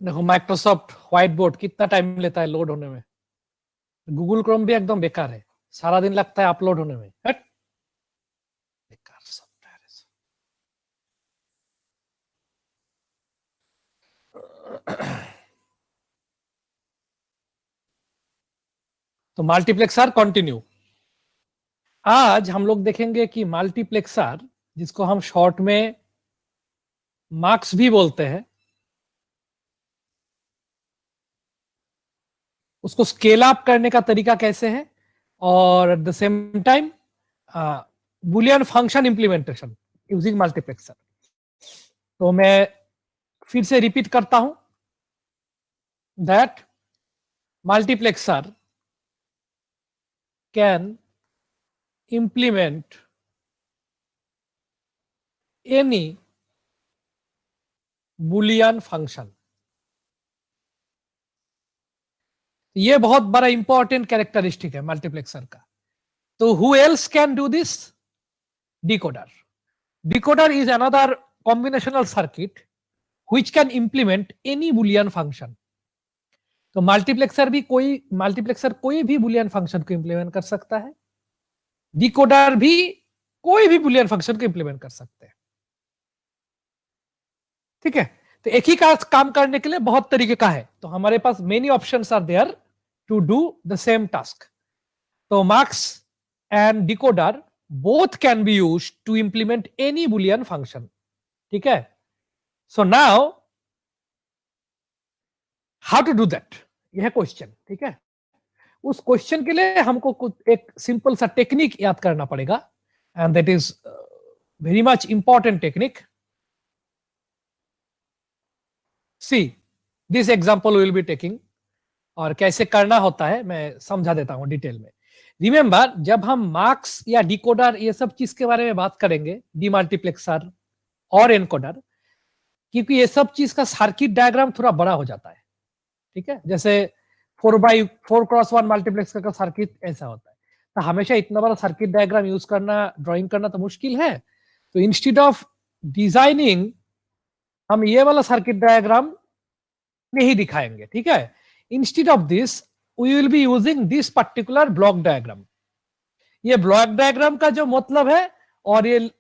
देखो Microsoft white board कितना time लेता है लोड होने में। गूगल क्रोम भी एकदम बेकार है, सारा दिन लगता है अपलोड होने में। हट, बेकार सॉफ्टवेयर है। तो मल्टीप्लेक्सर कंटिन्यू। आज हम लोग देखेंगे कि मल्टीप्लेक्सर, जिसको हम शॉर्ट में मार्क्स भी बोलते हैं, उसको स्केल अप करने का तरीका कैसे है, और at the same time Boolean function implementation using multiplexer. तो मैं फिर से रिपीट करता हूं that multiplexer can implement any boolean function। ये बहुत बड़ा इंपॉर्टेंट कैरेक्टरिस्टिक है मल्टीप्लेक्सर का। तो who else can do this? Decoder. Decoder is another combinational circuit which can implement any Boolean function. तो मल्टीप्लेक्सर कोई भी बूलियन फंक्शन को इंप्लीमेंट कर सकता है, डिकोडर भी कोई भी बूलियन फंक्शन को इंप्लीमेंट कर सकते हैं। ठीक है, तो एक ही का काम करने के लिए बहुत तरीके का है, तो हमारे पास many options are there to do the same task. तो mux and decoder both can be used to implement any Boolean function. ठीक है, so now how to do that, यह है क्वेश्चन। ठीक है, उस क्वेश्चन के लिए हमको कुछ एक सिंपल सा टेक्निक याद करना पड़ेगा, and that is very much important technique. See this example will be taking, और कैसे करना होता है मैं समझा देता हूं डिटेल में। रिमेंबर, जब हम मार्क्स या डिकोडर ये सब चीज के बारे में बात करेंगे, डीमल्टीप्लेक्सर और एनकोडर, क्योंकि ये सब चीज का सर्किट डायग्राम थोड़ा बड़ा हो जाता है। ठीक है, जैसे 4x4 मल्टीप्लेक्सर का सर्किट ऐसा होता है, तो हमेशा इतना बड़ा सर्किट डायग्राम यूज करना, ड्राइंग करना तो मुश्किल है। तो इंस्टेड ऑफ डिजाइनिंग, हम ये वाला सर्किट डायग्राम नहीं दिखाएंगे। ठीक है, instead of this we will be using this particular block diagram. ये ब्लॉक डायग्राम का जो मतलब है और ये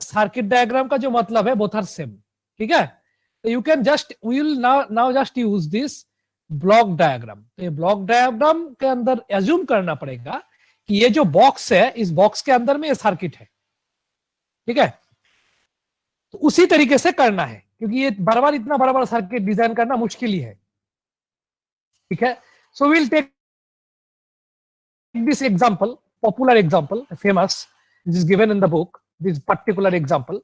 सर्किट डायग्राम का जो मतलब है, बोथ आर सेम। ठीक है, तो you can just we will now just use this block diagram. तो ये ब्लॉक डायग्राम के अंदर एज्यूम करना पड़ेगा कि ये जो बॉक्स है, इस बॉक्स के अंदर में ये सर्किट है। ठीक है, तो उसी तरीके से करना है, क्योंकि ये बार बार इतना बड़ा बड़ा सर्किट डिजाइन करना मुश्किल ही है। ठीक है, so will take this example, popular example, famous, this is given in the book, this particular example.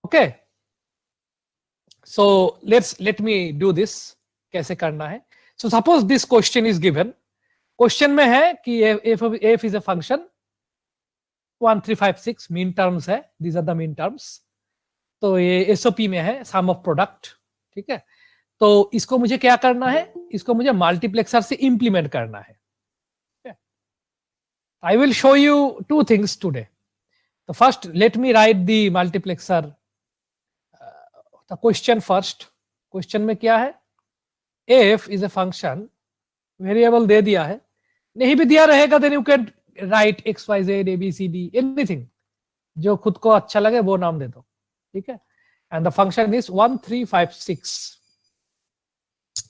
Okay, so let me do this, कैसे करना है। So suppose this question is given, question में है कि f is a function 1 3 5 6 mean terms है, these are the mean terms। तो ये SOP में है, सम ऑफ प्रोडक्ट। ठीक है, तो इसको मुझे क्या करना है, इसको मुझे मल्टीप्लेक्सर से इंप्लीमेंट करना है। I will show you two things today. So first, let me write the multiplexer. The question first. Question में क्या है? F is a function. Variable दे दिया है, नहीं भी दिया रहेगा then you can write x y z a b c d anything, जो खुद को अच्छा लगे वो नाम दे दो। ठीक है, and the function is 1 3 5 6।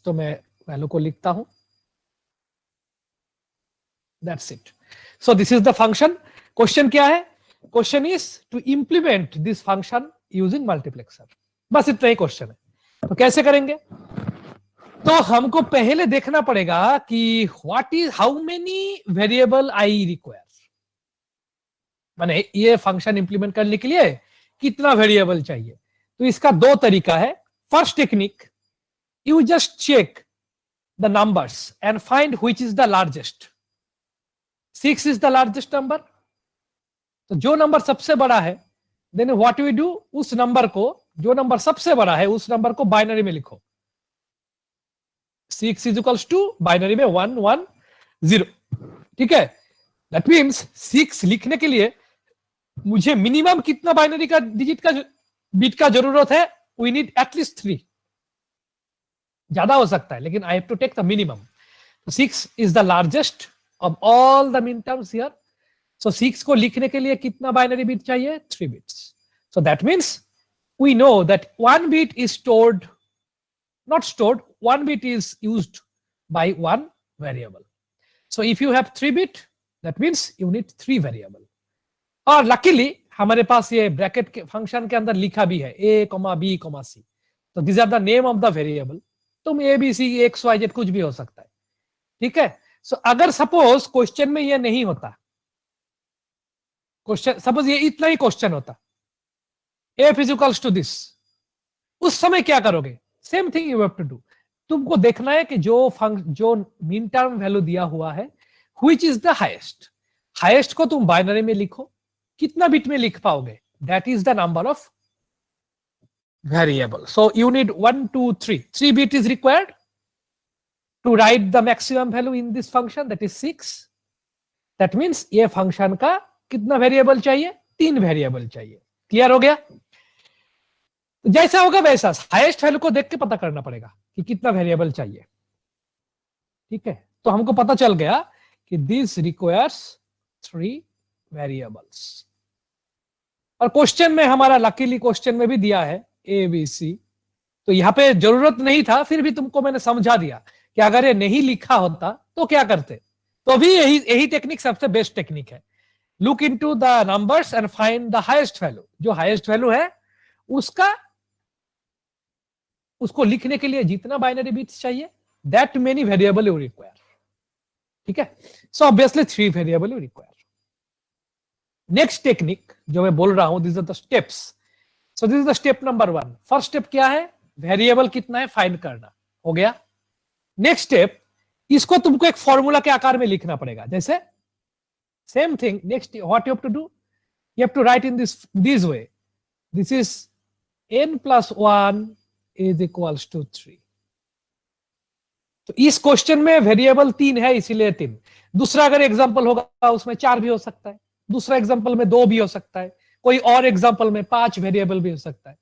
तो मैं वैल्यू को लिखता हूं, that's it। So this is the function। Question क्या है? Question is to implement this function using multiplexer. बस इतना ही क्वेश्चन है। तो कैसे करेंगे? तो हमको पहले देखना पड़ेगा कि what is how many variable I require, माने ये फंक्शन इंप्लीमेंट करने के लिए कितना वेरिएबल चाहिए। तो इसका दो तरीका है। First technique, you just check the numbers and find which is the largest. 6 is the largest number, तो जो नंबर सबसे बड़ा है, देन व्हाट वी डू, उस नंबर को, जो नंबर सबसे बड़ा है उस नंबर को बाइनरी में लिखो। 6 इज इक्वल्स टू बाइनरी में 1 1 0। ठीक है, दैट मींस 6 लिखने के लिए मुझे मिनिमम कितना बाइनरी का डिजिट का बिट का जरूरत है? We need at least 3। ज्यादा हो सकता है, लेकिन I have to take the minimum. 6 is the largest of all the minterms here. So 6 को लिखने के लिए कितना बाइनरी बिट चाहिए? 3 bits. So that means we know that 1 bit is not stored, 1 bit is used by one variable. So if you have 3 bit, that means you need 3 variable. और luckily हमारे पास ये bracket के function के अंदर लिखा भी है a, b, c. तो these are the name of the variable. तुम a, b, c, x, y, z कुछ भी हो सकता है. ठीक है. सो अगर सपोज क्वेश्चन में ये नहीं होता, क्वेश्चन सपोज ये इतना ही क्वेश्चन होता, f is equals to this, उस समय क्या करोगे? Same thing you have to do. तुमको देखना है कि जो मीन टर्म वैल्यू दिया हुआ है, which is the highest. Highest को तुम बाइनरी में लिखो. कितना बिट में लिख पाओगे? That is the number of variable. So you need 1, 2, 3. 3 bit is required to write the maximum value in this function, that is 6. That means ये function का कितना वेरिएबल चाहिए? 3 वेरिएबल चाहिए. क्लियर हो गया? जैसा होगा वैसा हाईएस्ट वैल्यू को देख के पता करना पड़ेगा कि कितना वेरिएबल चाहिए. ठीक है. तो हमको पता चल गया कि दिस रिक्वायर्स 3 वेरिएबल्स. और क्वेश्चन में हमारा लकीली क्वेश्चन में भी दिया है ए बी सी. तो यहां पे जरूरत नहीं था, फिर भी तुमको मैंने समझा दिया कि अगर ये नहीं लिखा होता तो क्या करते. तो भी यही टेक्निक सबसे बेस्ट टेक्निक है. Look into the numbers and find the highest value. जो हाईएस्ट वैल्यू है उसको लिखने के लिए जितना बाइनरी बिट्स चाहिए, that many variable you require. ठीक है. So obviously 3 variable you require. Next technique जो मैं बोल रहा हूं, this are the steps. So this is the step number 1. First step क्या है? वेरिएबल कितना है फाइंड करना. हो गया. नेक्स्ट स्टेप, इसको तुमको एक फॉर्मूला के आकार में लिखना पड़ेगा. जैसे same thing. Next what you have to do? You have to write in this way. This is n plus 1 is equals to 3. तो इस क्वेश्चन में वेरिएबल 3 है, इसीलिए 3. दूसरा अगर एग्जांपल होगा उसमें 4 भी हो सकता है. दूसरा एग्जांपल में 2 भी हो सकता है. कोई और एग्जांपल में 5 वेरिएबल भी हो सकता है.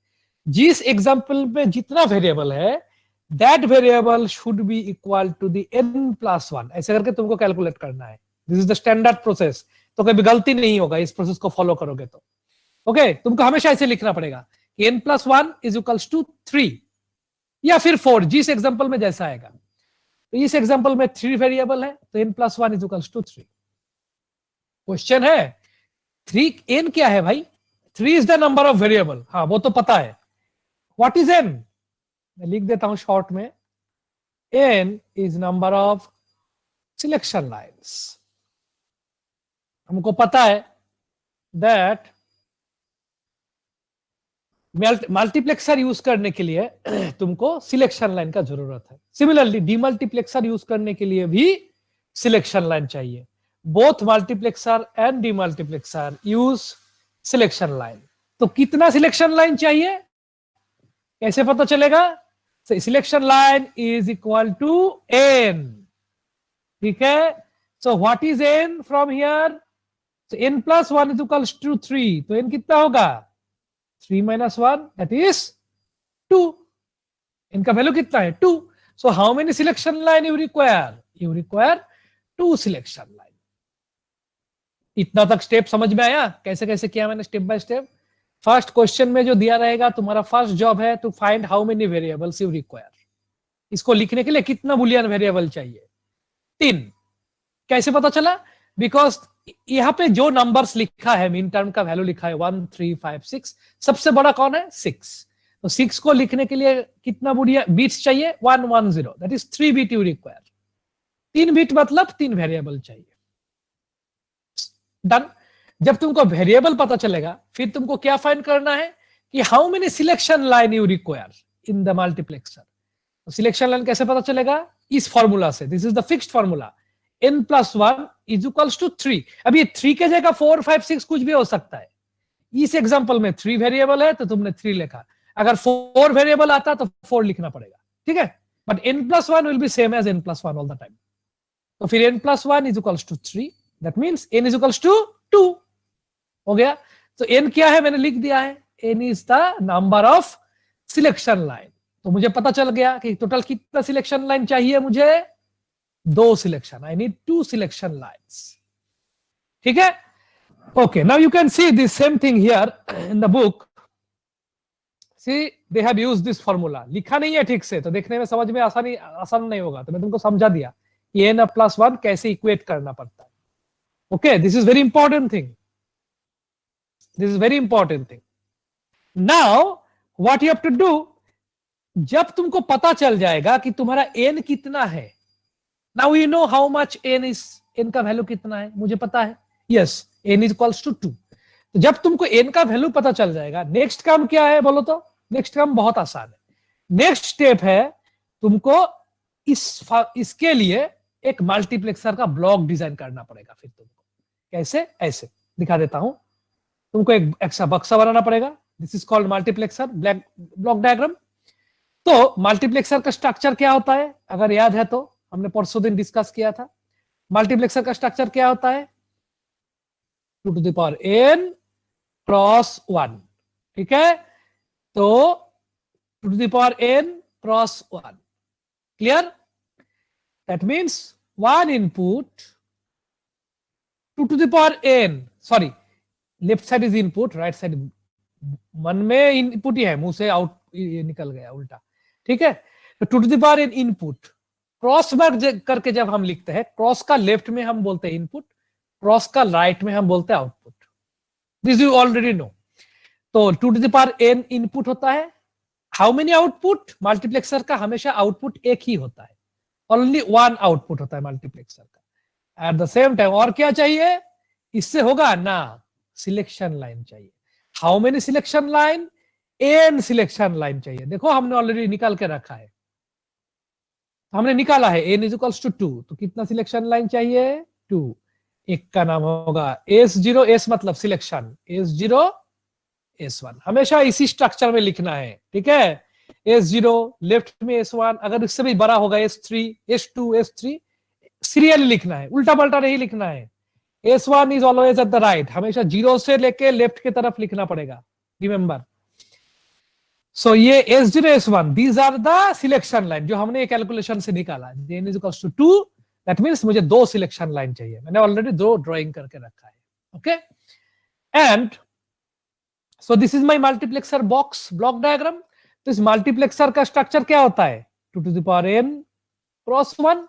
जिस एग्जांपल में जितना वेरिएबल है, that variable should be equal to the n plus 1. ऐसे करके तुमको कैलकुलेट करना है. This is the standard process. तो कभी गलती नहीं होगा इस प्रोसेस को फॉलो करोगे तो. ओके. तुमको हमेशा ऐसे लिखना पड़ेगा कि n plus 1 is equals to 3 या फिर 4, जिस एग्जांपल में जैसा आएगा. तो इस एग्जांपल में 3 वेरिएबल है, तो n plus 1 is equals to 3. Question है 3 n क्या है भाई? 3 is the number of variable. हाँ, वो तो पता है. What is n? मैं लिख देता हूं शॉर्ट में. n is number of selection lines. हमको पता है that मल्टीप्लेक्सर यूज करने के लिए तुमको सिलेक्शन लाइन का जरूरत है. सिमिलरली डीमल्टीप्लेक्सर यूज करने के लिए भी सिलेक्शन लाइन चाहिए. Both multiplexer and demultiplexer use selection line. तो कितना सिलेक्शन लाइन चाहिए, कैसे पता चलेगा? Selection line is equal to n. ठीक है. So what is n from here? n plus 1 is equals to 3. तो n कितना होगा? 3 minus 1, that is 2. इनका वैल्यू कितना है? 2. So how many selection line you require? You require 2 selection line. इतना तक स्टेप समझ में आया? कैसे कैसे किया मैंने step by step. First question में जो दिया रहेगा, तुम्हारा फर्स्ट जॉब है to find how many variables you require. इसको लिखने के लिए कितना बुलियन वेरिएबल चाहिए? 3. कैसे पता चला? बिकॉज यहां पे जो नंबर्स लिखा है, मीन टर्म का वैल्यू लिखा है 1, 3, 5, 6. सबसे बड़ा कौन है? 6. तो 6 को लिखने के लिए कितना बिट्स चाहिए? 1, 1, 0. That is 3 bit you require. 3 bit मतलब 3 वेरिएबल चाहिए. डन. जब तुमको वेरिएबल पता चलेगा, फिर तुमको क्या फाइंड करना है कि how many selection line you require in the multiplexer. Selection line कैसे पता चलेगा? इस फॉर्मूला से. This is the fixed formula. n plus 1 is equals to 3. अब ये 3 के जगह 4, 5, 6 कुछ भी हो सकता है. इस एग्जांपल में 3 वेरिएबल है तो तुमने 3 लिखा. अगर 4 वेरिएबल आता तो 4 लिखना पड़ेगा. ठीक है. But n plus 1 will be same as n plus 1 all the time. तो फिर n plus 1 is equals to 3. That means n is equals to 2. हो गया. तो n क्या है मैंने लिख दिया है. n is the number of selection line. तो मुझे पता चल गया कि टोटल कितना सिलेक्शन लाइन चाहिए मुझे, 2 selection, I need 2 selection lines, ठीक है। Okay, now you can see this same thing here in the book. See they have used this formula, लिखा नहीं है ठीक से तो देखने में समझ में आसान नहीं होगा, तो मैं तुमको समझा दिया कि n+1 कैसे इक्वेट करना पड़ता है। Okay, this is very important thing, this is very important thing. Now what you have to do, जब तुमको पता चल जाएगा कि तुम्हारा n कितना है, now you know how much n is, n का वैल्यू कितना है मुझे पता है, yes n is equals to 2। तो जब तुमको n का वैल्यू पता चल जाएगा, नेक्स्ट काम क्या है बोलो तो? नेक्स्ट काम बहुत आसान है। नेक्स्ट स्टेप है तुमको इसके लिए एक मल्टीप्लेक्सर का ब्लॉक डिजाइन करना पड़ेगा। फिर तुमको कैसे, ऐसे दिखा देता हूं। तुमको एक एक्स्ट्रा बक्सा बनाना पड़ेगा, this is called multiplexer block diagram. तो मल्टीप्लेक्सर का स्ट्रक्चर क्या होता है, अगर याद है तो हमने परसों दिन डिस्कस किया था। मल्टीप्लेक्सर का स्ट्रक्चर क्या होता है, 2 to the power n cross 1, ठीक है। तो 2 to the power n cross 1, clear? That means 1 input 2 to the power n, sorry left side is input, right side मन में इनपुट ही है, मुंह से आउट निकल गया उल्टा, ठीक है। तो 2 to the power n input, cross word करके जब हम लिखते हैं, क्रॉस का लेफ्ट में हम बोलते हैं इनपुट, क्रॉस का राइट में हम बोलते हैं output, this you already know. तो 2 to the power n input होता है, हाउ मेनी आउटपुट, मल्टीप्लेक्सर का हमेशा आउटपुट एक ही होता है, ओनली 1 आउटपुट होता है मल्टीप्लेक्सर का। एट द सेम टाइम और क्या चाहिए, इससे होगा ना, सिलेक्शन लाइन चाहिए। How many selection line, n selection line चाहिए। देखो हमने ऑलरेडी निकाल के रखा है, हमने निकाला है n इज इक्वल्स टू 2, तो कितना सिलेक्शन लाइन चाहिए, 2। एक का नाम होगा S0, S मतलब सिलेक्शन, S0 S1, हमेशा इसी स्ट्रक्चर में लिखना है, ठीक है। S0 लेफ्ट में S1, अगर इससे भी बड़ा होगा S3, S2, S3, सीरियली लिखना है, उल्टा पल्टा नहीं लिखना है। S1 is always at the right, हमेशा 0 से लेके लेफ्ट की तरफ लिखना पड़ेगा, रिमेंबर। सो ये S0 S1 these are the selection line जो हमने कैलकुलेशन से निकाला, n is equals to 2, that means मुझे 2 सिलेक्शन लाइन चाहिए, मैंने ऑलरेडी 2 ड्राइंग करके रखा है, okay. And so this is my multiplexer box block diagram. तो इस मल्टीप्लेक्सर का स्ट्रक्चर क्या होता है, 2 to the power n cross 1,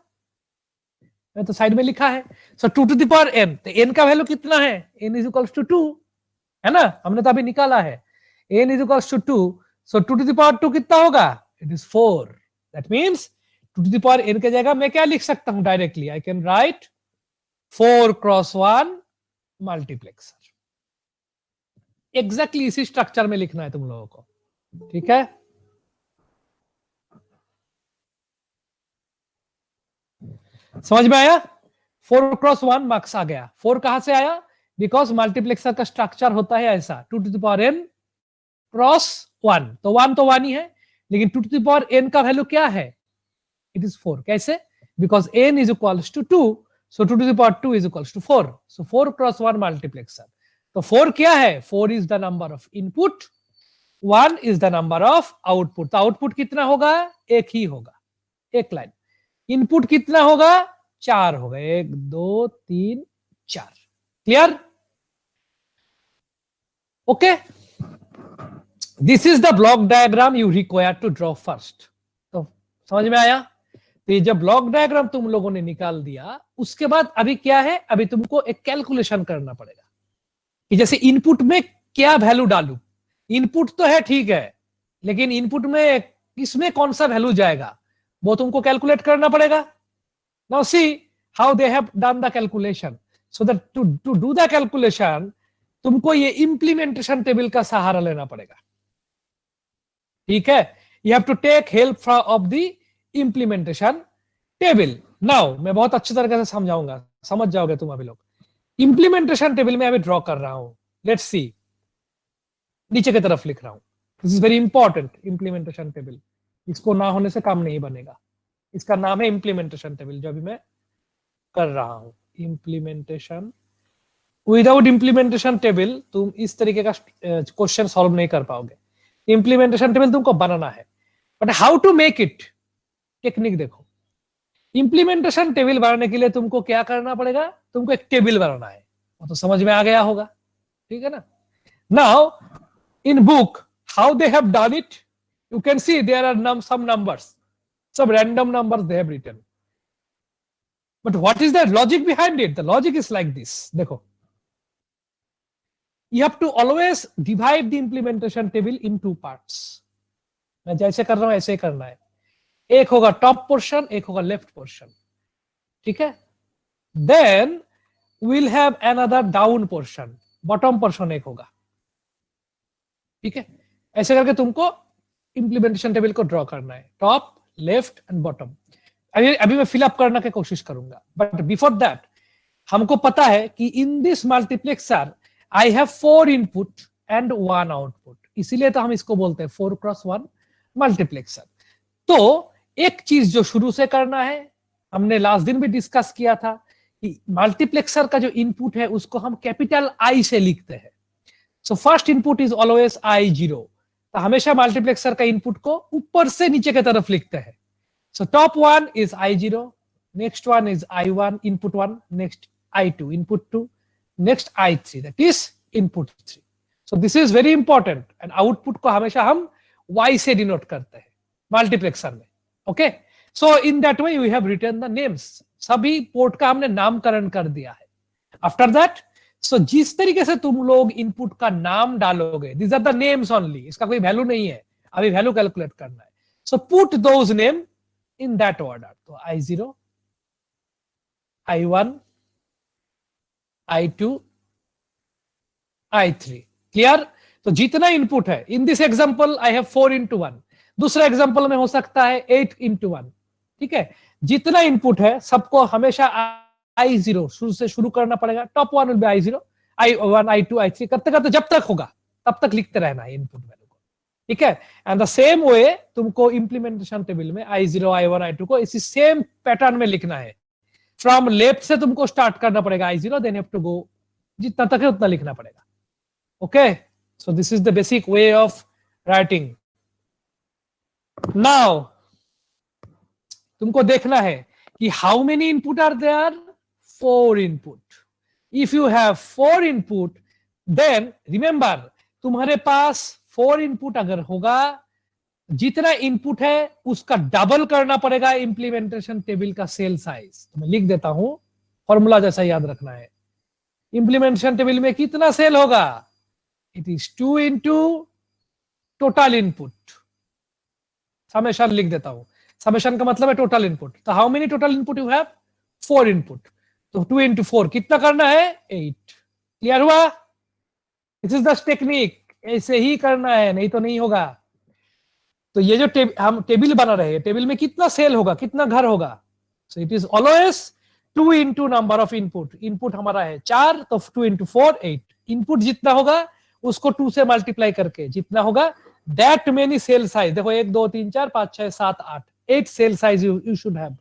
तो साइड में लिखा है। सो 2 to the power n, तो n का वैल्यू कितना है, n इज इक्वल्स टू 2, है ना, हमने तो अभी निकाला है, n is equals to 2। So 2 to the power 2 कितना होगा, it is 4। That means 2 to the power n के जगह मैं क्या लिख सकता हूं directly, I can write 4 cross 1 multiplexer. Exactly इसी स्ट्रक्चर में लिखना है तुम लोगों को, ठीक है। समझ में आया? 4 क्रॉस 1 मार्क्स आ गया। 4 कहां से आया, बिकॉज मल्टीप्लेक्सर का स्ट्रक्चर होता है ऐसा, 2 to the power n cross 1, तो 1 तो 1 ही है, लेकिन 2 to the power n का वैल्यू क्या है, इट इज 4। कैसे, because n is equals to 2, so 2 to the power 2 is equals to 4, so 4 cross 1 multiplexer. तो 4 क्या है, 4 is the number of input, 1 is the number of output. तो output कितना होगा, एक ही होगा, एक लाइन। इनपुट कितना होगा, 4 होगा, 1 2 3 4, clear? Okay, this is the block diagram you require to draw first. तो समझ में आया? तो ये जब ब्लॉक डायग्राम तुम लोगों ने निकाल दिया, उसके बाद अभी क्या है, अभी तुमको एक कैलकुलेशन करना पड़ेगा कि जैसे इनपुट में क्या वैल्यू डालू। इनपुट तो है ठीक है, लेकिन इनपुट में किसमें कौन सा वैल्यू जाएगा वो तुमको कैलकुलेट करना पड़ेगा। Now see how they have done the calculation, so that to do the calculation तुमको ये इंप्लीमेंटेशन टेबल का सहारा लेना पड़ेगा, ठीक है। You have to take help of the implementation table. Now मैं बहुत अच्छी तरीके से समझाऊंगा, समझ जाओगे तुम अभी लोग। इंप्लीमेंटेशन टेबल में अभी ड्रॉ कर रहा हूं, लेट्स सी, नीचे की तरफ लिख रहा हूं, this is very important. Implementation table, इसको ना होने से काम नहीं बनेगा, इसका नाम है इंप्लीमेंटेशन टेबल जो अभी मैं कर रहा हूं। इंप्लीमेंटेशन, विदाउट इंप्लीमेंटेशन टेबल तुम इस तरीके का क्वेश्चन सॉल्व नहीं कर पाओगे। इंप्लीमेंटेशन टेबल तुमको बनाना है। But how to make it, technique देखो। इंप्लीमेंटेशन टेबल बनाने के लिए तुमको क्या करना पड़ेगा, तुमको एक टेबल बनाना है, वो तो समझ में आ गया होगा, ठीक है ना। Now in book how they have done it, you can see there are some numbers, some random numbers they have written, but what is the logic behind it? The logic is like this, देखो, you have to always divide the implementation table in two parts. मैं जैसे कर रहा हूं ऐसे ही करना है, एक होगा टॉप पोर्शन, एक होगा लेफ्ट पोर्शन, ठीक है। Then we'll have another down portion, bottom portion एक होगा, ठीक है। ऐसे करके तुमको इंप्लीमेंटेशन टेबल को ड्रॉ करना है, टॉप, लेफ्ट एंड बॉटम। अभी मैं फिलअप करने की कोशिश करूंगा, बट बिफोर दैट हमको पता है कि in this multiplexer I have 4 input and 1 output, इसीलिए तो हम इसको बोलते हैं 4x1 मल्टीप्लेक्सर। तो एक चीज जो शुरू से करना है, हमने लास्ट दिन भी डिस्कस किया था कि मल्टीप्लेक्सर का जो इनपुट है उसको हम कैपिटल आई से लिखते हैं। So first input is always I0, तो हमेशा मल्टीप्लेक्सर का इनपुट को ऊपर से नीचे की तरफ लिखते हैं। So top one is I0, next one is I1, input 1, next I2, input 2, next I3, that is input 3. So this is very important, and output को हमेशा हम Y से डिनोट करते हैं मल्टीप्लेक्सर में, okay? So in that way we have written the names, सभी port का हमने नामकरण कर दिया है। After that, so जिस तरीके से तुम लोग इनपुट का नाम डालोगे, these are the names only, इसका कोई वैल्यू नहीं है, अभी वैल्यू कैलकुलेट करना है। So put those name in that order, तो I0, I1, I2, I3, clear. तो जितना इनपुट है, in this example I have 4 into 1, दूसरा एग्जांपल में हो सकता है 8 into 1, ठीक है। जितना इनपुट है सबको हमेशा I0 शुरू से शुरू करना पड़ेगा, top 1 will be I0, I1, I2, I3 करते करते जब तक होगा तब तक लिखते रहना है इनपुट वैल्यू को, ठीक है। एंड द सेम वे तुमको इंप्लीमेंटेशन टेबल में I0, I1, I2 को इसी सेम पैटर्न में लिखना है। फ्रॉम लेफ्ट से तुमको स्टार्ट करना पड़ेगा I0, then have to go, जितना तक है उतना लिखना पड़ेगा, okay. So this is the basic way of writing. Now तुमको देखना है कि how many input are there, 4 input. If you have 4 input, then remember तुम्हारे पास 4 इनपुट अगर होगा, जितना इनपुट है उसका डबल करना पड़ेगा इंप्लीमेंटेशन टेबल का सेल साइज। तो मैं लिख देता हूं, फॉर्मूला जैसा याद रखना है। इंप्लीमेंटेशन टेबल में कितना सेल होगा, it is 2 into total input. Summation लिख देता हूं, समेशन का मतलब है टोटल इनपुट। तो how many total input you have, 4 input, तो 2 into 4 कितना करना है, 8। क्लियर हुआ? दिस इज द टेक्निक, ऐसे ही करना है, नहीं तो नहीं होगा। तो ये जो हम टेबल बना रहे हैं, टेबल में कितना सेल होगा, कितना घर होगा, so it is always 2 into number of input. Input हमारा है 4, तो 2 into 4 8। इनपुट जितना होगा उसको 2 से मल्टीप्लाई करके जितना होगा दैट मेनी सेल साइज। देखो 1 2 3 4 5 6 7 8, 8 cell size you should have.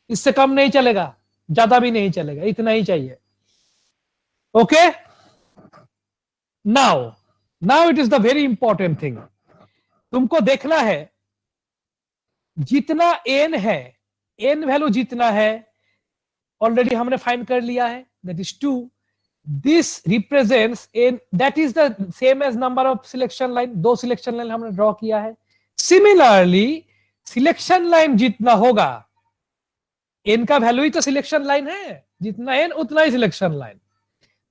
इससे कम नहीं चलेगा, ज्यादा भी नहीं चलेगा, इतना ही चाहिए, okay. Now it is the very important thing, तुमको देखना है जितना n है, n वैल्यू जितना है ऑलरेडी हमने फाइंड कर लिया है, that is 2। This represents n, that is the same as number of selection line. 2 selection line हमने ड्रॉ किया है। सिमिलरली सिलेक्शन लाइन जितना होगा, n का वैल्यू ही तो सिलेक्शन लाइन है, जितना n उतना ही सिलेक्शन लाइन।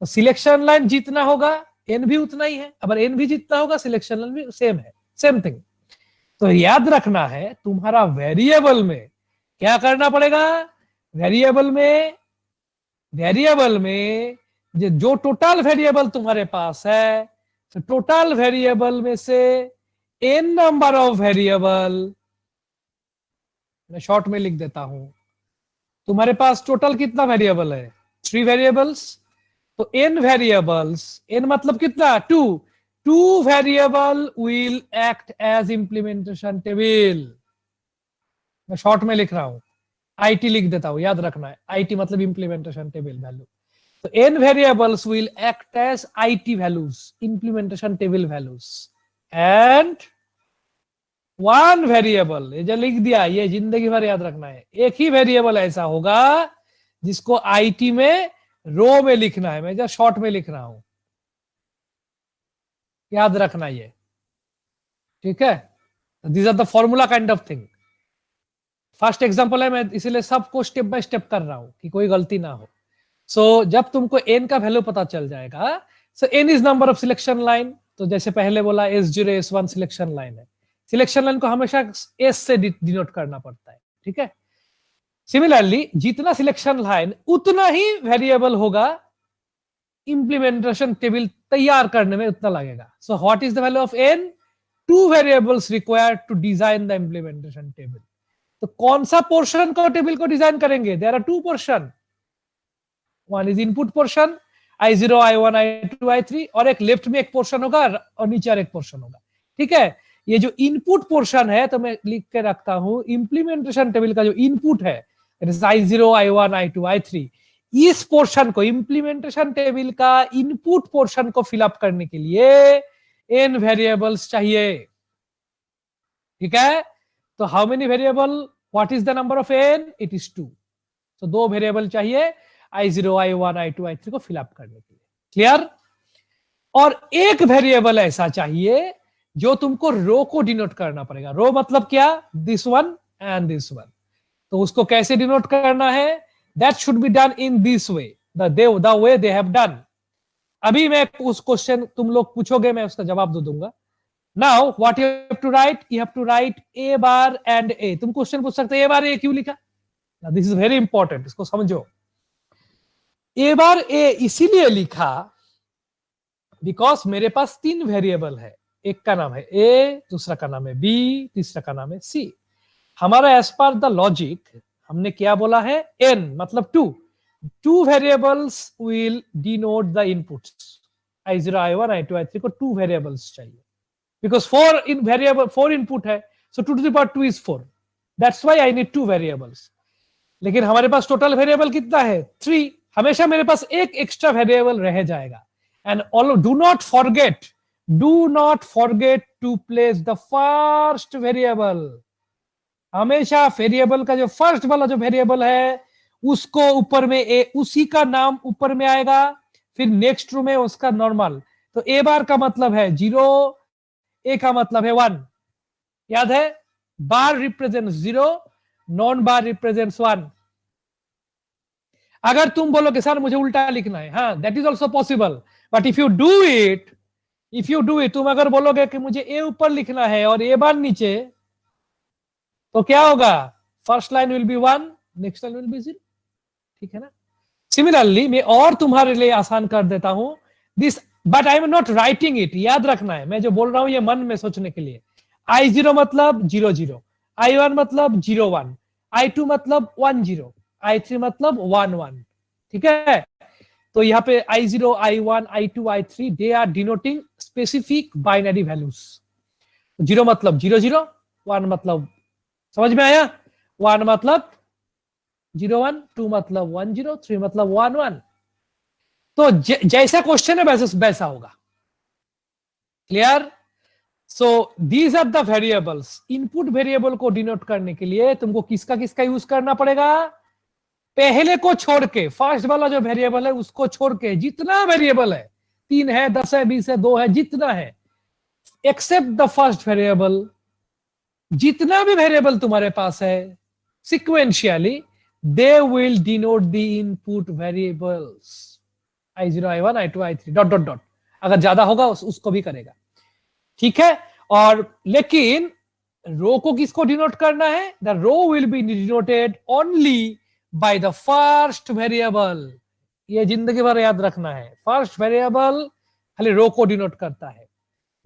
तो सिलेक्शन लाइन जितना होगा n भी उतना ही है, अगर n भी जितना होगा सिलेक्शन लाइन भी सेम है, सेम थिंग। तो याद रखना है तुम्हारा वेरिएबल में क्या करना पड़ेगा, वेरिएबल में जो टोटल वेरिएबल तुम्हारे पास है, तो टोटल वेरिएबल में से n नंबर ऑफ वेरिएबल, मैं शॉर्ट में लिख देता हूं, तुम्हारे पास टोटल कितना वेरिएबल है, 3 वेरिएबल्स। तो n वेरिएबल्स, n मतलब कितना, 2 variable will act as implementation table. मैं शॉर्ट में लिख रहा हूं, IT लिख देता हूं, याद रखना है, IT मतलब इंप्लीमेंटेशन टेबल वैल्यू। तो n variables will act as IT values, implementation table values, and one variable, ये जो लिख दिया ये जिंदगी भर याद रखना है। एक ही वेरिएबल ऐसा होगा जिसको आईटी में रो में लिखना है, मैं जस्ट शॉर्ट में लिख रहा हूं, याद रखना ये, ठीक है। This are the formula kind of thing. First example है, मैं इसीलिए सबको स्टेप बाय स्टेप कर रहा हूं कि कोई गलती ना हो। सो जब तुमको एन का वैल्यू पता चल जाएगा, so N is number of selection line, तो जैसे पहले बोला S0 S1 सिलेक्शन लाइन है, सिलेक्शन लाइन को हमेशा एस से डिनोट करना पड़ता है, ठीक है। सिमिलरली जितना सिलेक्शन लाइन उतना ही वेरिएबल होगा, इंप्लीमेंटेशन टेबल तैयार करने में उतना लगेगा। So what is the value of n? 2 variables required to design the implementation table. तो कौन सा पोर्शन को टेबल को डिजाइन करेंगे? There are 2 portion, one is input portion I0 I1 I2 I3, और एक लेफ्ट में एक पोर्शन होगा और नीचे और एक पोर्शन होगा, ठीक है। ये जो इनपुट पोर्शन है, तो मैं लिख के रखता हूं, इंप्लीमेंटेशन टेबल का जो इनपुट है I0 I1 I2 I3, इस पोर्शन को, इंप्लीमेंटेशन टेबल का इनपुट पोर्शन को फिलअप करने के लिए n वेरिएबल्स चाहिए, ठीक है। तो how many variable, what is the number of n? It is 2। तो 2 वेरिएबल चाहिए I0 I1 I2 I3 को फिलअप करने के लिए, क्लियर। और एक वेरिएबल ऐसा चाहिए जो तुमको रो को डिनोट करना पड़ेगा। रो मतलब क्या? This one and this one. तो उसको कैसे डिनोट करना है? That should be done in this way, the way they have done. अभी मैं उस क्वेश्चन तुम लोग पूछोगे, मैं उसका जवाब दे दूंगा। Now what you have to write? You have to write A bar and A. तुम क्वेश्चन पूछ सकते हो ए बार ए क्यों लिखा? दिस इज वेरी इंपॉर्टेंट, इसको समझो। ए बार ए इसीलिए लिखा बिकॉज मेरे पास 3 वेरिएबल है, एक का नाम है ए, दूसरा का नाम है बी, तीसरा का नाम है सी। हमारा एज पर द लॉजिक हमने क्या बोला है? एन मतलब 2 variables will denote the inputs. I0 I1 I2 I3 को 2 वेरिएबल्स चाहिए बिकॉज 4 इनपुट है, सो 2 to the power 2 is 4, that's why I need 2 variables. लेकिन हमारे पास टोटल वेरिएबल कितना है? 3। हमेशा मेरे पास एक एक्स्ट्रा वेरिएबल रह जाएगा। And all do not forget to place the first variable. हमेशा वेरिएबल का जो फर्स्ट वाला जो वेरिएबल है उसको ऊपर में उसी का नाम ऊपर में आएगा, फिर नेक्स्ट रो में उसका नॉर्मल। तो ए बार का मतलब है 0, ए का मतलब है 1, याद है। बार रिप्रेजेंट्स 0, नॉन बार रिप्रेजेंट्स 1। अगर तुम बोलो कि सर मुझे उल्टा लिखना है, हाँ that is also possible, but if you do it, तुम अगर बोलोगे कि मुझे ए ऊपर लिखना है और ए बार नीचे, तो क्या होगा? First line will be 1, next line will be 0, ठीक है ना। सिमिलरली मैं और तुम्हारे लिए आसान कर देता हूं this, but I am not writing it, याद रखना है। मैं जो बोल रहा हूं ये मन में सोचने के लिए। I0 मतलब 0 0, I1 मतलब 0 1, I2 मतलब 1 0, I3 मतलब 1 1, ठीक है। तो यहाँ पे I0 I1 I2 I3 they are denoting specific binary values. 0 मतलब 0 0, 1 मतलब, समझ में आया? 1 मतलब 0 1, 2 मतलब 1 0, 3 मतलब 1 1। तो जैसा क्वेश्चन है वैसा होगा, clear. So these are the variables. Input variable को डिनोट करने के लिए तुमको किसका यूज करना पड़ेगा? पहले को छोड़ के, फर्स्ट वाला जो वेरिएबल है उसको छोड़ के जितना वेरिएबल है, 3 है, 10 है, 20 है, 2 है, जितना है, एक्सेप्ट द फर्स्ट वेरिएबल, जितना भी वेरिएबल तुम्हारे पास है sequentially, they will denote the input variables I0 I1 I2 I3 dot dot dot. अगर ज्यादा होगा उसको भी करेगा, ठीक है। और लेकिन रो को किसको डिनोट करना है? The row will be denoted only by the first variable. ये जिंदगी भर याद रखना है, फर्स्ट वेरिएबल खाली रो को डिनोट करता है।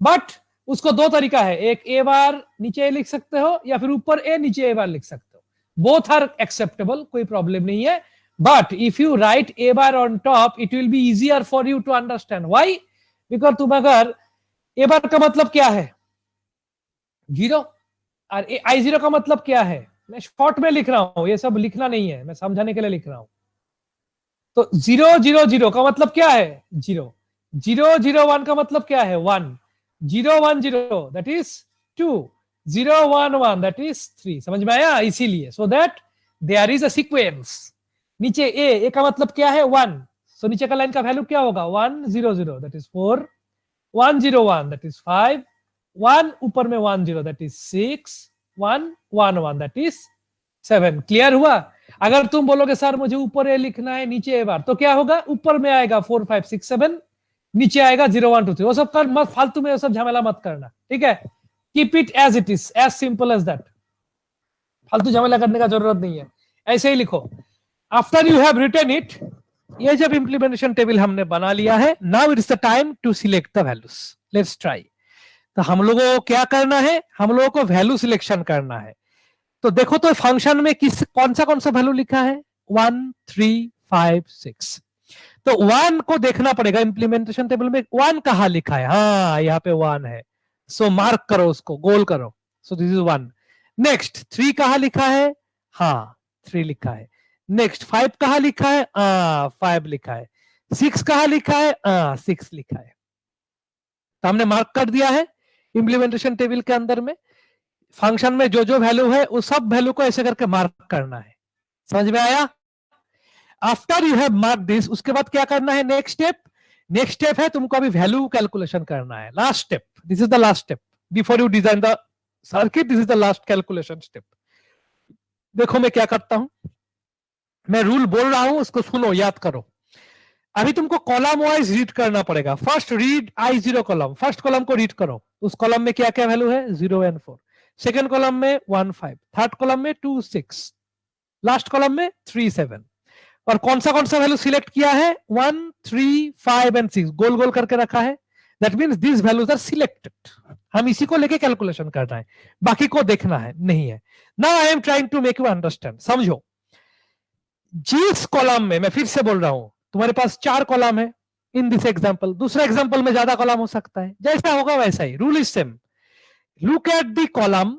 बट उसको 2 तरीका है, एक ए बार नीचे ए लिख सकते हो या फिर ऊपर ए नीचे ए बार लिख सकते हो, बोथ आर एक्सेप्टेबल, कोई प्रॉब्लम नहीं है। But if you write A bar on top it will be easier for you to understand. Why? Because तुम अगर ए बार का मतलब क्या है? 0, और I0 का मतलब क्या है? मैं शॉर्ट में लिख रहा हूं, ये सब लिखना नहीं है, मैं समझाने के लिए लिख रहा हूं। तो 0 0 0 का मतलब क्या है? 0 0 0 1 का मतलब क्या है? 1 0 1 0 दैट इज 2 0 1 1 दैट इज 3, समझ में आया? इसीलिए so that there is a sequence. नीचे ए का मतलब क्या है? 1, सो नीचे का लाइन का वैल्यू क्या होगा? 1 0 0 दैट इज 4, 1 0 1 दैट इज 5, 1 ऊपर में 1 0 that is 6, 1 1 1 that is 7। Clear हुआ? अगर तुम बोलोगे सर मुझे ऊपर ए लिखना है नीचे ए बार, तो क्या होगा? ऊपर में आएगा 4 5 6 7, नीचे आएगा 0 1 2 3। वो सब कर मत, फालतू में वो सब झमेला मत करना, ठीक है? Keep it as it is, as simple as that. फालतू झमेला करने का जरूरत नहीं है, ऐसे ही लिखो। After you have written it, ये जब इंप्लीमेंटेशन टेबल हमने बना लिया है, now it's the time to select the values. Let's try. तो हम लोगों को क्या करना है? हम लोगों को वैल्यू सिलेक्शन करना है। तो देखो तो फंक्शन में कौन सा वैल्यू लिखा है? 1 3 5 6। तो 1 को देखना पड़ेगा इंप्लीमेंटेशन टेबल में, 1 कहां लिखा है? हाँ यहाँ पे 1 है, सो मार्क करो उसको, गोल करो। सो दिस इज 1। नेक्स्ट 3 कहां लिखा है? हाँ 3 लिखा है। नेक्स्ट 5 कहां लिखा है? 5 लिखा है। 6 कहां लिखा है? 6 लिखा है। तो हमने मार्क कर दिया है इंप्लीमेंटेशन टेबल के अंदर में। फंक्शन में जो जो वैल्यू है उस सब वैल्यू को ऐसे करके मार्क करना है। समझ में आया? After you have mark this, उसके बाद क्या करना है? नेक्स्ट स्टेप है तुमको अभी वैल्यू कैलकुलेशन करना है। Last step, this is the last step before you design the circuit. This is the last calculation step. देखो मैं क्या करता हूं, मैं रूल बोल रहा हूं, उसको सुनो, याद करो। अभी तुमको कॉलम वाइज रीड करना पड़ेगा। First read I0 column, first column को रीड करो। उस कॉलम में क्या क्या वैल्यू है? 0 and 4। सेकेंड कॉलम में 1 5, थर्ड कॉलम में 2 6, लास्ट कॉलम में 3 7। और कौन सा वैल्यू सिलेक्ट किया है? 1 3 5 and 6, गोल गोल करके रखा है। That means this values are selected. हम इसी को लेके कैलकुलेशन करना है, बाकी को देखना है नहीं है। Now I am trying to make you understand. समझो, जिस कॉलम में, मैं फिर से बोल रहा हूं, तुम्हारे पास 4 कॉलम है इन दिस एग्जांपल, दूसरा एग्जांपल में ज्यादा कॉलम हो सकता है, जैसा होगा वैसा ही, rule is same. Look at the column,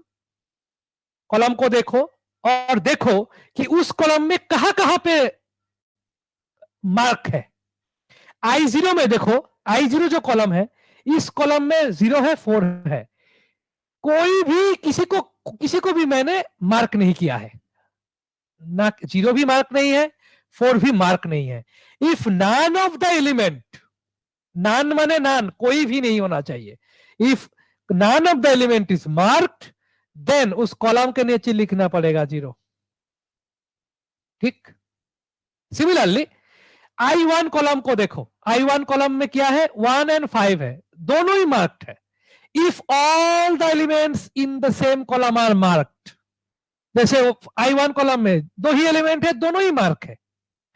column को देखो और देखो कि उस कॉलम में कहां कहां पे मार्क है। I0 में देखो, I0 जो कॉलम है, इस कॉलम में 0 है 4 है, कोई भी किसी को भी मैंने मार्क नहीं किया है ना, 0 भी मार्क नहीं है, 4 भी मार्क नहीं है। If none of the element, none माने नॉन, कोई भी नहीं होना चाहिए। If none of the element is marked, then उस कॉलम के नीचे लिखना पड़ेगा 0। ठीक। सिमिलरली I1 कॉलम को देखो, I1 कॉलम में क्या है? 1 and 5 है, दोनों ही मार्क्ड है। If all the elements in the same column are marked, जैसे I1 कॉलम में 2 ही एलिमेंट है, दोनों ही मार्क है,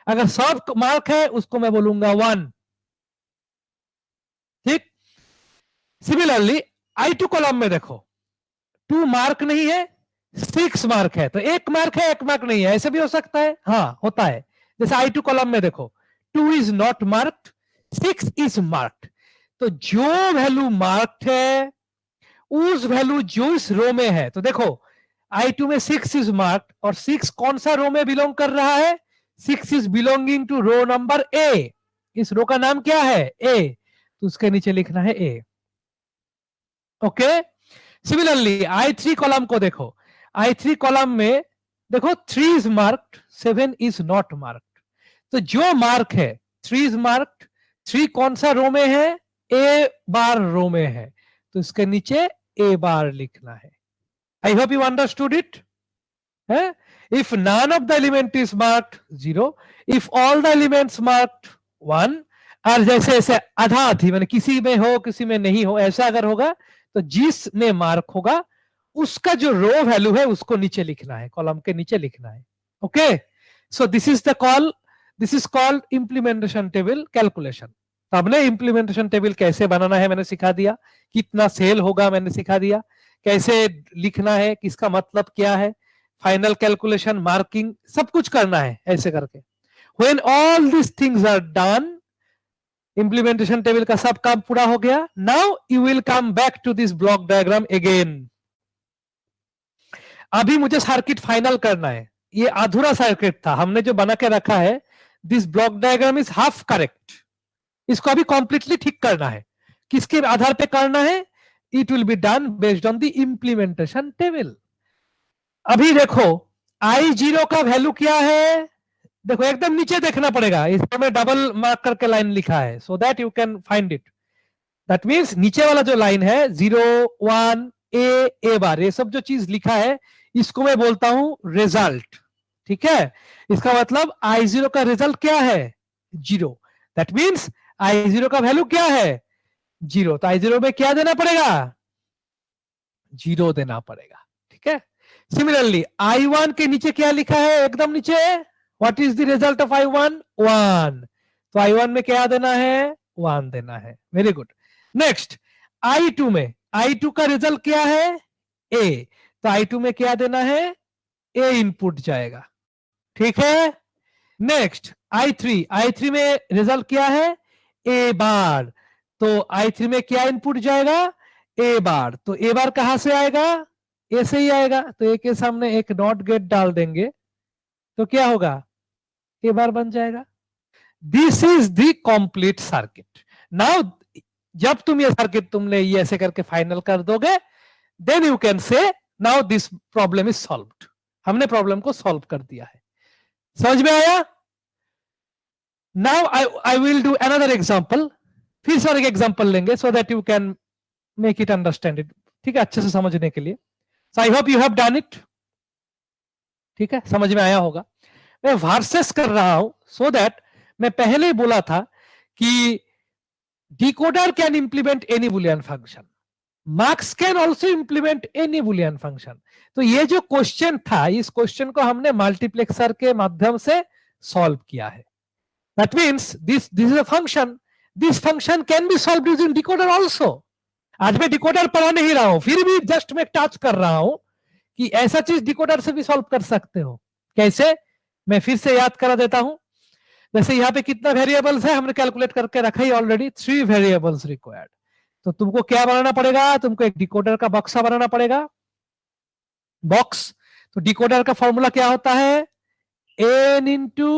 अगर सब मार्क है उसको मैं बोलूंगा 1। ठीक। सिमिलरली I2 कॉलम में देखो, 2 मार्क नहीं है, 6 मार्क है, तो 1 मार्क है 1 मार्क नहीं है, ऐसे भी हो सकता है। हाँ होता है। जैसे I2 कॉलम में देखो, 2 is not marked, 6 is marked. तो जो वैल्यू मार्क्ड है उस वैल्यू जो इस रो में है, तो देखो I2 में 6 इज मार्क्ड, और 6 कौन सा रो में बिलोंग कर रहा है? 6 is belonging to row number A। इस रो का नाम क्या है? A, तो उसके नीचे लिखना है A। Okay. Similarly I3 column को देखो, I3 कॉलम में देखो 3 is marked, 7 is not marked. तो जो मार्क है 3 इज मार्क्ड, 3 कौन सा रो में है? A बार रो में है, तो इसके नीचे A बार लिखना है। आई hope you understood it. If none of the element is marked 0, if all the elements marked 1, और जैसे ऐसे आधा आधी, मैंने किसी में हो किसी में नहीं हो, ऐसा अगर होगा तो जिस में मार्क होगा उसका जो रो वैल्यू है उसको नीचे लिखना है, कॉलम के नीचे लिखना है। Okay, so this is called implementation table calculation. तो हमने इंप्लीमेंटेशन टेबल कैसे बनाना है मैंने सिखा दिया, कितना सेल होगा मैंने सिखा दिया, कैसे लिखना है, किसका मतलब क्या है, फाइनल कैलकुलेशन, मार्किंग, सब कुछ करना है ऐसे करके। When all these things are done, implementation table का सब काम पूरा हो गया। Now you will come back to this block diagram again. अभी मुझे सर्किट फाइनल करना है, ये अधूरा सर्किट था हमने जो बना के रखा है। This block diagram is half correct, इसको अभी कंप्लीटली ठीक करना है। किसके आधार पे करना है? it will be done based on the implementation table. अभी देखो I0 का वैल्यू क्या है, देखो एकदम नीचे देखना पड़ेगा, इसमें डबल मार्क करके लाइन लिखा है, सो that you can find it. That means नीचे वाला जो लाइन है 0 1 ए बार, ये सब जो चीज लिखा है इसको मैं बोलता हूं रिजल्ट. ठीक है, इसका मतलब I0 का रिजल्ट क्या है, 0. दैट मीन्स I0 का वैल्यू क्या है, 0. तो I0 में क्या देना पड़ेगा, 0 देना पड़ेगा. ठीक है, सिमिलरली I1 के नीचे क्या लिखा है, एकदम नीचे, what is the result of I1, 1. तो I1 में क्या देना है, 1 देना है. Very good. नेक्स्ट I2 में, I2 का रिजल्ट क्या है, A. तो I2 में क्या देना है, A इनपुट जाएगा. ठीक है. नेक्स्ट I3 में रिजल्ट क्या है, A बार. तो I3 में क्या इनपुट जाएगा, A बार. तो A बार कहां से आएगा, A से ही आएगा. तो A के सामने एक नॉट गेट डाल देंगे तो क्या होगा, A बार बन जाएगा. This is the complete circuit. Now जब तुम ये सर्किट तुमने ये ऐसे करके फाइनल कर दोगे, then you can say now this problem is solved. हमने प्रॉब्लम को सॉल्व कर दिया है. समझ में आया. Now I will do another example. फिर से एक एग्जांपल लेंगे so that you can make it understand it. ठीक है, अच्छे से समझने के लिए. So I hope you have done it. ठीक है, समझ में आया होगा. मैं वर्सेस कर रहा हूं सो दैट, मैं पहले ही बोला था कि decoder can implement any Boolean function, marks can also implement any Boolean function. तो ये जो क्वेश्चन था, इस क्वेश्चन को हमने मल्टीप्लेक्सर के माध्यम से सॉल्व किया है. That means this is a function, this function can be solved using decoder also. आज मैं डिकोडर पढ़ा नहीं रहा हूं, फिर भी जस्ट मैं टच कर रहा हूं कि ऐसा चीज डिकोडर से भी सॉल्व कर सकते हो. कैसे, मैं फिर से याद करा देता हूं. जैसे यहाँ पे कितना वेरिएबल्स है हमने कैलकुलेट करके रखा ही ऑलरेडी, 3 वेरिएबल्स रिक्वायर्ड. तो तुमको क्या बनाना पड़ेगा, तुमको एक डिकोडर का बक्सा बनाना पड़ेगा, बॉक्स. तो डिकोडर का फॉर्मूला क्या होता है, n into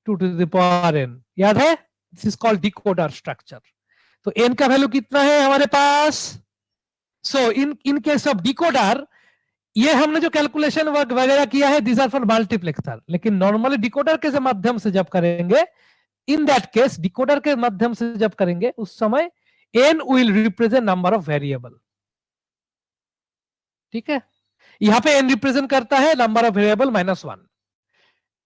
2 to the power n. याद है, this is called decoder structure. तो n का वैल्यू कितना है हमारे पास. सो इन केस ऑफ डिकोडर, ये हमने जो कैलकुलेशन वगैरह किया है, दिस आर फॉर मल्टीप्लेक्सर. लेकिन नॉर्मली डिकोडर के माध्यम से जब करेंगे, इन दैट केस डिकोडर के माध्यम से जब करेंगे उस समय n will represent number of variable. ठीक है, यहां पे n रिप्रेजेंट करता है नंबर ऑफ वेरिएबल -1.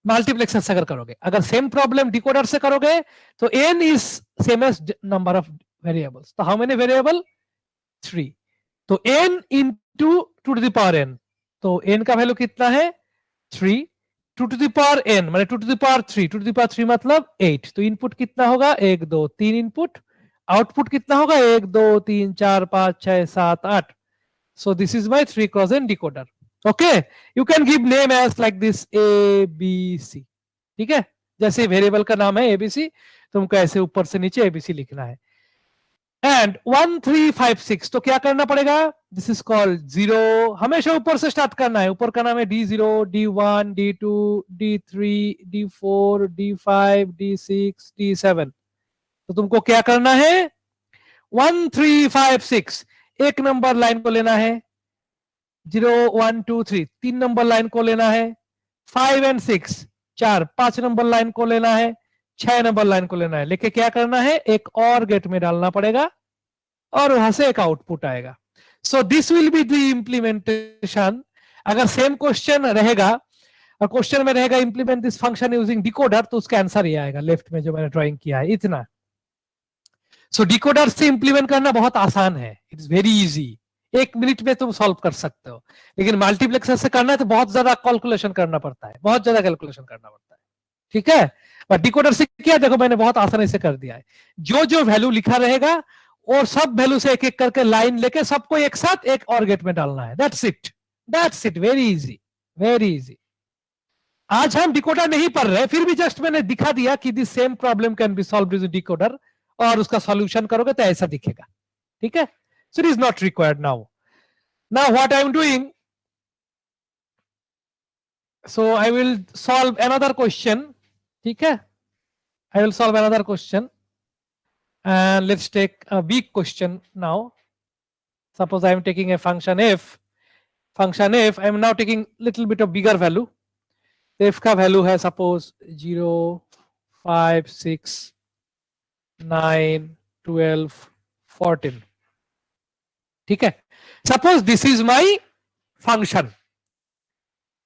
मल्टीप्लेक्सर से अगर करोगे, अगर सेम प्रॉब्लम डिकोडर से करोगे तो n is same as number of variables. तो हाउ मेनी वेरिएबल, 3. तो n into 2 to the power n. तो n का वैल्यू कितना है, 3. 2 to the power n माने 2 to the power 3. 2 to the power 3 मतलब 8. तो इनपुट कितना होगा, 1 2 3 इनपुट. आउटपुट कितना होगा, 1 2 3 4 5 6 7 8. So this is my 3 cross n decoder. Okay, you can give name as like this ABC. ठीक है, जैसे वेरिएबल का नाम है ABC, तुमको ऐसे ऊपर से नीचे ABC लिखना है. एंड 1 3 5 6, तो क्या करना पड़ेगा, दिस इज कॉल्ड 0. हमेशा ऊपर से स्टार्ट करना है. ऊपर का नाम है D0 D1 D2 D3 D4 D5 D6 D7. तो तुमको क्या करना है, 1 3 5 6 एक नंबर लाइन को लेना है, 0 1 2 3 3 नंबर लाइन को लेना है, 5 एंड 6 4 5 नंबर लाइन को लेना है, 6 नंबर लाइन को लेना है. लेके क्या करना है, एक और गेट में डालना पड़ेगा और वहां से एक आउटपुट आएगा. सो this will be the implementation. अगर सेम क्वेश्चन रहेगा और क्वेश्चन में रहेगा implement this function using decoder, तो उसका आंसर ये आएगा लेफ्ट में जो मैंने ड्राइंग किया है, इतना. सो डिकोडर से इंप्लीमेंट करना बहुत आसान है, it is very easy. 1 minute में तुम सॉल्व कर सकते हो. लेकिन मल्टीप्लेक्सर से करना है तो बहुत ज्यादा कैलकुलेशन करना पड़ता है, बहुत ज्यादा कैलकुलेशन करना पड़ता है. ठीक है, और डिकोडर से क्या, देखो मैंने बहुत आसानी से कर दिया है. जो जो वैल्यू लिखा रहेगा और सब वैल्यू से एक एक करके लाइन लेके सबको एक साथ एक और गेट में डालना है. That's it, very easy, very easy. आज हम डिकोडर नहीं पढ़ रहे, फिर भी जस्ट मैंने दिखा दिया कि this same problem can be solved using decoder, और उसका सॉल्यूशन करोगे तो ऐसा दिखेगा. ठीक है, so it is not required now. Now what I am doing, so I will solve another question. ठीक है, I will solve another question and let's take a big question now. Suppose I am taking a function f. Function f, I am now taking little bit of bigger value. f का value है suppose 0, 5, 6, 9, 12, 14. ठीक है. Suppose this is my function.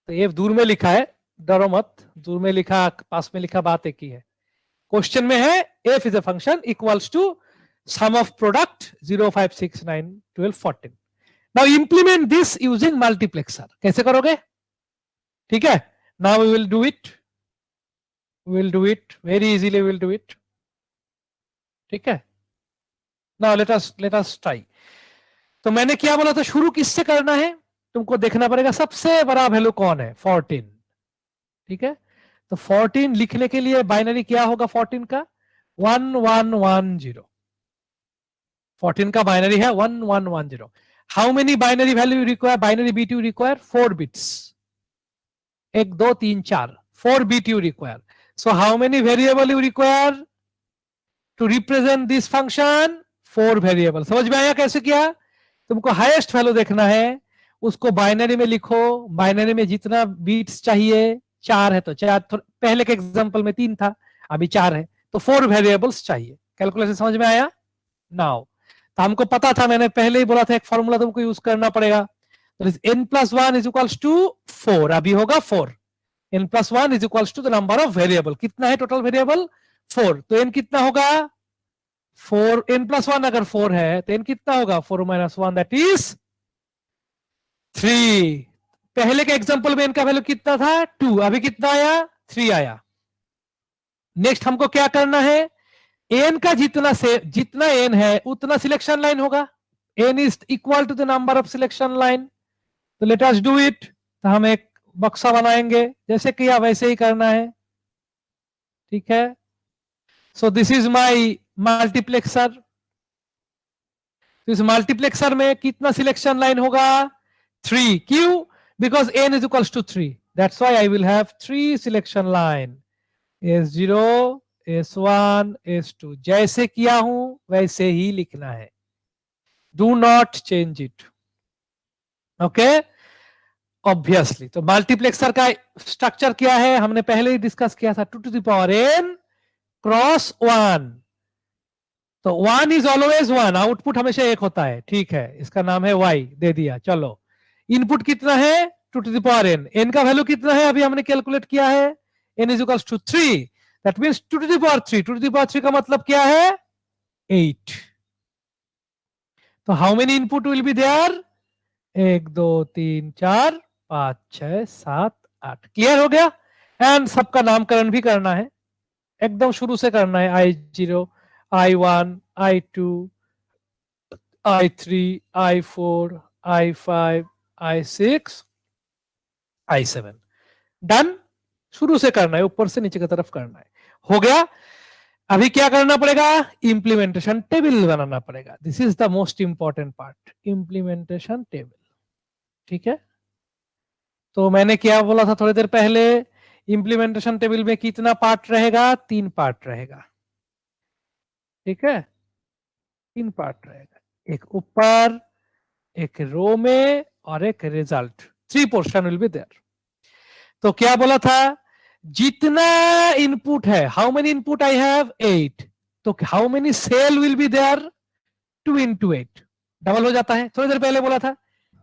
तो f दूर में लिखा है, डरो मत, दूर में लिखा पास में लिखा बात एक ही है. क्वेश्चन में है f is a function equals to sum of product 0, 5, 6, 9, 12, 14. Now implement this using multiplexer. कैसे करोगे? ठीक है. Now we will do it. We will do it very easily. We will do it. ठीक है. Now let us try. तो मैंने क्या बोला था, शुरू किससे करना है? तुमको देखना पड़ेगा सबसे बड़ा वैल्यू कौन है, 14. ठीक है. तो 14 लिखने के लिए बाइनरी क्या होगा 14 का, 1110. 14 का बाइनरी है 1110. How many binary value you require? Binary bit you require 4 bits. 1, 2, 3, 4, 4 bit you require. So how many variable you require to represent this function? 4 variable. समझ में आया कैसे किया? तुमको हाईएस्ट वैल्यू देखना है, उसको बाइनरी में लिखो. बाइनरी में जितना बीट्स चाहिए, 4 है तो 4, पहले के एग्जांपल में 3 था, अभी 4 है, तो 4 वेरिएबल्स चाहिए. कैलकुलेशन समझ में आया? नाउ तो हमको पता था, मैंने पहले ही बोला था एक फॉर्मूला तुमको यूज करना पड़ेगा. n plus 1 is equals to 4. अभी होगा 4. n plus 1 is equals to the number of variable. कितना है टोटल वेरिएबल? 4. तो n कितना होगा? 4. n plus 1 अगर 4 है तो n कितना होगा? 4 minus 1 that is 3. पहले के एग्जांपल में n का वैल्यू कितना था? 2. अभी कितना आया? 3 आया. नेक्स्ट हमको क्या करना है, n का जितना n है उतना सिलेक्शन लाइन होगा. n is equal to the number of selection line. तो लेट अस डू इट. तो हम एक बक्सा बनाएंगे, जैसे किया वैसे ही करना है. ठीक है. So this is my multiplexer. इस मल्टीप्लेक्सर में कितना सिलेक्शन लाइन होगा? 3. क्यों? Because n is equals to 3. That's why I will have 3 selection line. S0, S1, S2. जैसे किया हूं वैसे ही लिखना है. Do not change it. Okay. Obviously. तो मल्टीप्लेक्सर का स्ट्रक्चर क्या है, हमने पहले ही डिस्कस किया था. 2 to the power n cross 1. तो 1 इज ऑलवेज 1. आउटपुट हमेशा 1 होता है. ठीक है, इसका नाम है y, दे दिया. चलो, इनपुट कितना है? 2 to the power n. n का वैल्यू कितना है अभी हमने कैलकुलेट किया है? n is equals to 3. That means 2 to the power 3. 2 to the power 3 का मतलब क्या है? 8. तो how many input will be there? 1, 2, 3, 4, 5, 6, 7, 8. Clear हो गया? एंड सबका नामकरण भी करना है, एकदम शुरू से करना है. I0, I1, I2, I3, I4, I5, I6, I7. Done. शुरू से करना है, ऊपर से नीचे की तरफ करना है. हो गया. अभी क्या करना पड़ेगा? इंप्लीमेंटेशन टेबल बनाना पड़ेगा. This is the most important part, implementation table. ठीक है. तो मैंने क्या बोला था थोड़ी देर पहले, इंप्लीमेंटेशन टेबल में कितना पार्ट रहेगा? 3 पार्ट रहेगा. ठीक है, 3 पार्ट रहेगा. एक ऊपर, एक रो में और एक result. 3 portion will be there. तो क्या बोला था, जितना इनपुट है, how many input I have? 8. तो how many cell will be there? 2 into 8. Double हो जाता है. थोड़ी देर पहले बोला था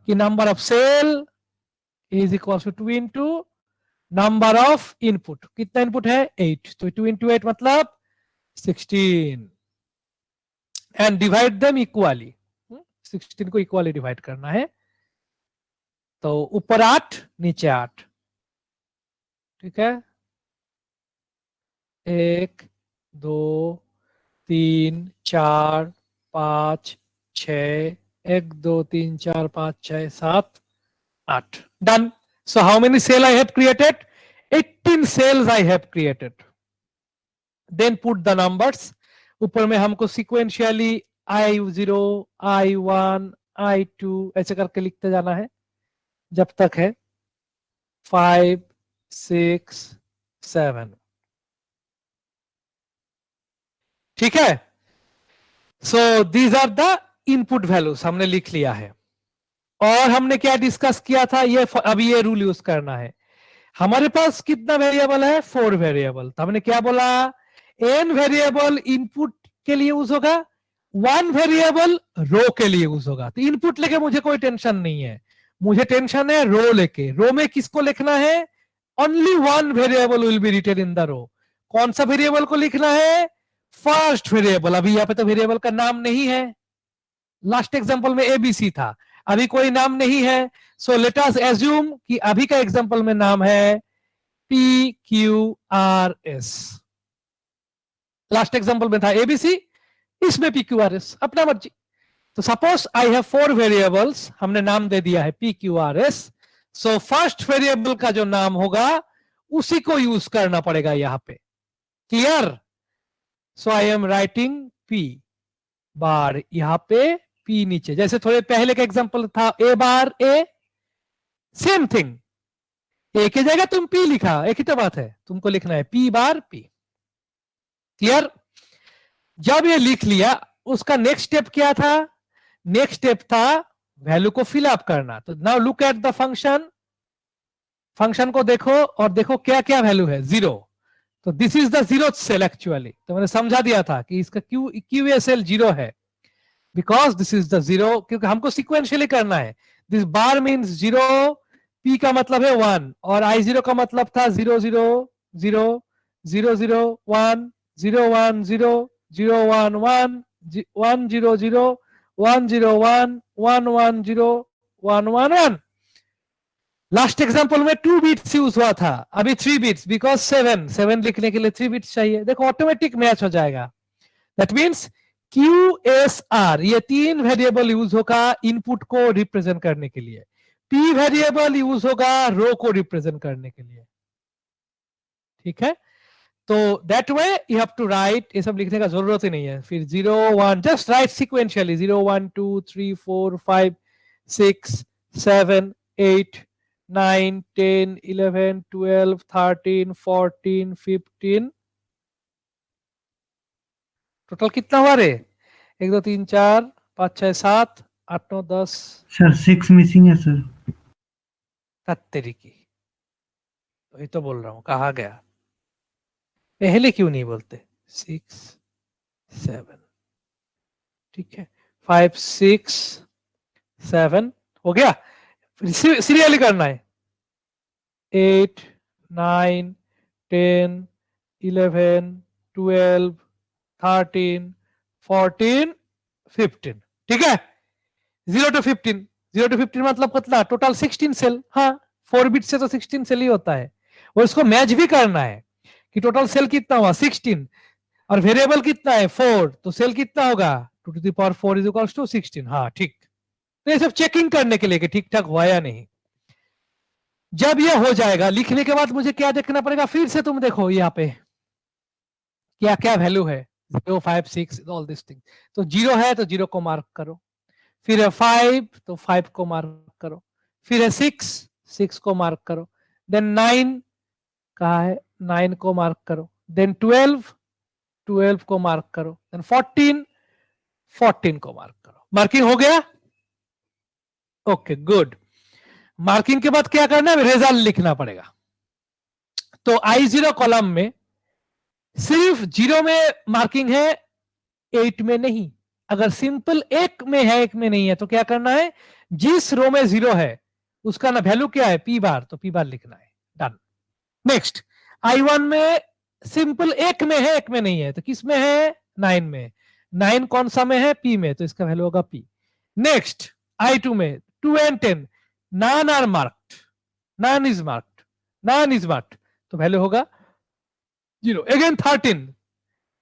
कि number of cell is equals to 2 into number of input. कितना इनपुट है? 8. तो 2 into 8 मतलब 16. and divide them equally. 16 को इक्वली डिवाइड करना है. तो ऊपर 8, नीचे 8. ठीक है. 1, 2, 3, 4, 5, 6. 1, 2, 3, 4, 5, 6, 7, 8. Done. So how many cell I have created? 18 cells I have created. Then put the numbers. ऊपर में हमको sequentially I0, I1, I2 ऐसे करके लिखते जाना है जब तक है 5, 6, 7. ठीक है. So these are the input values हमने लिख लिया है, और हमने क्या डिस्कस किया था, ये अभी ये रूल यूज करना है। हमारे पास कितना वेरिएबल है, 4 वेरिएबल। तो हमने क्या बोला, n वेरिएबल इनपुट के लिए यूज होगा, 1 वेरिएबल रो के लिए यूज होगा। तो इनपुट लेके मुझे कोई टेंशन नहीं है, मुझे टेंशन है रो लेके। रो में किसको लिखना है, only 1 variable will be written in the row. कौन सा वेरिएबल को लिखना है, फर्स्ट वेरिएबल। अभी यहाँ पे तो वेरिएबल का नाम नहीं है, लास्ट एग्जांपल में एबीसी था, अभी कोई नाम नहीं है। सो लेट अस एज्यूम कि अभी का एग्जांपल में नाम है P Q R S. Last example में था एबीसी, इसमें पी क्यू आर एस, अपना मर्जी। तो सपोज आई हैव 4 वेरिएबल्स, हमने नाम दे दिया है P Q R S. So first variable का जो नाम होगा उसी को यूज करना पड़ेगा यहां पे। Clear? So I am writing P बार, यहां पे पी नीचे, जैसे थोड़े पहले का एग्जांपल था ए बार ए, सेम थिंग। ए की जगह तुम पी लिखा, एक ही तो बात है, तुमको लिखना है पी बार पी। क्लियर? जब ये लिख लिया, उसका नेक्स्ट स्टेप क्या था, नेक्स्ट स्टेप था वैल्यू को फिल अप करना। तो now look at the function, function को देखो और देखो क्या क्या वैल्यू है। 0, तो this is the 0th cell actually. तो मैंने समझा दिया था कि इसका क्यू सेल 0 है, बिकॉज दिस इज द 0, क्योंकि हमको सिक्वेंशियली करना है। दिस बार मीन्स 0, पी का मतलब है 1, और I0 का मतलब था 0 0 0 0 0 1 0 1 0 0 1 1 1 0 0 1 0 1 1 1 0 1 1 1। लास्ट एग्जांपल में 2 बिट्स यूज हुआ था, अभी 3 बिट्स, बिकॉज 7 लिखने के लिए 3 बिट्स चाहिए। देखो ऑटोमेटिक मैच हो जाएगा। दैट मीन्स QSR, ये 3 वेरिएबल यूज होगा इनपुट को रिप्रेजेंट करने के लिए। P वेरिएबल यूज होगा रो को रिप्रेजेंट करने के लिए। ठीक है? तो that way you have to write, ये सब लिखने का जरूरत ही नहीं है। फिर 0 1, जस्ट राइट सिक्वेंशियली 0 1 2 3 4 5 6 7 8 9 10 11 12 13 14 15। टोटल कितना हुआ रे? 1 2 3 4 5 6 7 8 9 10। सर 6 मिसिंग है सर। तेरी की, वही तो बोल रहा हूं, कहा गया? पहले क्यों नहीं बोलते? 6 7, ठीक है, 5 6 7 हो गया। सीरियली करना है, 8 9 10 11 12 13 14 15। ठीक है? 0 to 15, 0 to 15 मतलब कितना, टोटल 16 सेल। हाँ, 4 बिट से तो 16 सेल ही होता है, और इसको मैच भी करना है कि टोटल सेल कितना हुआ 16, और वेरिएबल कितना है 4, तो सेल कितना होगा 2 to the power 4 is equals to 16। हाँ ठीक। तो ये सब चेकिंग करने के लिए कि ठीक ठाक हुआ या नहीं। जब ये हो जाएगा, लिखने के बाद मुझे क्या देखना पड़ेगा, फिर से तुम देखो यहाँ पे क्या क्या वैल्यू है, 0 5 6 ऑल दिस थिंग। तो 0 है तो 0 को मार्क करो, फिर है 5 तो 5 को मार्क करो, फिर है 6 को मार्क करो, देन 9 कहा है 9 को मार्क करो, देन 12 को मार्क करो, देन 14 को मार्क करो। मार्किंग हो गया? Okay good. मार्किंग के बाद क्या करना है, रिजल्ट लिखना पड़ेगा। तो I0 कॉलम में सिर्फ 0 में मार्किंग है, 8 में नहीं। अगर सिंपल 1 में है 1 में नहीं है तो क्या करना है, जिस रो में 0 है उसका ना वैल्यू क्या है P बार, तो P बार लिखना है। डन। नेक्स्ट, I1 में सिंपल 1 में है 1 में नहीं है, तो किस में है 9 में। 9 कौन सा में है, P में, तो इसका वैल्यू होगा P। नेक्स्ट I2 में 2 and 10 non are marked, non is marked, non is marked, तो वैल्यू होगा 0। अगेन 13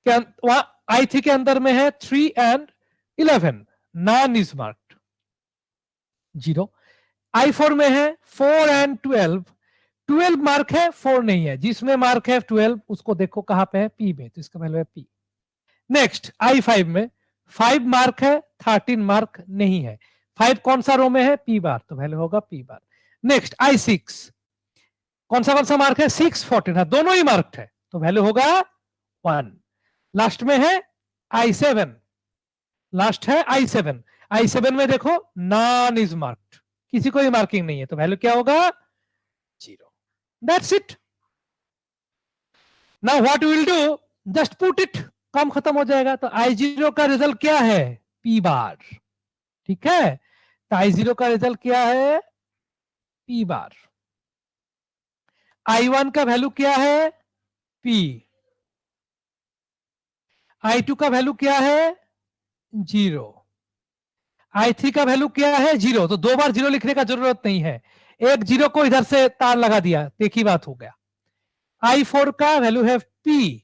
वहां I3 के अंदर में है 3 and 11, non is marked 0। I4 में है 4 and 12, 12 मार्क है 4 नहीं है, जिसमें मार्क है 12 उसको देखो कहां पे है, P में, तो इसका वैल्यू है P। नेक्स्ट I5 में 5 मार्क है 13 मार्क नहीं है, 5 कौन सा रो में है, P बार, तो वैल्यू होगा P बार। नेक्स्ट I6 कौन सा मार्क है, 6 14 है, दोनों ही मार्क्ड है, तो वैल्यू होगा 1। लास्ट में है I7, लास्ट है I7। i7 में देखो नॉन इज मार्क्ड, किसी को भी मार्किंग नहीं है, तो वैल्यू क्या होगा? 0। That's it. Now what will do, just put it, काम खत्म हो जाएगा। तो i0 का रिजल्ट क्या है? p बार। ठीक है, तो i0 का रिजल्ट क्या है? p बार। i1 का वैल्यू क्या है? p। i2 का वैल्यू क्या है? 0। i3 का वैल्यू क्या है? 0। तो 2 बार 0 लिखने का जरूरत नहीं है, एक 0 को इधर से तार लगा दिया, एक ही बात हो गया। i4 का वैल्यू है p।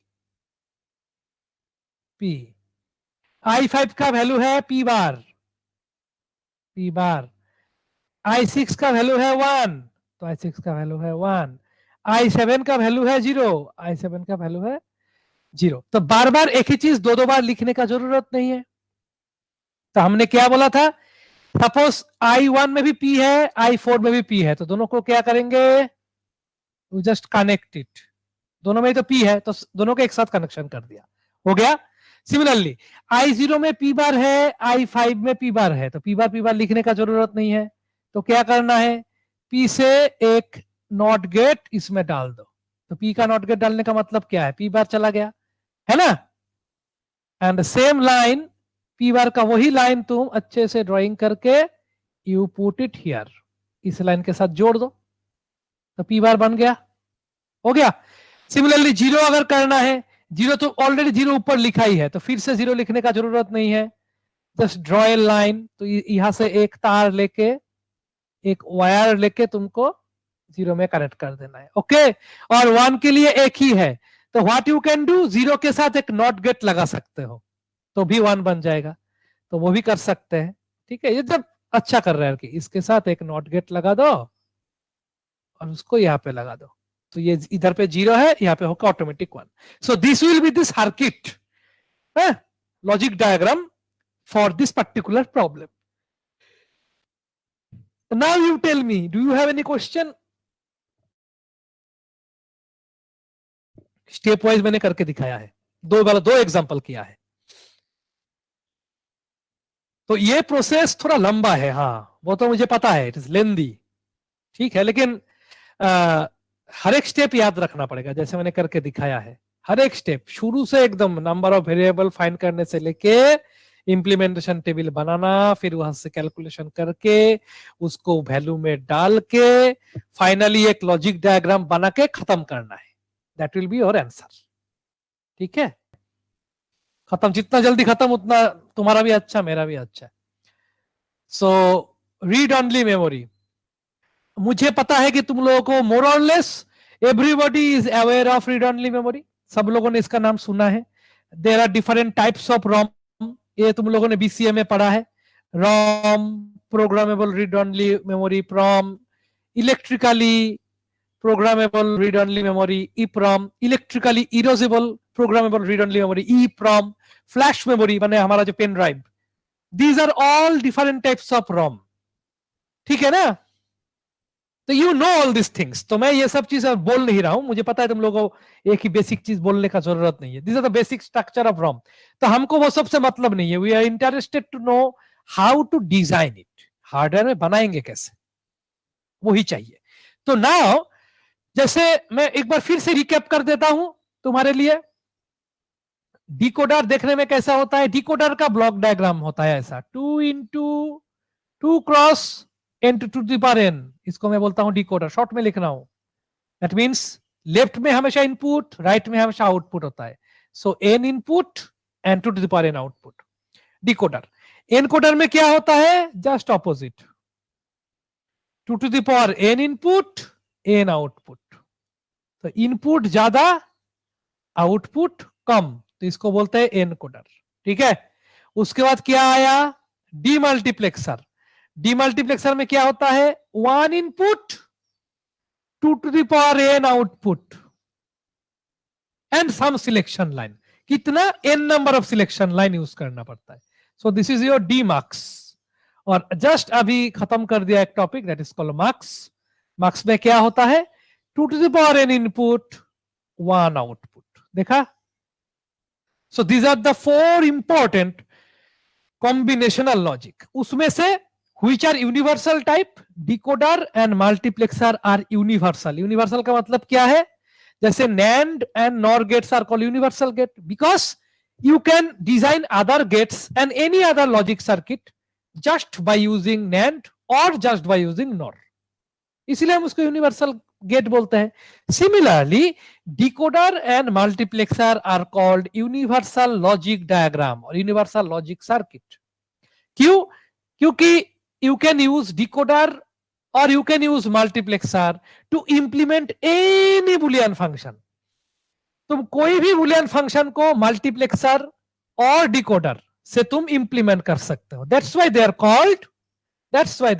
p। i5 का वैल्यू है p बार। p बार। i6 का वैल्यू है 1, तो i6 का वैल्यू है 1। i7 का वैल्यू है 0, i7 का वैल्यू है 0। तो बार बार एक ही चीज दो दो बार लिखने का जरूरत नहीं है। तो हमने क्या बोला था, सपोज i1 में भी p है, i4 में भी p है, तो दोनों को क्या करेंगे? Just connect it. दोनों में ही तो p है, तो दोनों को एक साथ कनेक्शन कर दिया, हो गया। सिमिलरली i0 में p बार है, i5 में p बार है, तो p बार लिखने का जरूरत नहीं है। तो क्या करना है, p से एक नॉट गेट इसमें डाल दो। तो p का नॉट गेट डालने का मतलब क्या है? p बार चला गया, है ना। एंड सेम लाइन, p बार का वही लाइन तुम अच्छे से ड्राइंग करके यू पुट इट हियर, इस लाइन के साथ जोड़ दो, तो p बार बन गया, हो गया। सिमिलरली 0 अगर करना है, 0 तो ऑलरेडी 0 ऊपर लिखा ही है, तो फिर से 0 लिखने का जरूरत नहीं है। जस्ट ड्रॉ ए लाइन, तो यहां से एक तार लेके, एक वायर लेके तुमको 0 में कनेक्ट कर देना है, ओके। और 1 के लिए एक ही है, तो व्हाट यू कैन डू, 0 के साथ एक नॉट गेट लगा सकते हो, तो भी 1 बन जाएगा, तो वो भी कर सकते हैं। ठीक है, ये जब अच्छा कर रहे हैं कि इसके साथ एक नॉट गेट लगा दो और उसको यहाँ पे लगा दो, तो ये इधर पे 0 है, यहाँ पे होगा automatic 1। So this will be the circuit, logic diagram for this particular problem. Now you tell me, do you have any question? Step wise मैंने करके दिखाया है, दो एग्जांपल किया है। तो ये प्रोसेस थोड़ा लंबा है, हाँ वो तो मुझे पता है, इट इज लेंदी, ठीक है, लेकिन हर एक स्टेप याद रखना पड़ेगा, जैसे मैंने करके दिखाया है। हर एक स्टेप शुरू से एकदम नंबर ऑफ वेरिएबल फाइंड करने से लेके इंप्लीमेंटेशन टेबल बनाना, फिर वहां से कैलकुलेशन करके उसको वैल्यू में डाल के फाइनली एक लॉजिक डायग्राम बना के खत्म करना है। That will be your answer, ठीक है। खत्म, जितना जल्दी खत्म उतना तुम्हारा भी अच्छा, मेरा भी अच्छा। सो रीड ओनली मेमोरी, मुझे पता है कि तुम लोगों को more or less everybody is aware of read only memory, सब लोगों ने इसका नाम सुना है। There are different types of ROM, ये तुम लोगों ने बीसीए में पढ़ा है। ROM, programmable read only memory, PROM, electrically programmable read only memory EPROM, electrically erasable programmable read only memory EPROM, flash memory माने हमारा जो pen drive, these are all different types of ROM, ठीक है ना। तो you know all this things, तो मैं ये सब चीज बोल नहीं रहा हूं, मुझे पता है तुम लोगों को एक ही बेसिक चीज बोलने का जरूरत नहीं है। This are the basic structure of ROM, तो हमको वो सबसे मतलब नहीं है। We are interested to know how to design it, hardware में बनाएंगे कैसे, वही चाहिए। तो नाउ जैसे मैं एक बार फिर से रिकैप कर देता हूं तुम्हारे लिए, डिकोडर देखने में कैसा होता है। डिकोडर का ब्लॉक डायग्राम होता है ऐसा, 2 cross n to the power n, इसको मैं बोलता हूं डिकोडर, शॉर्ट में लिख रहा हूं। दैट मींस लेफ्ट में हमेशा इनपुट, राइट में हमेशा आउटपुट होता है। So n input and to the power n output. Decoder, encoder में क्या होता है, just opposite, 2 to the power n input n output. तो इनपुट ज्यादा आउटपुट कम, तो इसको बोलते हैं एनकोडर, ठीक है। उसके बाद क्या आया, डीमल्टीप्लेक्सर। डीमल्टीप्लेक्सर में क्या होता है, 1 input 2 to the power n output and some selection line, कितना n number of selection line use करना पड़ता है। So this is your D mux. और जस्ट अभी खत्म कर दिया एक topic that is called mux. Mux में क्या होता है, 2 to the power n input 1 output, देखा। So these are the 4 important combinational logic, उसमें से which are universal type, decoder and multiplexer are universal. Universal का मतलब क्या है? जैसे NAND and NOR gates are called universal gate because you can design other gates and any other logic circuit just by using NAND or just by using NOR, इसलिए हम उसको universal gate बोलते हैं। Similarly decoder and multiplexer are called universal logic diagram और universal logic circuit. क्यों? क्योंकि you can use decoder और you can use multiplexer to implement any Boolean function. तुम कोई भी बुलियन फंक्शन को मल्टीप्लेक्सर और डिकोडर से तुम इंप्लीमेंट कर सकते हो। That's why they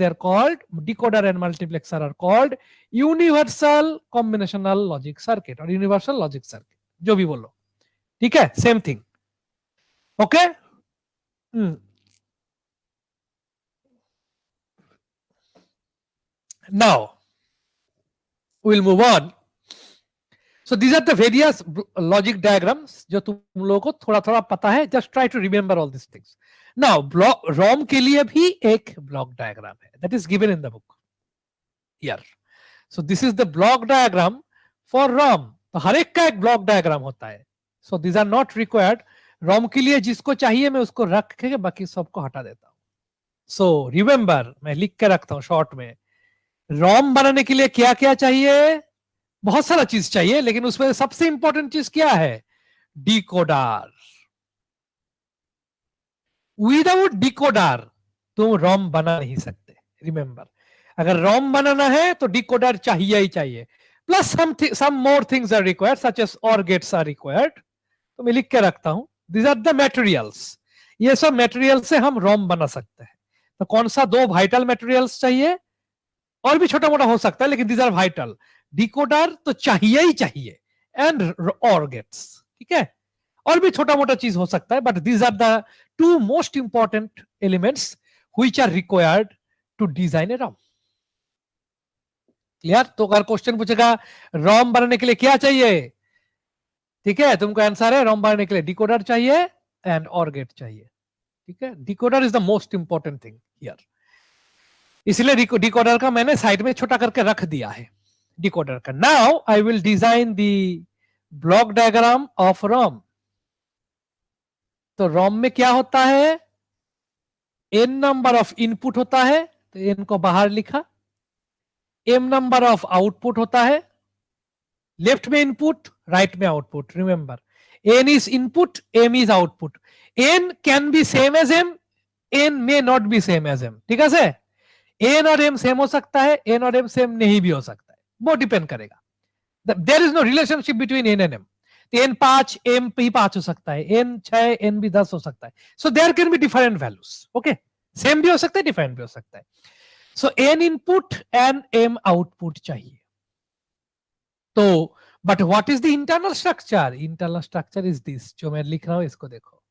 are called decoder and multiplexer are called universal combinational logic circuit और यूनिवर्सल लॉजिक सर्किट, जो भी बोलो, ठीक है, same thing. Okay, now we'll move on. So these are the various logic diagrams जो तुम लोगों को थोड़ा थोड़ा पता है, just try to remember all these things. Now ROM के लिए भी एक block diagram है, that is given in the book here. So this is the block diagram for ROM. तो हर एक का एक block diagram होता है. So these are not required. ROM के लिए जिसको चाहिए मैं उसको रख के बाकी सबको हटा देता हूं. So remember, मैं लिख के रखता हूं शॉर्ट में, ROM बनाने के लिए क्या क्या चाहिए? बहुत सारा चीज चाहिए, लेकिन उसमें सबसे इंपॉर्टेंट चीज क्या है? डिकोडर। विदाउट डिकोडर तुम ROM बना नहीं सकते। रिमेंबर, अगर ROM बनाना है तो डिकोडर चाहिए ही चाहिए, plus some more things are required such as OR gates are required. तो मैं लिख के रखता हूं, दीज आर द मटेरियल्स। ये सब मटेरियल से हम ROM बना सकते हैं। तो कौन सा दो वाइटल मटेरियल्स चाहिए? और भी छोटा मोटा हो सकता है, लेकिन दीज आर वाइटल। डिकोडर तो चाहिए ही चाहिए एंड OR गेट्स, ठीक है, और भी छोटा मोटा चीज हो सकता है, but these are the two most important elements which are required to design a ROM। Clear? तो अगर क्वेश्चन पूछेगा ROM बनाने के लिए क्या चाहिए, ठीक है, तुमको आंसर है ROM बनाने के लिए डिकोडर चाहिए एंड OR गेट चाहिए, ठीक है। Decoder is the most important thing here, इसलिए डिकोडर का मैंने साइड में छोटा करके रख दिया है डिकोडर का। Now I will design the block diagram of ROM। तो ROM में क्या होता है? n नंबर ऑफ इनपुट होता है, तो n को बाहर लिखा। m नंबर ऑफ आउटपुट होता है, लेफ्ट में इनपुट राइट में output. Remember, n is input, m is output. n can be same as m, n may not be same as m, ठीक है से? n और m सेम हो सकता है, n और m सेम नहीं भी हो सकता है, वो डिपेंड करेगा। There is no relationship between n and m। n 5 m भी 5 हो सकता है, n 6 n भी 10 हो सकता है। So there can be different values, okay, same भी हो सकता है, डिफरेंट भी हो सकता है। So n input and m output चाहिए। तो but what is the internal structure? Internal structure is this, जो मैं लिख रहा हूं इसको देखो,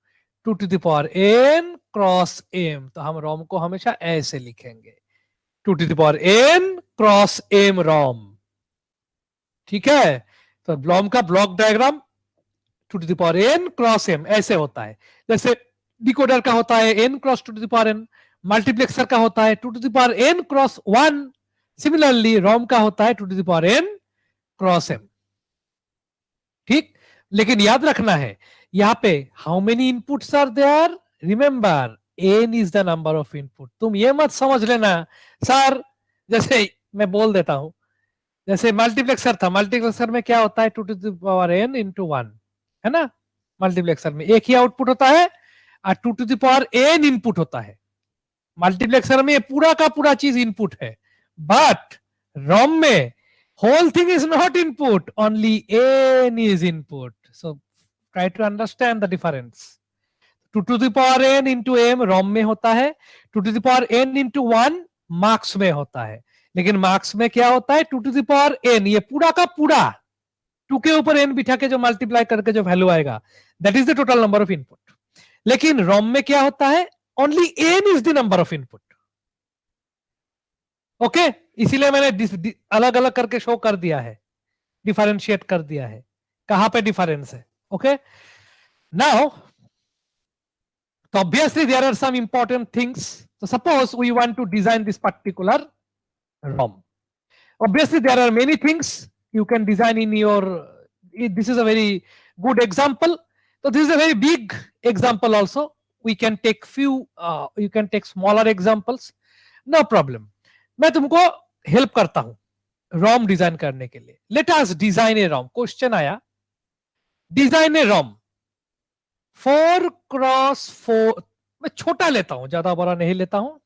2 to the power n cross m। तो हम ROM को हमेशा ऐसे लिखेंगे, 2 to the power n cross m ROM, ठीक है। तो ROM का block diagram 2 to the power n cross m ऐसे होता है। जैसे डिकोडर का होता है n cross 2 to the power n, multiplexer का होता है 2 to the power n cross 1, similarly ROM का होता है 2 to the power n cross m, ठीक। लेकिन याद रखना है यहां पे how many inputs are there? Remember, n is the number of input. तुम ये मत समझ लेना सर, जैसे मैं बोल देता हूं, जैसे मल्टीप्लेक्सर था, मल्टीप्लेक्सर में क्या होता है? 2 to the power n into 1, है ना? मल्टीप्लेक्सर में एक ही आउटपुट होता है और 2 to the power n input होता है। मल्टीप्लेक्सर में पूरा का पूरा चीज इनपुट है, बट ROM में whole thing is not input, only n is input. So try to understand the difference. 2 to the power n into m ROM में होता है, 2 to the power n into 1 marks में होता है। लेकिन marks में क्या होता है? 2 to the power n, ये पूरा का पूरा 2 के ऊपर n बिठा के जो मल्टीप्लाई करके जो वैल्यू आएगा, that is the total number of input. लेकिन ROM में क्या होता है? Only n is the number of input, okay. इसीलिए मैंने अलग अलग करके शो कर दिया है, डिफरेंशिएट कर दिया है कहां पे डिफरेंस है, okay. Now So obviously there are some important things. So suppose we want to design this particular ROM. Obviously there are many things you can design in your, this is a very good example. So this is a very big example also. We can take few, you can take smaller examples, no problem. मैं तुमको help करता हूं ROM design करने के लिए. Let us design a ROM. Question आया, design a ROM 4x4. मैं छोटा लेता हूं, ज्यादा बड़ा नहीं लेता हूं.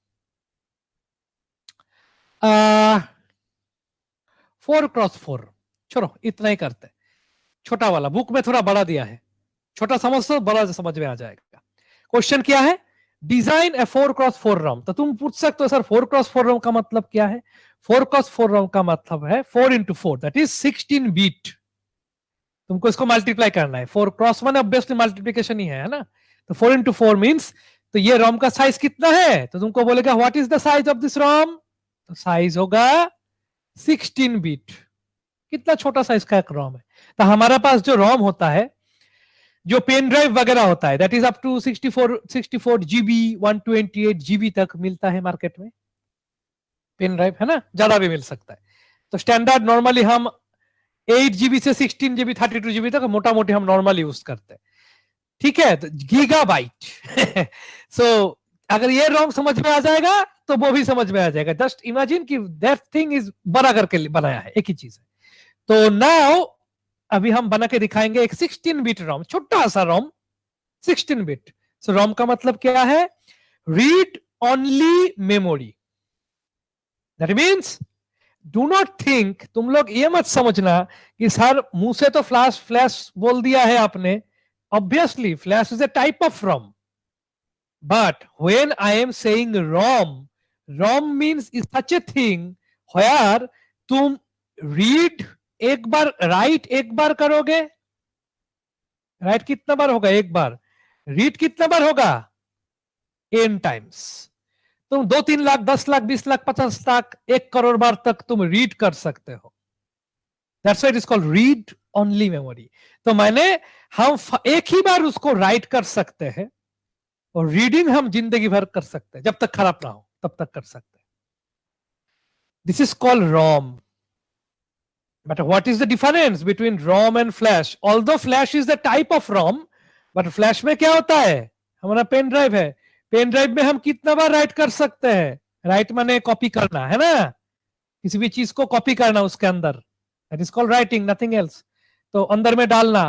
4x4, चलो इतना ही करते. छोटा वाला बुक में थोड़ा बड़ा दिया है, छोटा समझ तो बड़ा समझ में आ जाएगा. क्वेश्चन क्या है, डिजाइन ए 4x4 ROM. तो तुम पूछ सकते हो सर 4x4 ROM का मतलब क्या है. 4x4 ROM का मतलब है 4x4, दैट इज 16 बीट. तुमको इसको मल्टीप्लाई करना है. 4x1 ऑब्वियसली मल्टीप्लिकेशन ही है ना. तो 4x4 मींस, तो ये ROM का साइज कितना है, तो तुमको बोलेगा what is the size of this ROM. तो साइज होगा 16 बीट. कितना छोटा साइज का एक ROM है. तो हमारा पास जो ROM होता है, जो पेन ड्राइव वगैरह होता है, that is up to 64 GB 128 GB तक मिलता है मार्केट में. पेन ड्राइव है ना, ज्यादा भी मिल सकता है. तो स्टैंडर्ड नॉर्मली हम 8 GB से 16 GB 32 GB तक मोटा मोटी हम नॉर्मली यूज करते हैं. ठीक है, तो गीगाबाइट. सो अगर ये ROM समझ में आ जाएगा तो वो भी समझ में आ जाएगा. जस्ट इमेजिन कि दैट थिंग इज बड़ा करके बनाया है, एक ही चीज है. तो नाउ अभी हम बना के दिखाएंगे एक 16 बिट ROM, छोटा सा ROM 16 बिट. सो ROM का मतलब क्या है, read only memory. That means do not think, तुम लोग ये मत समझना कि सर मुंह से तो फ्लैश बोल दिया है आपने. Obviously flash is a type of ROM, but when I am saying ROM means is such a thing where तुम read एक बार, राइट एक बार करोगे. राइट कितना बार होगा, एक बार. रीड कितना बार होगा, n टाइम्स. तुम 2-3 लाख 10 लाख 20 लाख 50 लाख 1 करोड़ बार तक तुम रीड कर सकते हो. That's why it is called read only memory. तो मैंने, हम एक ही बार उसको राइट कर सकते हैं और रीडिंग हम जिंदगी भर कर सकते हैं, जब तक खराब ना हो तब तक कर सकते हैं. This is called ROM. But what is the difference between ROM and flash? Although flash is the type of ROM, but flash में क्या होता है, हमारा पेन ड्राइव है. पेन ड्राइव में हम कितना बार राइट कर सकते हैं. राइट माने कॉपी करना है ना, किसी भी चीज को कॉपी करना उसके अंदर. That is called writing, nothing else. तो अंदर में डालना.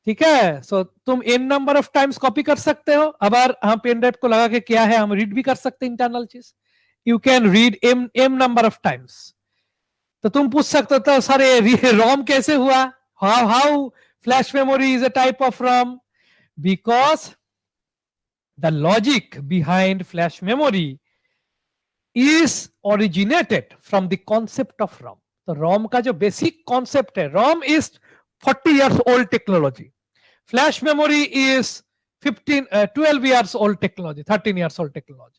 ठीक है, सो तुम n number of times copy कर सकते हो. अब हम पेन ड्राइव को लगा के क्या है, हम रीड भी कर सकते हैं इंटरनल चीज. You can read m number of times. तो तुम पूछ सकते हो सर ये ROM कैसे हुआ, how flash memory is a type of ROM. Because the logic behind flash memory is originated from the concept of ROM. तो ROM का जो बेसिक कॉन्सेप्ट है, ROM is 40 years old technology. Flash memory is 12 years old technology, 13 years old technology.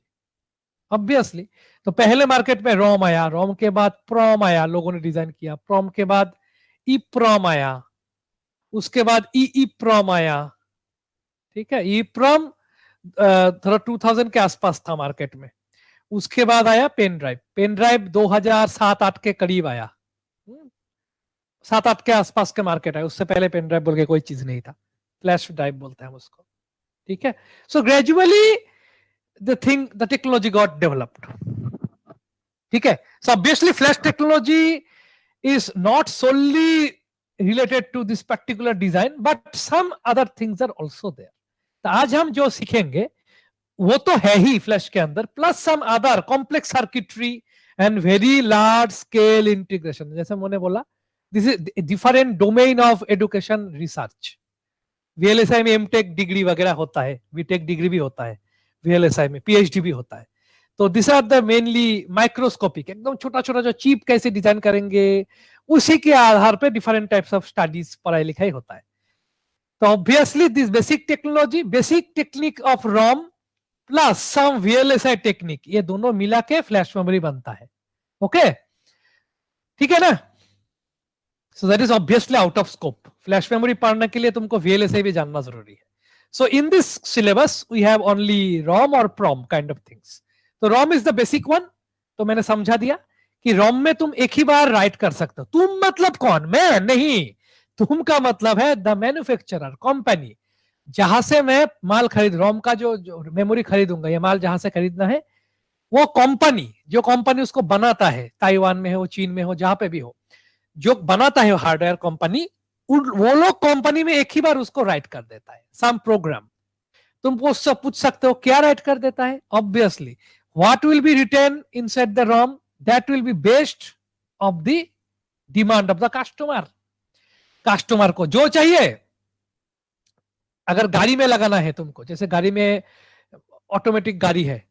Obviously, तो पहले market में ROM आया, ROM के बाद PROM आया, लोगों ने डिजाइन किया. PROM के बाद EEPROM आया, उसके बाद EEPROM आया. ठीक है, EEPROM थोड़ा 2000 के आसपास था मार्केट में. उसके बाद आया पेन ड्राइव. पेन ड्राइव 2007-8 के करीब आया, 7-8 के आसपास के मार्केट है. उससे पहले पेन ड्राइव बोल के कोई चीज नहीं था, फ्लैश ड्राइव बोलते हैं हम उसको. ठीक है, so gradually the technology got developed. ठीक है, so obviously flash technology is not solely related to this particular design, but some other things are also there. तो आज हम जो सीखेंगे वो तो है ही फ्लैश के अंदर, plus some other complex circuitry and very large scale integration. जैसे मैंने बोला, this is different domain of education research. VLSI में MTech डिग्री वगैरह होता है, BTech डिग्री भी होता है, VLSI में PhD भी होता है. तो this are the mainly microscopic, एकदम छोटा छोटा जो चिप कैसे डिजाइन करेंगे, उसी के आधार पे डिफरेंट टाइप्स ऑफ स्टडीज, पढ़ाई लिखाई होता है. तो obviously this basic technology, basic technique of ROM plus some VLSI technique, ये दोनों मिला के फ्लैश मेमोरी बनता है. ओके, ठीक है ना. सो that is obviously out of scope. Flash memory पढ़ने के लिए तुमको VLSI भी जानना जरूरी है. So in this syllabus we have only ROM or PROM kind of things. तो ROM is the basic one. तो मैंने समझा दिया कि ROM में तुम एक ही बार राइट कर सकते हो. तुम मतलब कौन? मैं नहीं. तुम का मतलब है द मैन्युफैक्चरर, कंपनी, जहां से मैं माल खरीद, रोम का जो मेमोरी खरीदूंगा, ये माल जहां से खरीदना है, वो कंपनी, जो कंपनी उसको बनाता है, ताइवान में हो, चीन में हो, जहां पे भी हो, जो बनाता है हार्डवेयर कंपनी, वो लोग कंपनी में एक ही बार उसको राइट कर देता है, सम प्रोग्राम. तुम उससे पूछ सकते हो क्या राइट कर देता है? Obviously what will be written inside the ROM, that will be based of the demand of the customer. Customer को जो चाहिए, अगर गाड़ी में लगाना है तुमको, जैसे गाड़ी में ऑटोमेटिक गाड़ी है,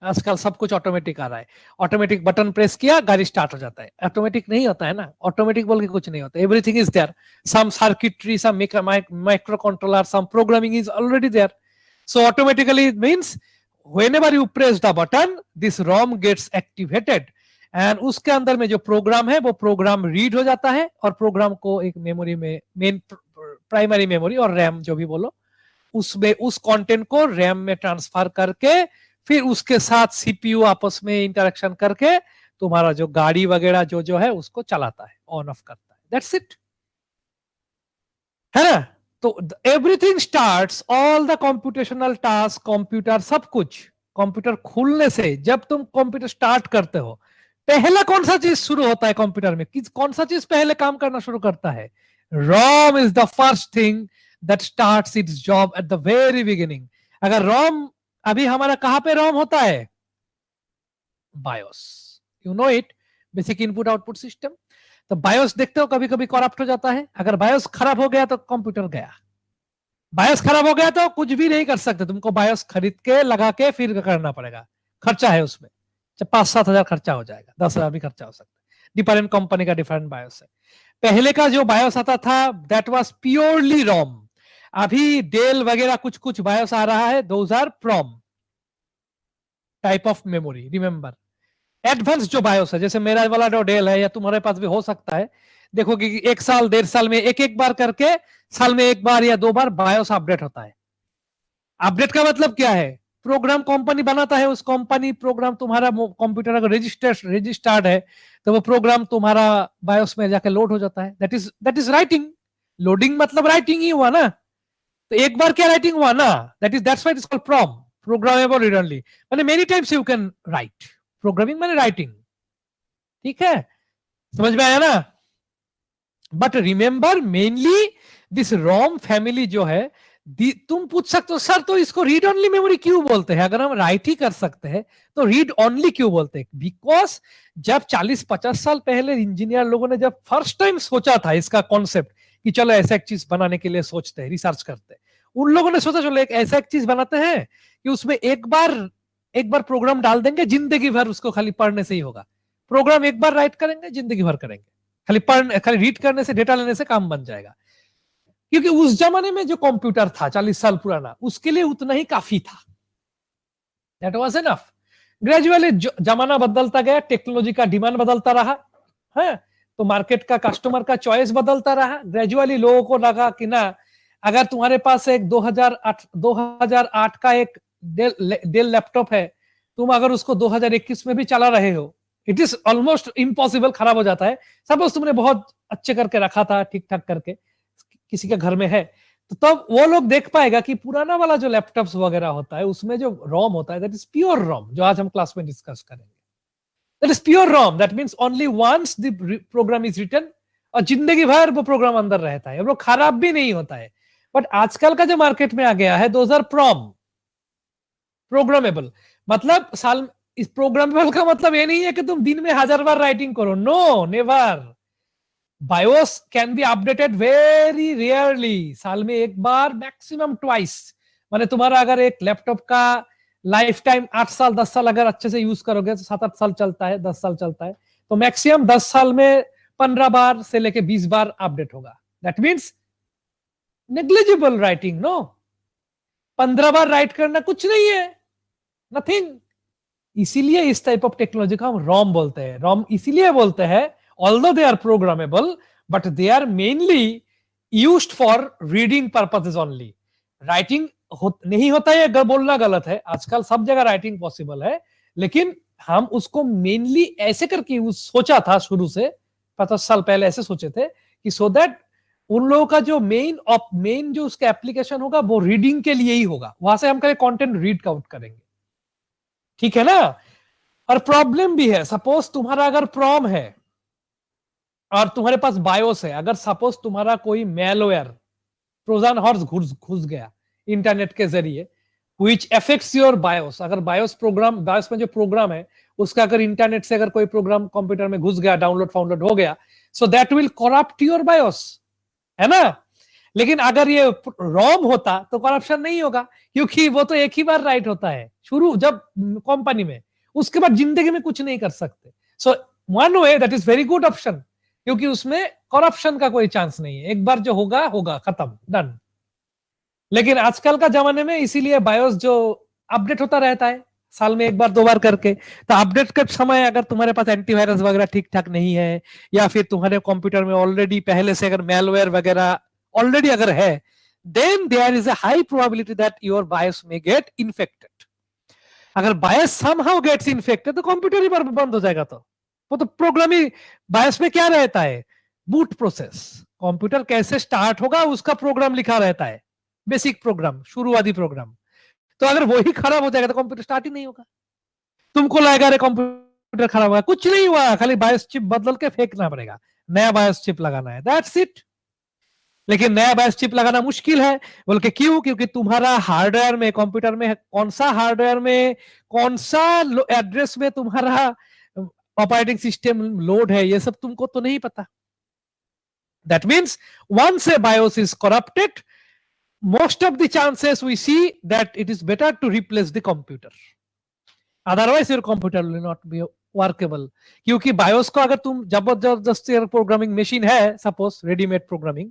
आजकल सब कुछ ऑटोमेटिक आ रहा है, ऑटोमेटिक बटन प्रेस किया गाड़ी स्टार्ट हो जाता है. ऑटोमेटिक नहीं होता है ना, ऑटोमेटिक बोल के कुछ नहीं होता, everything is there, some circuitry, some micro controller, some programming is already there. So automatically means whenever you press the button, this ROM gets activated, and उसके अंदर में जो प्रोग्राम है वो प्रोग्राम रीड हो जाता है, और प्रोग्राम को एक मेमोरी में, मेन प्राइमरी मेमोरी और रैम जो भी बोलो, उसमें उस कंटेंट को रैम में ट्रांसफर करके फिर उसके साथ सीपीयू आपस में इंटरेक्शन करके तुम्हारा जो गाड़ी वगैरह जो है उसको चलाता है, ऑन ऑफ करता है. दैट्स इट, है ना. तो everything starts, all the computational task, computer, सब कुछ कंप्यूटर खुलने से, जब तुम कंप्यूटर स्टार्ट करते हो, पहला कौन सा चीज शुरू होता है कंप्यूटर में? कौन सा चीज पहले काम करना शुरू करता है? ROM is the first thing that starts it's job at the very beginning. अगर ROM, अभी हमारा कहां पे ROM होता है? BIOS, you know it, basic input output system. तो बायोस देखते हो कभी कभी करप्ट हो जाता है. अगर बायोस खराब हो गया तो कंप्यूटर गया. बायोस खराब हो गया तो कुछ भी नहीं कर सकते, तुमको बायोस खरीद के लगा के फिर करना पड़ेगा, खर्चा है उसमें, 5-7 हजार खर्चा हो जाएगा, 10 हजार भी खर्चा हो सकता है, डिफरेंट कंपनी का डिफरेंट बायोस है. पहले का जो बायोस आता था दैट वाज प्योरली रोम. अभी डेल वगैरह कुछ कुछ बायोस आ रहा है, those are PROM type of memory. Remember, advance जो बायोस है, जैसे मेरा वाला जो डेल है या तुम्हारे पास भी हो सकता है, देखो कि 1 साल 1.5 साल में एक बार करके, साल में 1 बार या 2 बार बायोस अपडेट होता है. अपडेट का मतलब क्या है? प्रोग्राम कंपनी बनाता है, उस कंपनी प्रोग्राम, तुम्हारा कंप्यूटर अगर रजिस्टर्ड है तो वो प्रोग्राम तुम्हारा बायोस में जाके लोड हो जाता है. That is writing. लोडिंग मतलब राइटिंग ही हुआ ना. तो एक बार क्या राइटिंग हुआ ना, that's why it is called PROM, programmable read only. माने many times you can write. Programming माने राइटिंग. ठीक है, समझ में आया ना. But remember, mainly this ROM family जो है, तुम पूछ सकते हो सर तो इसको रीड ओनली मेमोरी क्यों बोलते हैं? अगर हम राइट ही कर सकते हैं तो रीड ओनली क्यों बोलते हैं? बिकॉज जब 40-50 साल पहले इंजीनियर लोगों ने जब फर्स्ट टाइम सोचा था इसका कॉन्सेप्ट कि चलो ऐसा एक चीज बनाने के लिए सोचते हैं, रिसर्च करते हैं, उन लोगों ने सोचा चलो एक ऐसा एक चीज बनाते हैं कि उसमें एक बार प्रोग्राम डाल देंगे, जिंदगी भर उसको खाली पढ़ने से ही होगा. प्रोग्राम एक बार राइट करेंगे, जिंदगी भर करेंगे, खाली रीड करने से, डेटा लेने से काम बन जाएगा. क्योंकि उस जमाने में जो कंप्यूटर था 40 साल पुराना, उसके लिए उतना ही काफी था. That was enough. ग्रेजुअली जमाना बदलता गया, टेक्नोलॉजी का डिमांड बदलता रहा है, तो मार्केट का, कस्टमर का चॉइस बदलता रहा. ग्रेजुअली लोगों को लगा कि ना, अगर तुम्हारे पास एक 2008 का एक डेल लैपटॉप है, तुम अगर उसको 2021 में भी चला रहे हो, इट इज ऑलमोस्ट इम्पॉसिबल, खराब हो जाता है. सपोज तुमने बहुत अच्छे करके रखा था, ठीक ठाक करके किसी के घर में है, तो तब वो लोग देख पाएगा कि पुराना वाला जो लैपटॉप्स वगैरह होता है उसमें जो रोम होता है, दैट इज प्योर रोम, जो आज हम क्लास में डिस्कस करेंगे. That is pure ROM. That means only once the program is written, और जिंदगी भर वो प्रोग्राम अंदर रहता है, वो खराब भी नहीं होता है. बट आजकल का जो मार्केट में आ गया है, दोज आर प्रोम, प्रोग्रामेबल. मतलब साल, इस प्रोग्रामेबल का मतलब ये नहीं है कि तुम दिन में 1000 बार राइटिंग करो. No, never. BIOS can be updated very rarely, साल में 1 बार, मैक्सिमम ट्वाइस. माने तुम्हारा अगर एक लैपटॉप का लाइफ टाइम 8 साल 10 साल अगर अच्छे से यूज करोगे तो 7-8 साल चलता है, 10 साल चलता है, तो मैक्सिमम 10 साल में 15 बार से लेके 20 बार अपडेट होगा. That means negligible writing. No, 15 बार राइट करना कुछ नहीं है, नथिंग. इसीलिए इस टाइप ऑफ टेक्नोलॉजी को हम रोम बोलते हैं. रोम इसीलिए बोलते हैं, although they are programmable, but they are mainly used for reading purposes only. Writing नहीं होता है बोलना गलत है, आजकल सब जगह राइटिंग पॉसिबल है, लेकिन हम उसको मेनली ऐसे करके सोचा था शुरू से, 50 साल पहले ऐसे सोचे थे कि सो दैट उन लोगों का जो मेन जो उसका एप्लीकेशन होगा वो रीडिंग के लिए ही होगा, वहां से हम करें कंटेंट रीड काउंट करेंगे, ठीक है ना। और प्रॉब्लम भी है, सपोज तुम्हारा अगर प्रॉम है और तुम्हारे पास बायोस है, अगर सपोज तुम्हारा कोई मेलवेयर ट्रोजन हॉर्स घुस गया इंटरनेट के जरिए which affects your BIOS, अगर बायोस में जो प्रोग्राम है उसका अगर इंटरनेट से अगर कोई प्रोग्राम कंप्यूटर में घुस गया, डाउनलोड हो गया, so that will corrupt your BIOS, है ना। लेकिन अगर ये रोम होता तो करप्शन नहीं होगा, क्योंकि वो तो एक ही बार राइट होता है शुरू जब कंपनी में, उसके बाद जिंदगी में कुछ नहीं कर सकते। So one way that is very good option, क्योंकि उसमें करप्शन का कोई चांस नहीं है, एक बार जो होगा खत्म, डन। लेकिन आजकल का जमाने में इसीलिए बायोस जो अपडेट होता रहता है साल में एक बार दो बार करके, तो अपडेट के समय अगर तुम्हारे पास एंटीवायरस वगैरह ठीक ठाक नहीं है, या फिर तुम्हारे कंप्यूटर में ऑलरेडी पहले से अगर मेलवेयर वगैरह ऑलरेडी अगर है, then there is a high probability that your BIOS में गेट इन्फेक्टेड। अगर बायोस समहाउ गेट्स इन्फेक्टेड तो कंप्यूटर ही बंद हो जाएगा। तो वो तो प्रोग्राम ही, बायोस में क्या रहता है, बूट प्रोसेस, कंप्यूटर कैसे स्टार्ट होगा उसका प्रोग्राम लिखा रहता है, बेसिक प्रोग्राम, शुरुआती प्रोग्राम। तो अगर वही खराब हो जाएगा तो कंप्यूटर स्टार्ट ही नहीं होगा। तुमको लगेगा अरे कंप्यूटर खराब हुआ, कुछ नहीं हुआ, खाली बायोस चिप बदल के फेंकना पड़ेगा, नया बायोस चिप लगाना है, दैट्स इट। लेकिन नया बायोस चिप लगाना मुश्किल है, बोल के क्यों, क्योंकि तुम्हारा हार्डवेयर में, कंप्यूटर में कौन सा हार्डवेयर में कौन सा एड्रेस में तुम्हारा ऑपरेटिंग सिस्टम लोड है, ये सब तुमको तो नहीं पता। That means once a BIOS is corrupted, most of the chances we see that it is better to replace the computer, otherwise your computer will not be workable। क्योंकि BIOS को अगर तुम जबरदस्ती प्रोग्रामिंग मशीन है, suppose readymade programming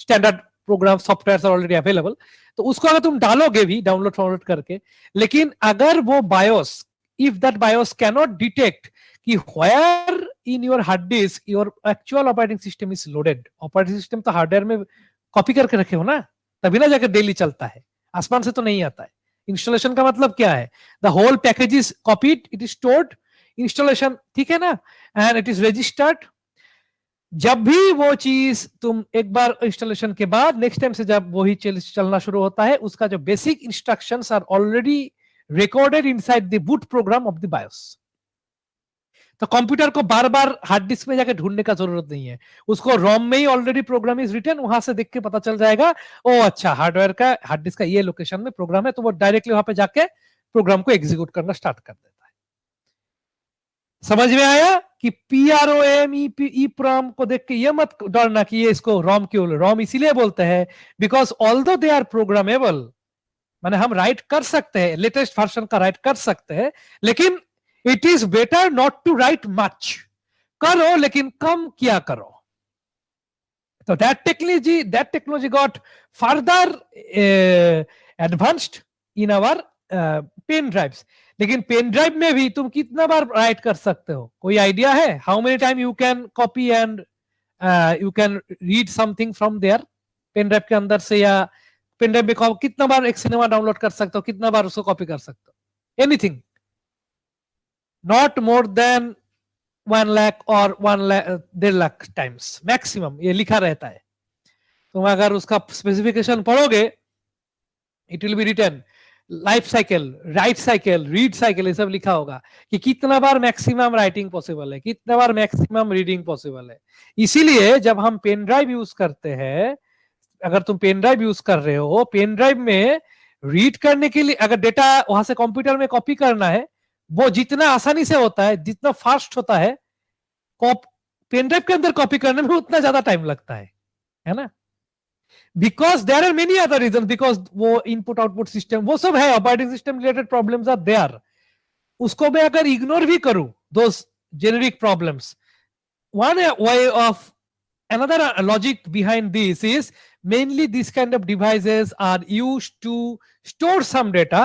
standard program software already available, तो उसको अगर तुम डालोगे भी डाउनलोड करके, लेकिन अगर वो BIOS, if that BIOS cannot detect कि where in your hard disk your actual operating system is loaded, operating system तो हार्डवेयर में कॉपी करके रखे हो ना, तभी ना जाकर डेली चलता है, आसमान से तो नहीं आता है। इंस्टॉलेशन का मतलब क्या है, the whole package is copied, it is stored, installation, ठीक है ना, एंड इट इज रजिस्टर्ड। जब भी वो चीज तुम एक बार इंस्टॉलेशन के बाद नेक्स्ट टाइम से जब वही चलना शुरू होता है, उसका जो basic instructions are already recorded inside the boot program of the BIOS. तो कंप्यूटर को बार बार हार्ड डिस्क में जाकर ढूंढने का जरूरत नहीं है, उसको रोम में ही ऑलरेडी प्रोग्राम इज रिटन, वहां से देख के पता चल जाएगा, ओ अच्छा हार्डवेयर का, हार्ड डिस्क का ये लोकेशन में प्रोग्राम है, तो वो डायरेक्टली वहां पे जाके प्रोग्राम को एग्जीक्यूट करना स्टार्ट कर देता है। समझ में आया कि PROM EEPROM को देख के ये मत डरना कि ये इसको रोम क्यों, रोम इसीलिए बोलते हैं because although they are programmable, माने हम राइट कर सकते हैं, लेटेस्ट वर्जन का राइट कर सकते हैं, लेकिन it is better not to write much, करो लेकिन कम किया करो। तो that technology got further advanced in our pen drives. लेकिन पेन ड्राइव में भी तुम कितना बार राइट कर सकते हो, कोई आइडिया है, how many time you can copy and you can read something from there, pen drive के अंदर से, या पेन ड्राइव में कितना बार एक सिनेमा डाउनलोड कर सकते हो, कितना बार उसको कॉपी कर सकते हो, anything, not more than 1 lakh और 1.5 लाख टाइम्स मैक्सिमम, ये लिखा रहता है। तुम अगर उसका स्पेसिफिकेशन पढ़ोगे, it will be written life cycle, write cycle, read cycle, ये सब लिखा होगा कि कितना बार मैक्सिमम राइटिंग पॉसिबल है, कितना बार मैक्सिमम रीडिंग पॉसिबल है। इसीलिए जब हम पेन ड्राइव यूज करते हैं, अगर तुम पेन ड्राइव यूज कर रहे हो, पेन ड्राइव में रीड करने के लिए अगर डेटा वहां से कंप्यूटर में कॉपी करना है, वो जितना आसानी से होता है, जितना फास्ट होता है, पेन ड्राइव के अंदर कॉपी करने में उतना ज्यादा टाइम लगता है ना। Because there are many other reason, because वो इनपुट आउटपुट सिस्टम वो सब है, operating system related problems are there, उसको मैं अगर इग्नोर भी करूं those generic problems, one way of another logic behind this is mainly these kind of devices are used to store some data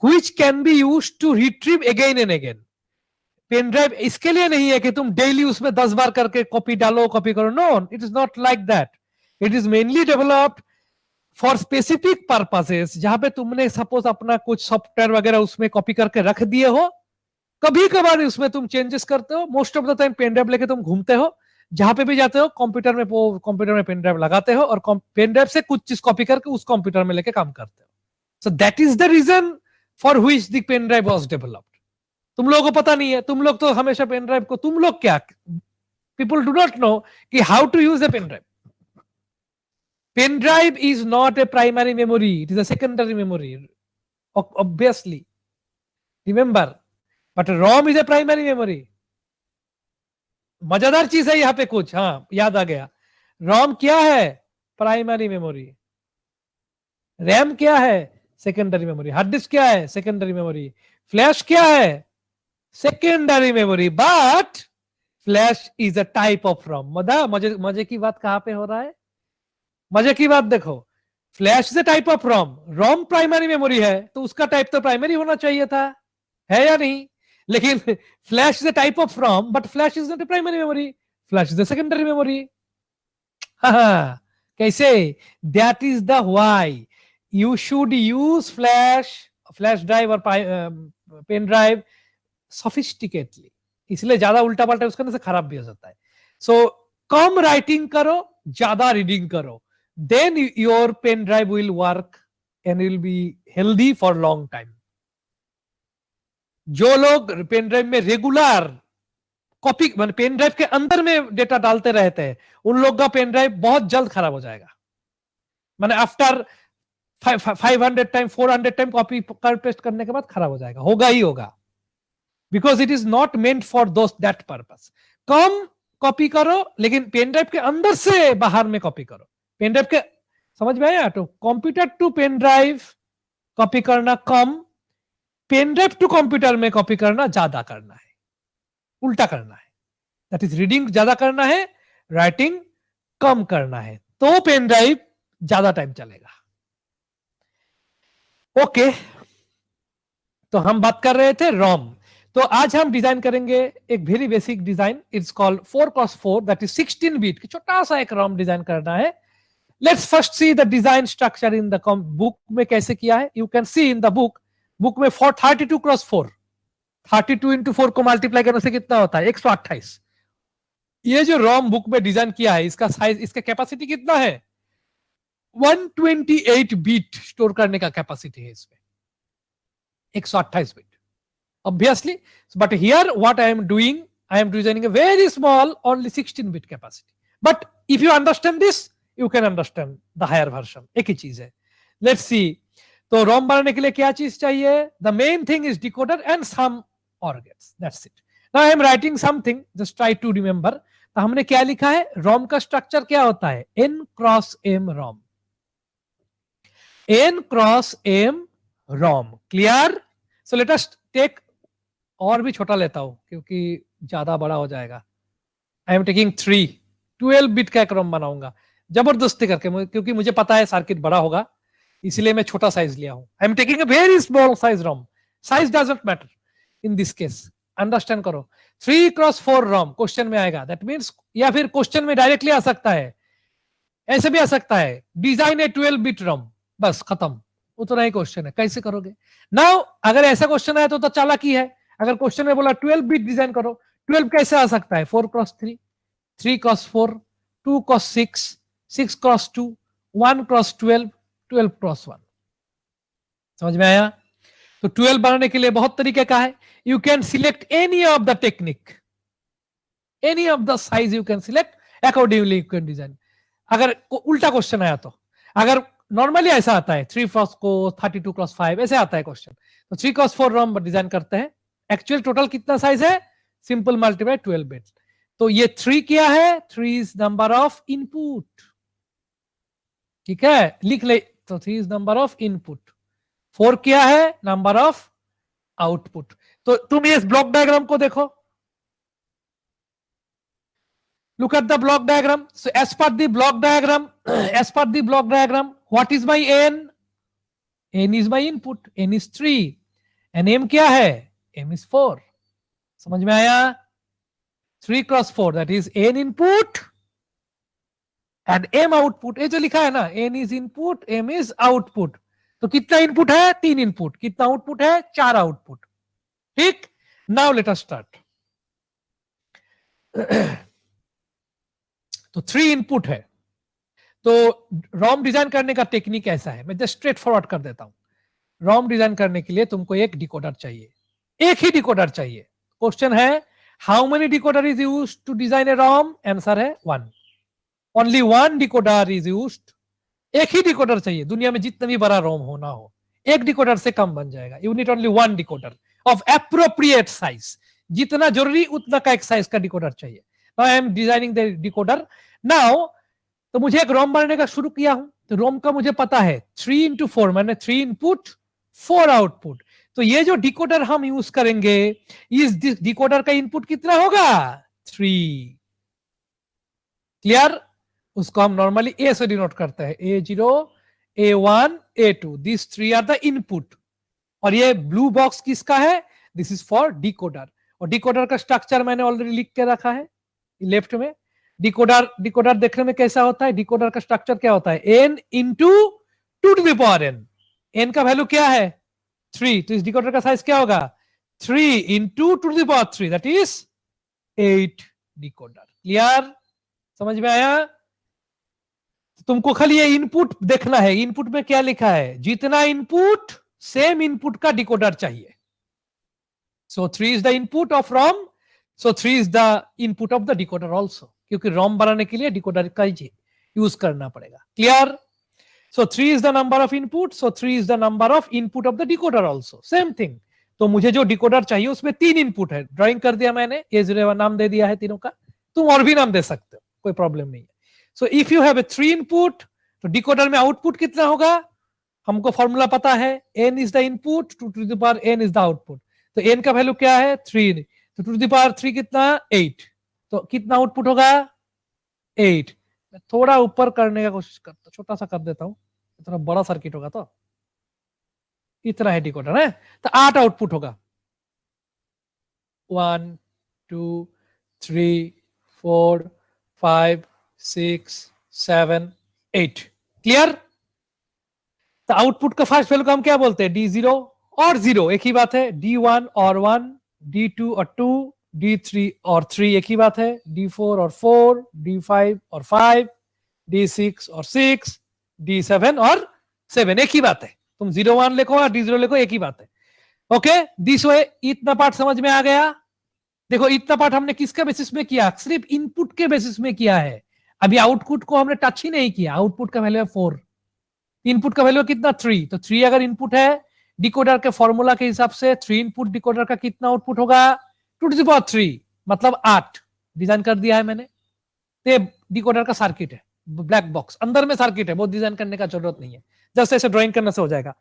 which can be used to retrieve again and again। Pen drive इसके लिए नहीं है कि तुम daily उसमें 10 बार करके copy डालो, copy करो, no, it is not like that. It is mainly developed for specific purposes, जहां पे तुमने सपोज अपना कुछ सॉफ्टवेयर वगैरह उसमें कॉपी करके रख दिए हो, कभी कभार उसमें तुम चेंजेस करते हो, most of the time pen drive लेके तुम घूमते हो, जहां पे भी जाते हो कंप्यूटर में पेन ड्राइव लगाते हो और पेन ड्राइव से कुछ चीज कॉपी करके उस कंप्यूटर में लेके काम करते हो. So that is the reason for which the pen drive was developed. तुम लोगों को पता नहीं है, तुम लोग तो हमेशा पेन ड्राइव को, तुम लोग क्या, पीपल डू नॉट नो कि how to use a pen drive. Pen drive is not a primary memory, it is a secondary memory, obviously. Remember, but ROM is a primary memory. मजेदार चीज है यहां पे कुछ, हाँ याद आ गया. ROM क्या है? Primary memory. RAM क्या है? Secondary memory. हार्ड डिस्क क्या है? Secondary memory. फ्लैश क्या है? Secondary memory. But flash is a type of ROM. मजे की बात कहां पे हो रहा है? मजे की बात देखो, flash is type of ROM, ROM primary memory है तो उसका टाइप तो प्राइमरी होना चाहिए था, है या नहीं? लेकिन flash is type of ROM but flash is not a primary memory, flash is secondary memory. कैसे? That is the why you should use flash drive और पेन ड्राइव सोफिस्टिकेटली. इसलिए ज्यादा उल्टा पल्टा यूज करने से खराब भी हो जाता है. सो कम राइटिंग करो, ज्यादा रीडिंग करो, then your pen drive will work and will be healthy for long time. जो लोग पेन ड्राइव में रेगुलर कॉपी, मतलब पेन ड्राइव के अंदर में डेटा डालते रहते हैं, उन लोग का पेन ड्राइव बहुत जल्द खराब हो जाएगा. माने आफ्टर 500 टाइम 400 टाइम कॉपी कर पेस्ट करने के बाद खराब हो जाएगा, होगा ही होगा. Because it is not meant for that purpose. Come copy करो, लेकिन पेन ड्राइव के अंदर से बाहर में कॉपी करो. पेन ड्राइव के, समझ में आया? तो computer to pen drive copy करना कम, पेन ड्राइव टू कंप्यूटर में कॉपी करना ज्यादा करना है, उल्टा करना है. दैट इज रीडिंग ज्यादा करना है, राइटिंग कम करना है, तो पेन ड्राइव ज्यादा टाइम चलेगा. ओके, तो हम बात कर रहे थे रोम. तो आज हम डिजाइन करेंगे एक very basic design, it's called 4x4, that is 16 bit. छोटा सा एक रोम डिजाइन करना है. Let's first see the design structure in the book में कैसे किया है. You can see in the book में 32x4, 32 into 4 को मल्टीप्लाई करने से कितना होता है? 128. ये जो रोम बुक में डिजाइन किया है, इसका साइज, इसका कैपेसिटी कितना है? 128 बिट स्टोर करने का कैपेसिटी है इसमें, 128 bit. Obviously, but here what I am doing, I am designing a very small, only 16 bit capacity. But if you understand this, you can understand the higher version. एक ही चीज है. Let's see. तो रोम बनाने के लिए क्या चीज चाहिए? The main thing is decoder and some OR gates. That's it. Now I am writing something. Just try to remember. तो हमने क्या लिखा है? रोम का स्ट्रक्चर क्या होता है? N cross M रोम. N cross M रोम. Clear? So let us take, और भी छोटा लेता हूं क्योंकि ज्यादा बड़ा हो जाएगा. आई एम टेकिंग 12 बिट का एक रोम बनाऊंगा जबरदस्ती करके, क्योंकि मुझे पता है सर्किट बड़ा होगा, इसलिए मैं छोटा साइज लिया हूं. I am taking a very small size ROM. Size doesn't matter in this case. Understand करो. 3x4 रोम क्वेश्चन में आएगा. दैट मींस, या फिर क्वेश्चन में डायरेक्टली आ सकता है, ऐसे भी आ सकता है, डिजाइन ए 12 बिट रोम. बस खत्म, उतना ही क्वेश्चन है. कैसे करोगे? नाउ अगर ऐसा क्वेश्चन आया तो चालाकी है. अगर क्वेश्चन में बोला 12 बिट डिजाइन करो, 12 कैसे आ सकता है? 4x3, 3x4, 2x6, 6x2, 1x12, 12x1. समझ में आया? तो 12 बनाने के लिए बहुत तरीके का है. You can select any of the technique, any of the size you can select, accordingly you can design. अगर उल्टा क्वेश्चन आया तो, अगर नॉर्मली ऐसा आता है 3x को 32x5 ऐसे आता है क्वेश्चन, तो 3x4 रोम डिजाइन करते हैं. एक्चुअल टोटल कितना साइज है? Simple multiply 12 bit. तो ये 3 क्या है? 3 इज नंबर ऑफ इनपुट. ठीक है, लिख ले. तो 3 इज नंबर ऑफ इनपुट. 4 क्या है? Number of output. तो तुम ये ब्लॉक डायग्राम को देखो. Look at the block diagram. So as per the block diagram, what is my n? N is my input. N is 3. And M क्या है? M is 4. समझ में आया? 3x4, that is n input and m output, ये जो लिखा है ना, n is input, m is output, तो कितना इनपुट है? 3 इनपुट। कितना आउटपुट है? 4 आउटपुट। ठीक, नाउ लेट अस स्टार्ट। तो 3 इनपुट है। तो रॉम डिजाइन करने का टेक्निक ऐसा है, मैं जस्ट स्ट्रेट फॉरवर्ड कर देता हूं। रॉम डिजाइन करने के लिए तुमको एक डिकोडर चाहिए, एक ही डिकोडर चाहिए। क्वेश्चन है how many decoder is used to design a ROM? Answer है 1। Only 1 decoder is used. एक ही डिकोडर चाहिए, दुनिया में जितना भी बड़ा रोम हो ना हो, एक डिकोडर से कम बन जाएगा। You need only 1 decoder of appropriate size, जितना जरूरी उतना का एक साइज का डिकोडर चाहिए। Now I M designing the decoder now. तो मुझे एक रोम बनाने का शुरू किया हूं, तो रोम का मुझे पता है 3 into 4 मैंने 3 इनपुट 4 आउटपुट। तो ये जो डिकोडर हम यूज करेंगे, इस डिकोडर का इनपुट कितना होगा? 3। क्लियर? उसको हम नॉर्मली ए से डिनोट करते हैं, A0, A1, A2, this 3 are the input. और ये ब्लू बॉक्स किसका है? This is for decoder. और डिकोडर का स्ट्रक्चर मैंने ऑलरेडी लिख के रखा है लेफ्ट में। डिकोडर देखने में कैसा होता है? डिकोडर का स्ट्रक्चर क्या होता है? n into 2 to the power n। n का वैल्यू क्या है? 3। तो इस डिकोडर का साइज क्या होगा? 3 into 2 to the power 3, that is 8 decoder. Clear? समझ में आया? तुमको खाली ये इनपुट देखना है, इनपुट में क्या लिखा है? जितना इनपुट सेम इनपुट का डिकोडर चाहिए। सो 3 is the input of ROM, so 3 is the input of the decoder also, क्योंकि रॉम बनाने के लिए डिकोडर का यूज करना पड़ेगा। Clear? So 3 is the number of input, so 3 is the number of input of the decoder also, same thing. तो मुझे जो डिकोडर चाहिए उसमें 3 इनपुट है, ड्राइंग कर दिया मैंने, A0 नाम दे दिया है तीनों का। तुम और भी नाम दे सकते हो, कोई प्रॉब्लम नहीं है। So if you have a 3 input, तो डिकोडर में आउटपुट कितना होगा? हमको फॉर्मूला पता है, n is the input, 2 to the power n is the output. तो n का वैल्यू क्या है? 3। तो 2 to the power 3 कितना? 8। तो कितना आउटपुट होगा? 8। मैं थोड़ा ऊपर करने का कोशिश करता, छोटा सा कर देता हूं, थोड़ा बड़ा सर्किट होगा। तो इतना है डिकोडर है, तो 8 आउटपुट होगा। 1 2 3 4 5 6 7 8। क्लियर? तो आउटपुट का फर्स्ट वैल्यू को हम क्या बोलते हैं? D0 और 0 एक ही बात है, D1 और 1, D2 और 2, D3 और 3 एक ही बात है, D4 और 4, D5 और 5, D6 और 6, D7 और 7 एक ही बात है। तुम 0 1 लिखो और D0 लिखो, एक ही बात है। Okay, this way. इतना पार्ट समझ में आ गया? देखो इतना पार्ट हमने किसके बेसिस में किया? सिर्फ इनपुट के बेसिस में किया है। अभी आउटपुट को हमने टच ही नहीं किया। आउटपुट का वैल्यू है 4, इनपुट का वैल्यू कितना? 3। तो 3 अगर इनपुट है, डिकोडर के फॉर्मूला के हिसाब से 3 इनपुट डिकोडर का कितना आउटपुट होगा? 2 to the power 3, मतलब 8। डिजाइन कर दिया है मैंने। तो डिकोडर का सर्किट है, ब्लैक बॉक्स अंदर में सर्किट है, बहुत डिजाइन करने का जरूरत नहीं है, जस्ट ऐसे ड्राइंग करने से हो जाएगा।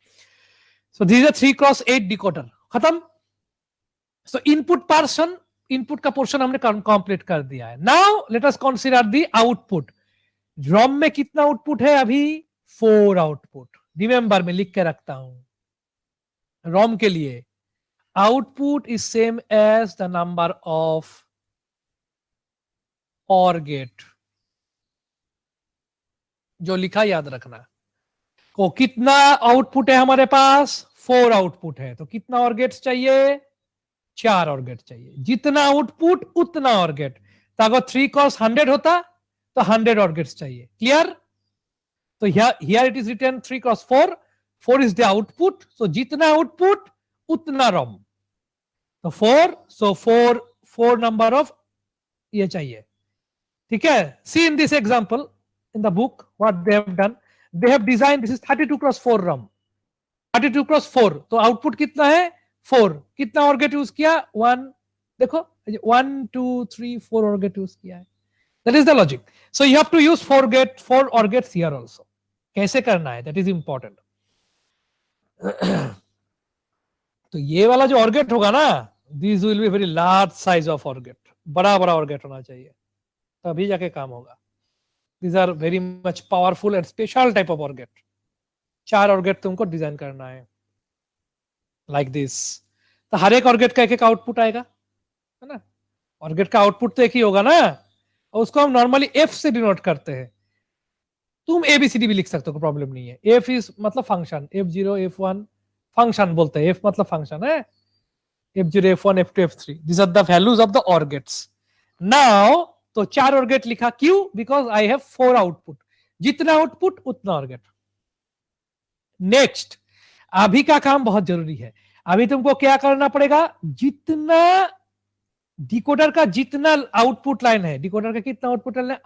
सो दिस इज 3x8 डिकोडर, खत्म। सो इनपुट का पोर्शन हमने कंप्लीट कर दिया है। Now let us consider the output. ROM में कितना आउटपुट है अभी? 4 आउटपुट। रिमेंबर मैं लिख के रखता हूं, रॉम के लिए output is same as the number of OR gate, जो लिखा याद रखना। को कितना आउटपुट है हमारे पास? 4 आउटपुट है, तो कितना OR गेट्स चाहिए? 4 OR गेट चाहिए। जितना आउटपुट उतना OR गेट। तो अगर 3 क्रॉस 100 होता तो 100 OR गेट्स चाहिए। क्लियर? तो here it is written 3 cross 4. 4 is the output. So जितना output उतना ROM. तो 4, so 4 number of ये चाहिए। ठीक है? See in this example in the book what they have done. They have designed this is 32 cross 4 ROM. 32 cross 4. तो output कितना है? 4. कितना OR गेट यूज किया? 1। देखो 1 2 3 4 OR गेट यूज किया है। That is the logic. So you have to use 4 OR gates here also. कैसे करना है? That is important. तो ये वाला जो OR gate होगा ना, these will be very large size of OR gate. बड़ा बड़ा OR gate होना चाहिए, तभी जाके काम होगा। These are very much powerful and special type of OR gate. 4 OR gate तुमको डिजाइन करना है like this. तो हर एक OR gate का एक आउटपुट आएगा, है ना? OR gate का आउटपुट तो एक ही होगा ना, और उसको हम नॉर्मली F से डिनोट करते हैं। तुम एबीसीडी भी लिख सकते हो, प्रॉब्लम नहीं है। एफ इज मतलब फंक्शन, F0 F1 फंक्शन बोलते हैं, एफ मतलब फंक्शन है, F0 F1 F2 F3 this are the values of the OR gates. Now तो 4 और गेट लिखा, क्यों? बिकॉज आई हैव 4 आउटपुट, जितना आउटपुट उतना और गेट। नेक्स्ट, अभी का काम बहुत जरूरी है। अभी तुमको क्या करना पड़ेगा, जितना डिकोडर का जितना आउटपुट लाइन है, डिकोडर का कितना आउटपुट लाइन है,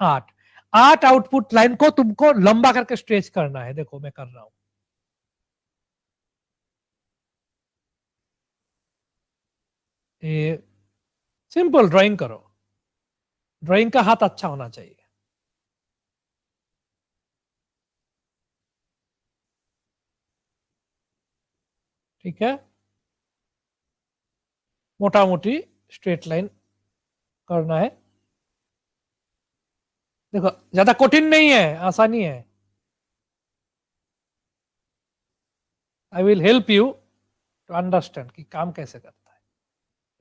8 आउटपुट लाइन को तुमको लंबा करके स्ट्रेच करना है। देखो मैं कर रहा हूं, सिंपल ड्राइंग करो, ड्राइंग का हाथ अच्छा होना चाहिए। ठीक है, मोटा मोटी स्ट्रेट लाइन करना है। देखो ज्यादा कठिन नहीं है, आसानी है। I will help you to understand कि काम कैसे करता है।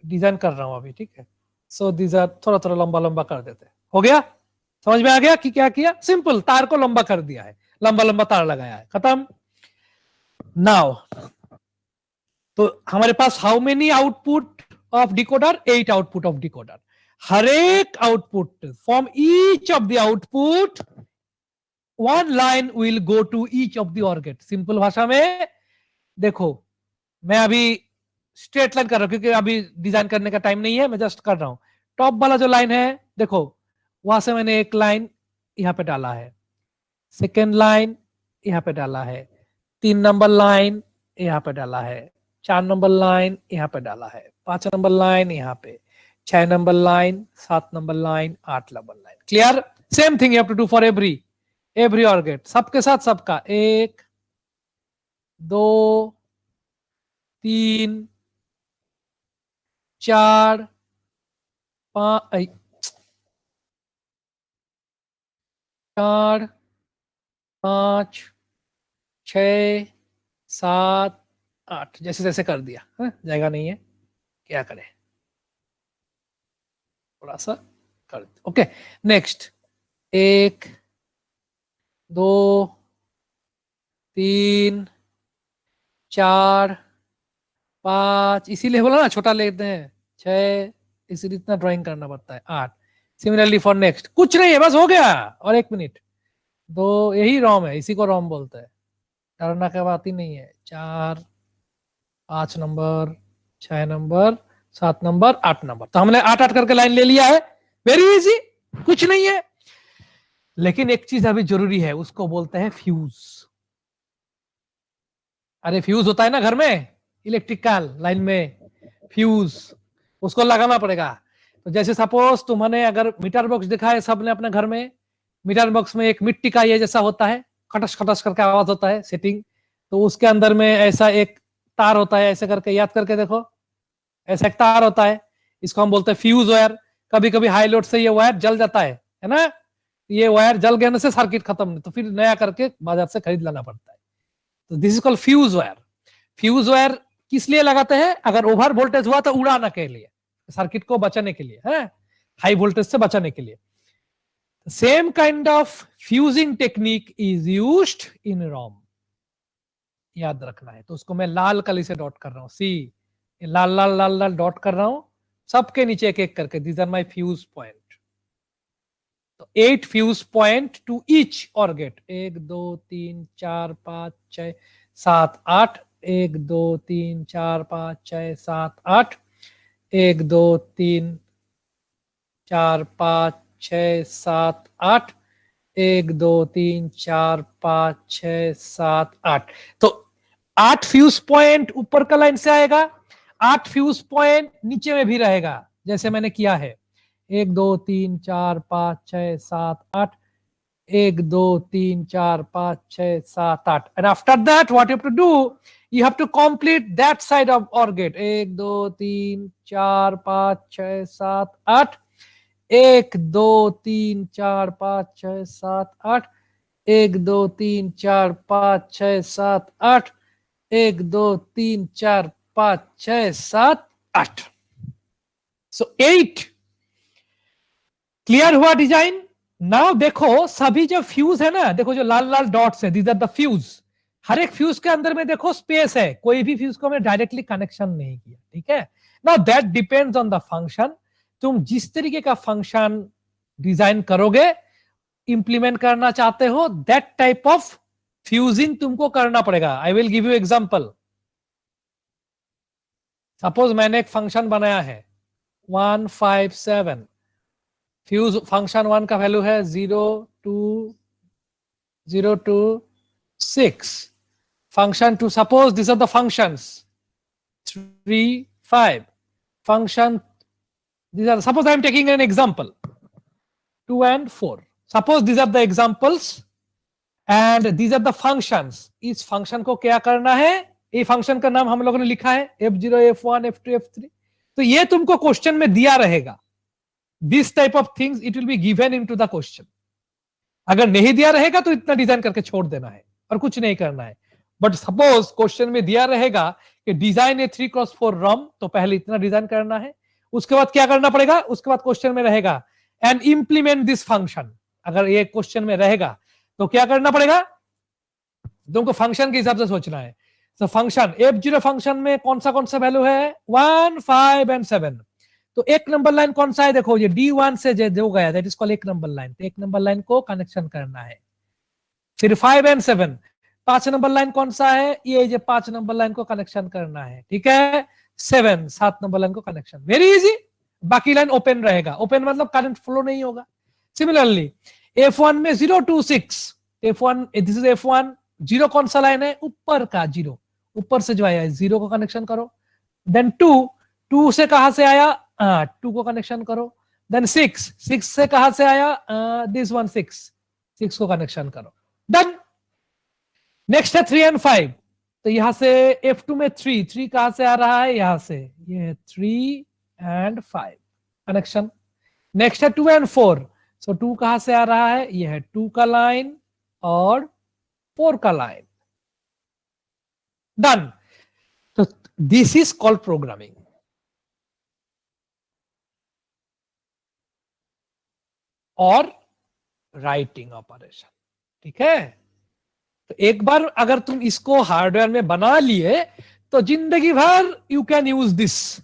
डिजाइन कर रहा हूं अभी, ठीक है। सो दिस आर थोड़ा थोड़ा लंबा लंबा कर देते हैं। हो गया, समझ में आ गया कि क्या किया? सिंपल, तार को लंबा कर दिया है, लंबा लंबा तार लगाया है, खत्म। नाउ तो हमारे पास how many output of decoder? 8 output of decoder. हर एक output, from each of the output one line will go to each of the OR gate. Simple भाषा में देखो, मैं अभी स्ट्रेट लाइन कर रहा हूं क्योंकि अभी डिजाइन करने का टाइम नहीं है, मैं जस्ट कर रहा हूं। टॉप वाला जो लाइन है देखो, वहां से मैंने एक लाइन यहां पे डाला है, सेकेंड लाइन यहां पे डाला है, 3 नंबर लाइन यहां पे डाला है, 4 नंबर लाइन यहां पे डाला है, 5 नंबर लाइन यहां पे, 6 number line, 7 number line, 8 number line. Clear? Same thing you have to do for every OR gate, सबके साथ सबका। 1 2 3 4 5 4 5 6 7 8 जैसे जैसे कर दिया, जगह नहीं है, क्या करें, थोड़ा सा कर। ओके, नेक्स्ट 1 2 3 4 5, इसीलिए बोला ना छोटा लेते हैं, 6, इसीलिए इतना ड्राइंग करना पड़ता है, 8। सिमिलरली फॉर नेक्स्ट, कुछ नहीं है, बस हो गया। और 1 मिनट, 2, यही रॉम है, इसी को रॉम बोलते हैं, डरना का बात ही नहीं है। 4 5 नंबर, 6 नंबर, 7 नंबर, 8 नंबर, तो हमने 8 8 करके लाइन ले लिया है। वेरी इजी, कुछ नहीं है। लेकिन एक चीज अभी जरूरी है, उसको बोलते हैं फ्यूज। अरे फ्यूज होता है ना घर में, इलेक्ट्रिकल लाइन में फ्यूज, उसको लगाना पड़ेगा। तो जैसे सपोज तुमने अगर मीटर बॉक्स देखा है सबने अपने घर में, मीटर बॉक्स में एक मिट्टी का ये जैसा होता है, खटस खटस करके आवाज होता है सेटिंग, तो उसके अंदर में ऐसा एक तार होता है, ऐसे करके याद करके देखो, ऐसा एक तार होता है, इसको हम बोलते हैं फ्यूज वायर। कभी कभी हाई लोड से ये वायर जल जाता है ना, ये वायर जल गया से सर्किट खत्म नहीं, तो फिर नया करके बाजार से खरीद लाना पड़ता है। तो this is called fuse wire. Fuse wire किस लिए लगाते हैं? अगर ओवर वोल्टेज हुआ तो उड़ाने के लिए, सर्किट को बचाने के लिए, है हाई वोल्टेज से बचाने के लिए। Same kind of fusing technique is used in ROM, याद रखना है। तो उसको मैं लाल कली से डॉट कर रहा हूं, सी लाल लाल लाल लाल डॉट कर रहा हूं, सबके नीचे एक एक करके, these are my fuse point. तो 8 fuse point to each OR gate, 1 2 3 4 5 6 7 8, 1 2 3 4 5 6 7 8, 1 2 3 4 5 6 7 8, 1 2 3 4 5 6 7 8। तो 8 फ्यूज पॉइंट ऊपर का लाइन से आएगा, 8 फ्यूज पॉइंट नीचे में भी रहेगा, जैसे मैंने किया है 1 2 3 4 5 6 7 8, 1 2 3 4 5 6 7 8, and after that what you have to do, you have to complete that side of OR gate, 1 2 3 4 5 6 7 8, 1 2 3 4 5 6 7 8, 1 2 3 4 5 6 7 8, 1 2 3 4 5 6 7 8। So 8 clear हुआ डिजाइन? नाउ देखो सभी जो फ्यूज है ना, देखो जो लाल लाल डॉट्स है, दीज आर द फ्यूज। हर एक फ्यूज के अंदर में देखो स्पेस है, कोई भी फ्यूज को हमने डायरेक्टली कनेक्शन नहीं किया, ठीक है। Now that depends on the function. तुम जिस तरीके का फंक्शन डिजाइन करोगे, इंप्लीमेंट करना चाहते हो, दैट टाइप ऑफ फ्यूजिंग तुमको करना पड़ेगा। I will give you example. Suppose मैंने एक फंक्शन बनाया है 157, फ्यूज फंक्शन 1 का वैल्यू है 0 2 function 2, suppose these are the functions 3 5 function, these are, suppose I am taking an example 2 and 4, suppose these are the examples and these are the functions। इस function को क्या करना है, ये फंक्शन का नाम हम लोगों ने लिखा है f0 f1 f2 f3। तो ये तुमको क्वेश्चन में दिया रहेगा, this type of things it will be given into the question. अगर नहीं दिया रहेगा तो इतना डिजाइन करके छोड़ देना है और कुछ नहीं करना है। बट सपोज क्वेश्चन में दिया रहेगा कि डिजाइन ए 3x4 रोम, तो पहले इतना डिजाइन करना है, उसके बाद क्या करना पड़ेगा, उसके बाद क्वेश्चन में रहेगा एंड इंप्लीमेंट दिस फंक्शन। अगर ये क्वेश्चन में रहेगा तो क्या करना पड़ेगा, तुमको फंक्शन के हिसाब से सोचना है। तो फंक्शन f0 फंक्शन में कौन सा वैल्यू है 1 5 एंड 7। तो एक नंबर लाइन कौन सा है, देखो ये D1 से जो गया, दैट इज कॉल्ड एक नंबर लाइन। तो एक नंबर लाइन को कनेक्शन करना है। फिर 5 एंड 7, 5 नंबर लाइन कौन सा है, ये जो 5 नंबर लाइन को कनेक्शन करना है, ठीक है। 7 नंबर लाइन को कनेक्शन, वेरी इजी। बाकी लाइन ओपन रहेगा, ओपन मतलब करंट फ्लो नहीं होगा। सिमिलरली F1 में 0 2 6, F1 दिस इज F1, 0 कौन सा लाइन है, ऊपर का 0, ऊपर से जो आया है 0 को कनेक्शन करो। देन 2 से कहां से आया, 2 को कनेक्शन करो। देन 6 से कहां से आया, दिस वन 6 को कनेक्शन करो, डन। नेक्स्ट है 3 एंड 5, तो यहां से F2 में 3 कहां से आ रहा है, यहां से, ये है 3 एंड 5 कनेक्शन। नेक्स्ट है 2 एंड 4, सो 2 कहां से आ रहा है, ये है 2 का लाइन और 4 का लाइन, डन। तो दिस इज कॉल्ड प्रोग्रामिंग और राइटिंग ऑपरेशन, ठीक है। तो एक बार अगर तुम इसको हार्डवेयर में बना लिए तो जिंदगी भर यू कैन यूज दिस।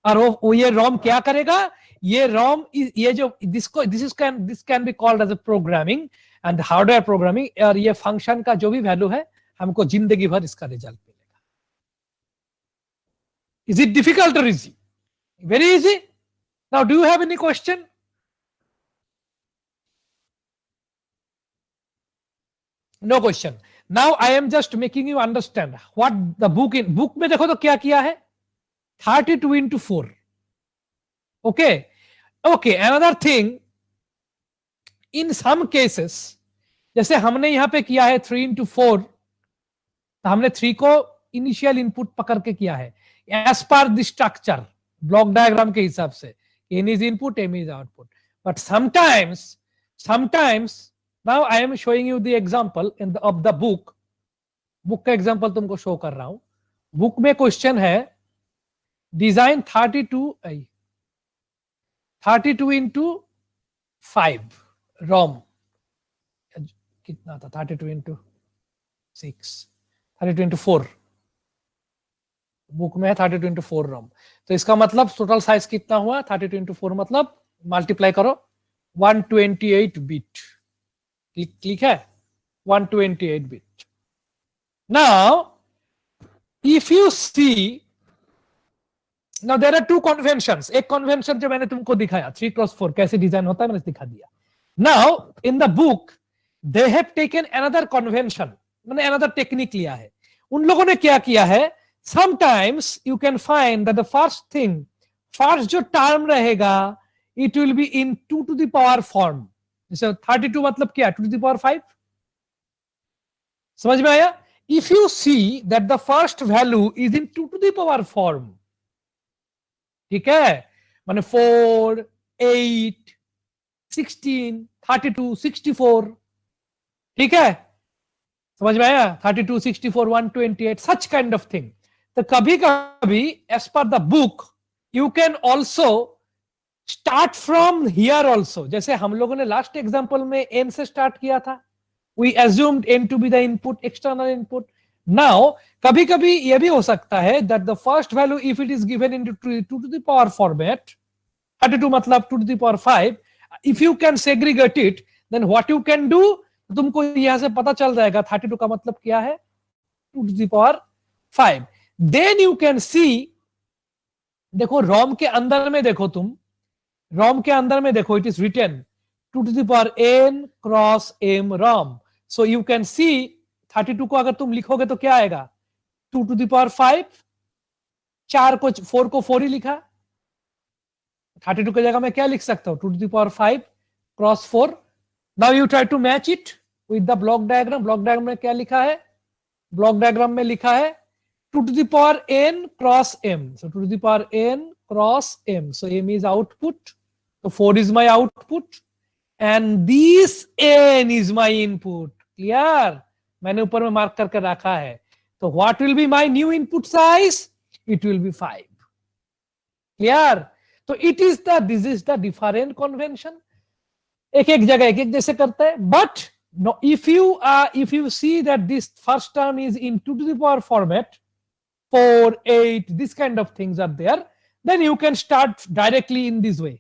और वो ये रोम क्या करेगा, ये रोम, ये जो this can be called as a programming and hardware programming. और ये फंक्शन का जो भी वैल्यू है हमको जिंदगी भर इसका रिजल्ट मिलेगा। Is it difficult or easy? Very easy. Now do you have any question? No question. Now I am just making you understand what the book in book में देखो तो क्या किया है 32 into 4। Okay okay, another thing, in some cases जैसे हमने यहां पे किया है 3 into 4, तो हमने 3 को इनिशियल इनपुट पकड़ के किया है as per the structure block diagram के हिसाब से, n is input, m is output। but sometimes now I am showing you the example of the book का एग्जांपल तुमको शो कर रहा हूं। बुक में क्वेश्चन है डिजाइन 32 into 5 रोम, कितना था 32 into 6, 32 into 4, बुक में है 32 into 4 रोम। तो इसका मतलब टोटल साइज कितना हुआ 32 into 4, मतलब मल्टीप्लाई करो 128 बिट, क्लिक है 128 bit. Now, if you see, now there are two conventions। एक convention जो मैंने तुमको दिखाया 3x4 कैसे डिजाइन होता है मैंने दिखा दिया। Now, in the book, they have taken another convention, मैंने another technique लिया है। उन लोगों ने क्या किया है, sometimes you can find that the first जो term रहेगा it will be in 2 to the power form। जैसे 32 मतलब क्या 2 to the power 5, समझ में आया? If you see that the first value is in 2 to the power form, ठीक है, माने 4 8 16 32 64, ठीक है, समझ में आया? 32 64 128 such kind of thing। तो कभी कभी as per the book you can also start from here also, जैसे हम लोगों ने लास्ट एग्जाम्पल में n से स्टार्ट किया था, we assumed n to be the input, external input. Now कभी कभी यह भी हो सकता है that the first value if it is given in two to the power format, 32 मतलब 2 to the power 5, if you can segregate it, then what you can do, तुमको यहां से पता चल जाएगा 32 का मतलब क्या है, 2 to the power 5. then you can see, देखो रोम के अंदर में देखो, तुम रोम के अंदर में देखो, it is written 2 to the power n cross m ROM. So you can see 32 को अगर तुम लिखोगे तो क्या आएगा, 2 to the power 5, 4 को 4 ही लिखा, 32 की जगह मैं क्या लिख सकता हूं, 2 to the power 5 cross 4. Now you try to match it with the block diagram. Block diagram में क्या लिखा है, ब्लॉक डायग्राम में लिखा है 2 to the power n cross m. So 2 to the power n cross m. So m is output. So 4 is my output. And this n is my input. Clear? मैंने ऊपर में मार्क करके रखा है. तो what will be my new input size? It will be 5. Clear? तो it is this is the different convention. एक एक जगह एक एक जैसे करते हैं. But no, if you see that this first term is in 2 to the power format, 4, 8, this kind of things are there, then you can start directly in this way.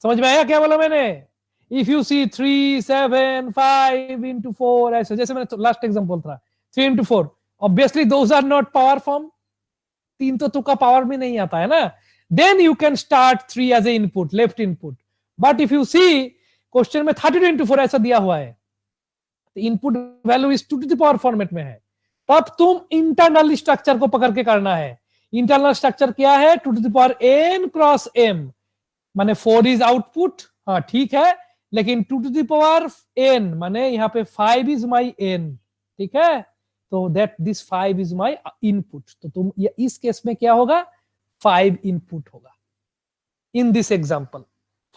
समझ में आया क्या बोला मैंने? If you see 3, 7, 5 into 4, ऐसे जैसे मैंने last example था 3 into 4, obviously those are not power form. 3 तो तुका पावर में नहीं आता है ना. Then you can start 3 as a input, left input. But if you see question में 32 into 4 ऐसा दिया हुआ है, इनपुट वैल्यू इस 2 to the power फॉर्मेट में है, तब तुम इंटरनल स्ट्रक्चर को पकड़ के करना है. इंटरनल स्ट्रक्चर क्या है, 2 to the power n cross m, माने 4 इज आउटपुट. हाँ ठीक है, लेकिन 2 to the power n माने यहाँ पे 5 इज माई n. ठीक है, तो that this 5 is my input. तो तुम इस केस में क्या होगा, 5 इनपुट होगा. In this example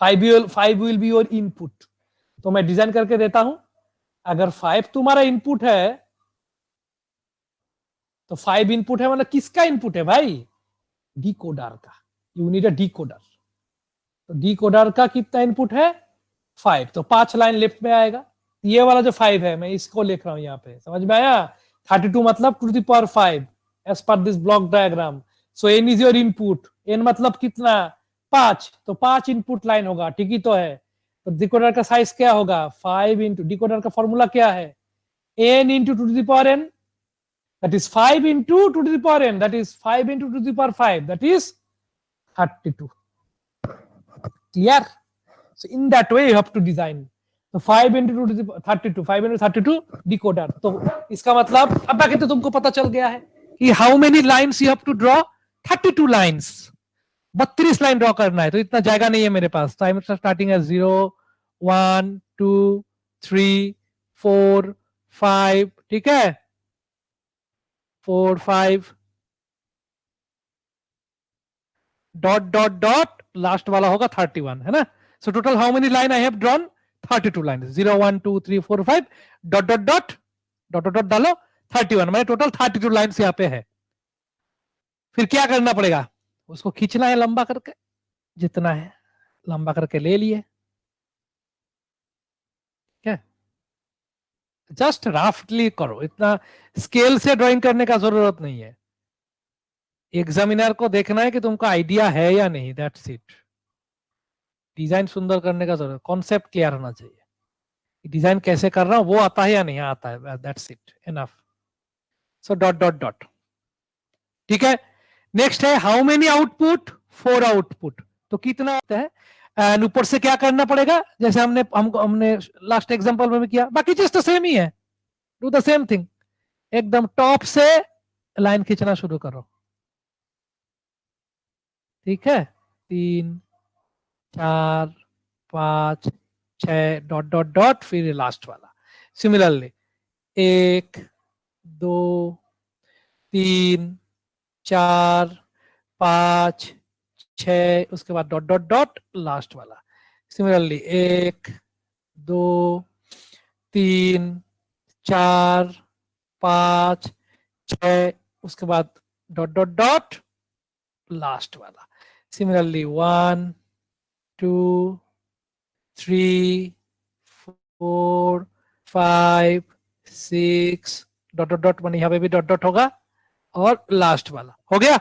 5 will be your input. तो मैं डिजाइन करके देता हूं. अगर 5 तुम्हारा इनपुट है तो 5 इनपुट है, मतलब किसका इनपुट है भाई, डिकोडर का. You need a decoder. तो डिकोडर का कितना इनपुट है, 5. तो 5 लाइन लेफ्ट में आएगा. ये वाला जो 5 है मैं इसको लिख रहा हूं यहाँ पे. समझ में आया? 32 मतलब 2 to the power 5 एज पर this block diagram. So n is your input. n मतलब कितना, 5. तो 5 इनपुट लाइन होगा. ठीक ही तो है. तो डिकोडर का साइज क्या होगा, 5 इंटू, डिकोडर का फॉर्मूला क्या है, n into 2 to the power n, that is 5 into 2 to the power n, that is 5 into 2 to the power 5, that is 32. Clear? So in that way you have to design. So 5 into 2 to the 32, 5 into 32 decoder. तो इसका मतलब अब बाकी तो तुमको पता चल गया है कि how many lines you have to draw, 32 lines. 32 line draw करना है. तो इतना जाएगा नहीं है मेरे पास. तो आई एम स्टार्टिंग एज 0, 1, 2, 3, 4, 5. ठीक है, 4, 5 डॉट डॉट डॉट, लास्ट वाला होगा 31, है ना. So total how many line I have drawn, 32 line. 0, 1, 2, 3, 4, 5 dot dot dot dot dot डालो 31, मैंने टोटल 32 लाइन्स यहाँ पे है. फिर क्या करना पड़ेगा, उसको खींचना है लंबा करके, जितना है लंबा करके ले लिए. क्या, जस्ट रफली करो, इतना स्केल से ड्राइंग करने का जरूरत नहीं है. एग्जामिनर को देखना है कि तुमको आइडिया है या नहीं, दैट्स इट. डिजाइन सुंदर करने का जरूरत, कॉन्सेप्ट क्लियर होना चाहिए. डिजाइन कैसे कर रहा हूं वो आता है या नहीं आता है, that's it, enough. So dot dot dot. ठीक है, नेक्स्ट है हाउ मेनी आउटपुट, 4 आउटपुट. तो कितना होता है, एंड ऊपर से क्या करना पड़ेगा, जैसे हमने लास्ट एग्जांपल में भी किया. बाकी चीज तो सेम ही है, डू द सेम थिंग. एकदम टॉप से लाइन खींचना शुरू करो. ठीक है, 3, 4, 5, 6 डॉट डॉट डॉट, फिर लास्ट वाला. सिमिलरली 1, 2, 3, 4, 5, 6, उसके बाद डॉट डॉट डॉट, लास्ट वाला. सिमिलरली 1, 2, 3, 4, 5, 6, उसके बाद डॉट डॉट डॉट, लास्ट वाला. सिमिलरली 1, 2 3 4 5 6 डॉट डॉट डॉट, माने यहाँ पे भी डॉट डॉट होगा, और लास्ट वाला हो गया।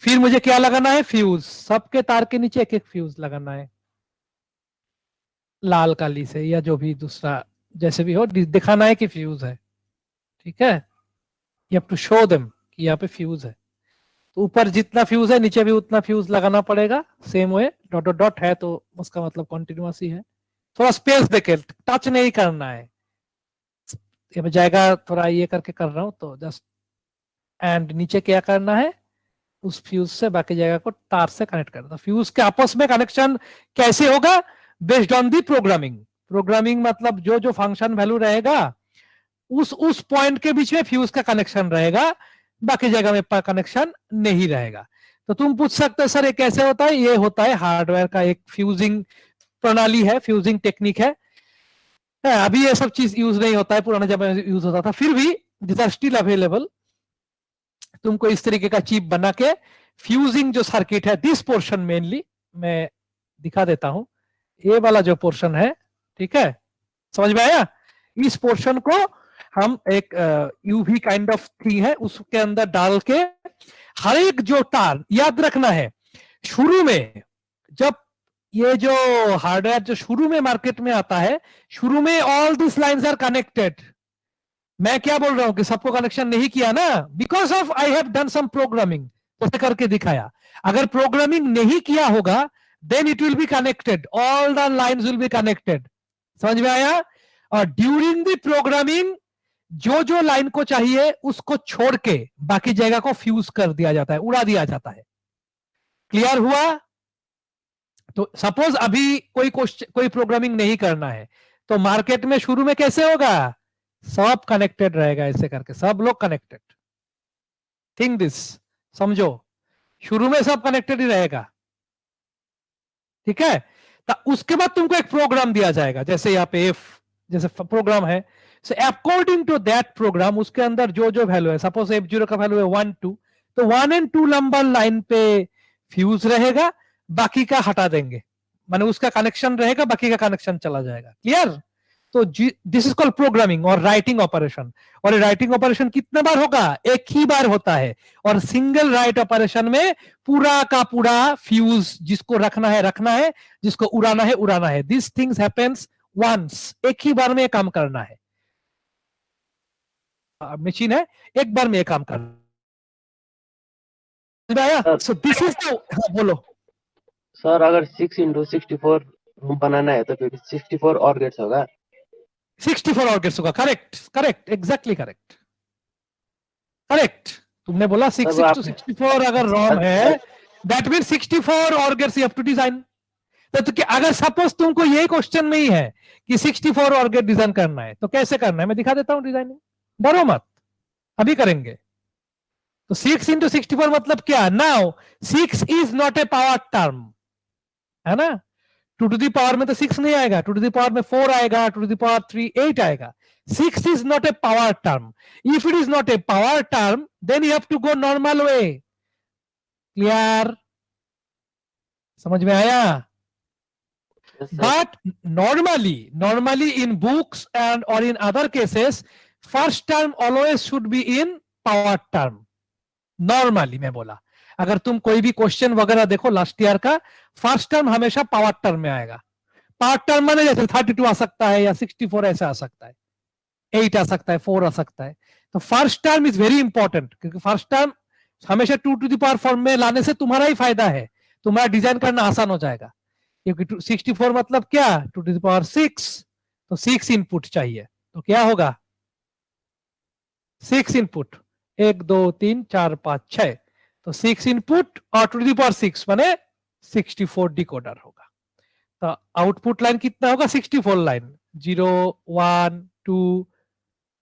फिर मुझे क्या लगाना है, फ्यूज। सबके तार के नीचे एक एक फ्यूज लगाना है, लाल काली से या जो भी दूसरा जैसे भी हो, दिखाना है कि फ्यूज है। ठीक है, you have to show them कि यहाँ पे फ्यूज है। तो ऊपर जितना फ्यूज है नीचे भी उतना फ्यूज लगाना पड़ेगा। Same way dot dot dot है तो उसका मतलब कॉन्टिन्यूअस ही है। थोड़ा स्पेस देके, टच नहीं करना है, ये जाएगा थोड़ा ये करके कर रहा हूं तो जस्ट। एंड नीचे क्या करना है, उस फ्यूज से बाकी जगह को तार से कनेक्ट करना। फ्यूज के आपस में कनेक्शन कैसे होगा, based on the programming. Programming मतलब जो जो फंक्शन वैल्यू रहेगा उस पॉइंट के बीच में फ्यूज का कनेक्शन रहेगा, बाकी जगह में कनेक्शन नहीं रहेगा। तो तुम पूछ सकते हो सर ये कैसे होता है, ये होता है हार्डवेयर का एक फ्यूजिंग प्रणाली है, फ्यूजिंग टेक्निक है। अभी ये सब चीज यूज नहीं होता है, पुराने जमाने में यूज होता था, फिर भी दिस आर स्टिल अवेलेबल। तुमको इस तरीके का चिप बना के फ्यूजिंग जो सर्किट है, दिस पोर्शन मेनली मैं दिखा देता हूं। ये वाला जो पोर्शन है, ठीक है, समझ में आया। इस पोर्शन को हम एक यूवी काइंड ऑफ थिंग है उसके अंदर डाल के, हर एक जो तार याद रखना है, शुरू में जब ये जो हार्डवेयर जो शुरू में मार्केट में आता है, शुरू में all this lines are connected. मैं क्या बोल रहा हूं कि सबको कनेक्शन नहीं किया ना, because of I have done some programming, जैसे करके दिखाया। अगर प्रोग्रामिंग नहीं किया होगा then it will be connected, all the lines will be connected. समझ में आया। और ड्यूरिंग द प्रोग्रामिंग जो जो लाइन को चाहिए उसको छोड़ के बाकी जगह को फ्यूज कर दिया जाता है, उड़ा दिया जाता है। क्लियर हुआ। तो सपोज अभी कोई प्रोग्रामिंग नहीं करना है तो मार्केट में शुरू में कैसे होगा, सब कनेक्टेड रहेगा, ऐसे करके सब लोग कनेक्टेड। थिंक दिस, समझो, शुरू में सब कनेक्टेड ही रहेगा। ठीक है, तो उसके बाद तुमको एक प्रोग्राम दिया जाएगा, जैसे यहाँ पे एफ जैसे प्रोग्राम है, so according to that program उसके अंदर जो जो वैल्यू है, सपोज F0 का वैल्यू है 1 2, तो 1 और 2 नंबर लाइन पे फ्यूज रहेगा, बाकी का हटा देंगे, माने उसका कनेक्शन रहेगा, बाकी का कनेक्शन चला जाएगा। क्लियर। तो दिस इज कॉल्ड प्रोग्रामिंग और राइटिंग ऑपरेशन। और राइटिंग ऑपरेशन कितने बार होगा, एक ही बार होता है। और सिंगल राइट ऑपरेशन में पूरा का पूरा फ्यूज जिसको रखना है, जिसको उड़ाना है। दिस थिंग्स हैपेंस वंस, एक ही बार में काम करना है। मशीन है, एक बार में काम करना। सो दिस इज बोलो सर, अगर 6x64 बनाना है तो फिर 64 और गेट्स होगा। 64 और गेट्स होगा। Correct, exactly correct. तुमने बोला 6 to 64 अगर रॉम है, that mean 64 OR gates you have to design. तो अगर सपोज तुमको यही क्वेश्चन नहीं है कि 64 और गेट डिजाइन करना है तो कैसे करना है, मैं दिखा देता हूं डिजाइनिंग, डरो मत, अभी करेंगे। तो 6 into 64 मतलब क्या, now 6 is not A power term, है ना। 2 to the पावर में तो 6 नहीं आएगा, 2 to the पावर में 4 आएगा, 2 to the पावर 3 8 आएगा। 6 is not a power term. If it is not a power term, then you have to go normal way. Clear? समझ में आया। Yes, sir. But normally in books and or in other cases, first term always should be in power term. Normally मैं बोला, अगर तुम कोई भी question वगैरह देखो लास्ट ईयर का, फर्स्ट टर्म हमेशा पावर टर्म में आएगा। पावर टर्म माने जैसे 32 आ सकता है या 64 ऐसा आ सकता है, 8 आ सकता है, 4 आ सकता है। तो first term is very important, क्योंकि फर्स्ट टर्म हमेशा 2 to the पावर फॉर्म में लाने से तुम्हारा ही फायदा है, तुम्हारा डिजाइन करना आसान हो जाएगा। क्योंकि 64 मतलब क्या, 2 to the पावर 6, तो 6 इनपुट चाहिए, तो क्या होगा 6 इनपुट, 1 2 3 4 5 6, तो 6 इनपुट और 2 to the पावर 6 माने 64 डिकोडर होगा। तो आउटपुट लाइन कितना होगा, 64 लाइन, 0 1 2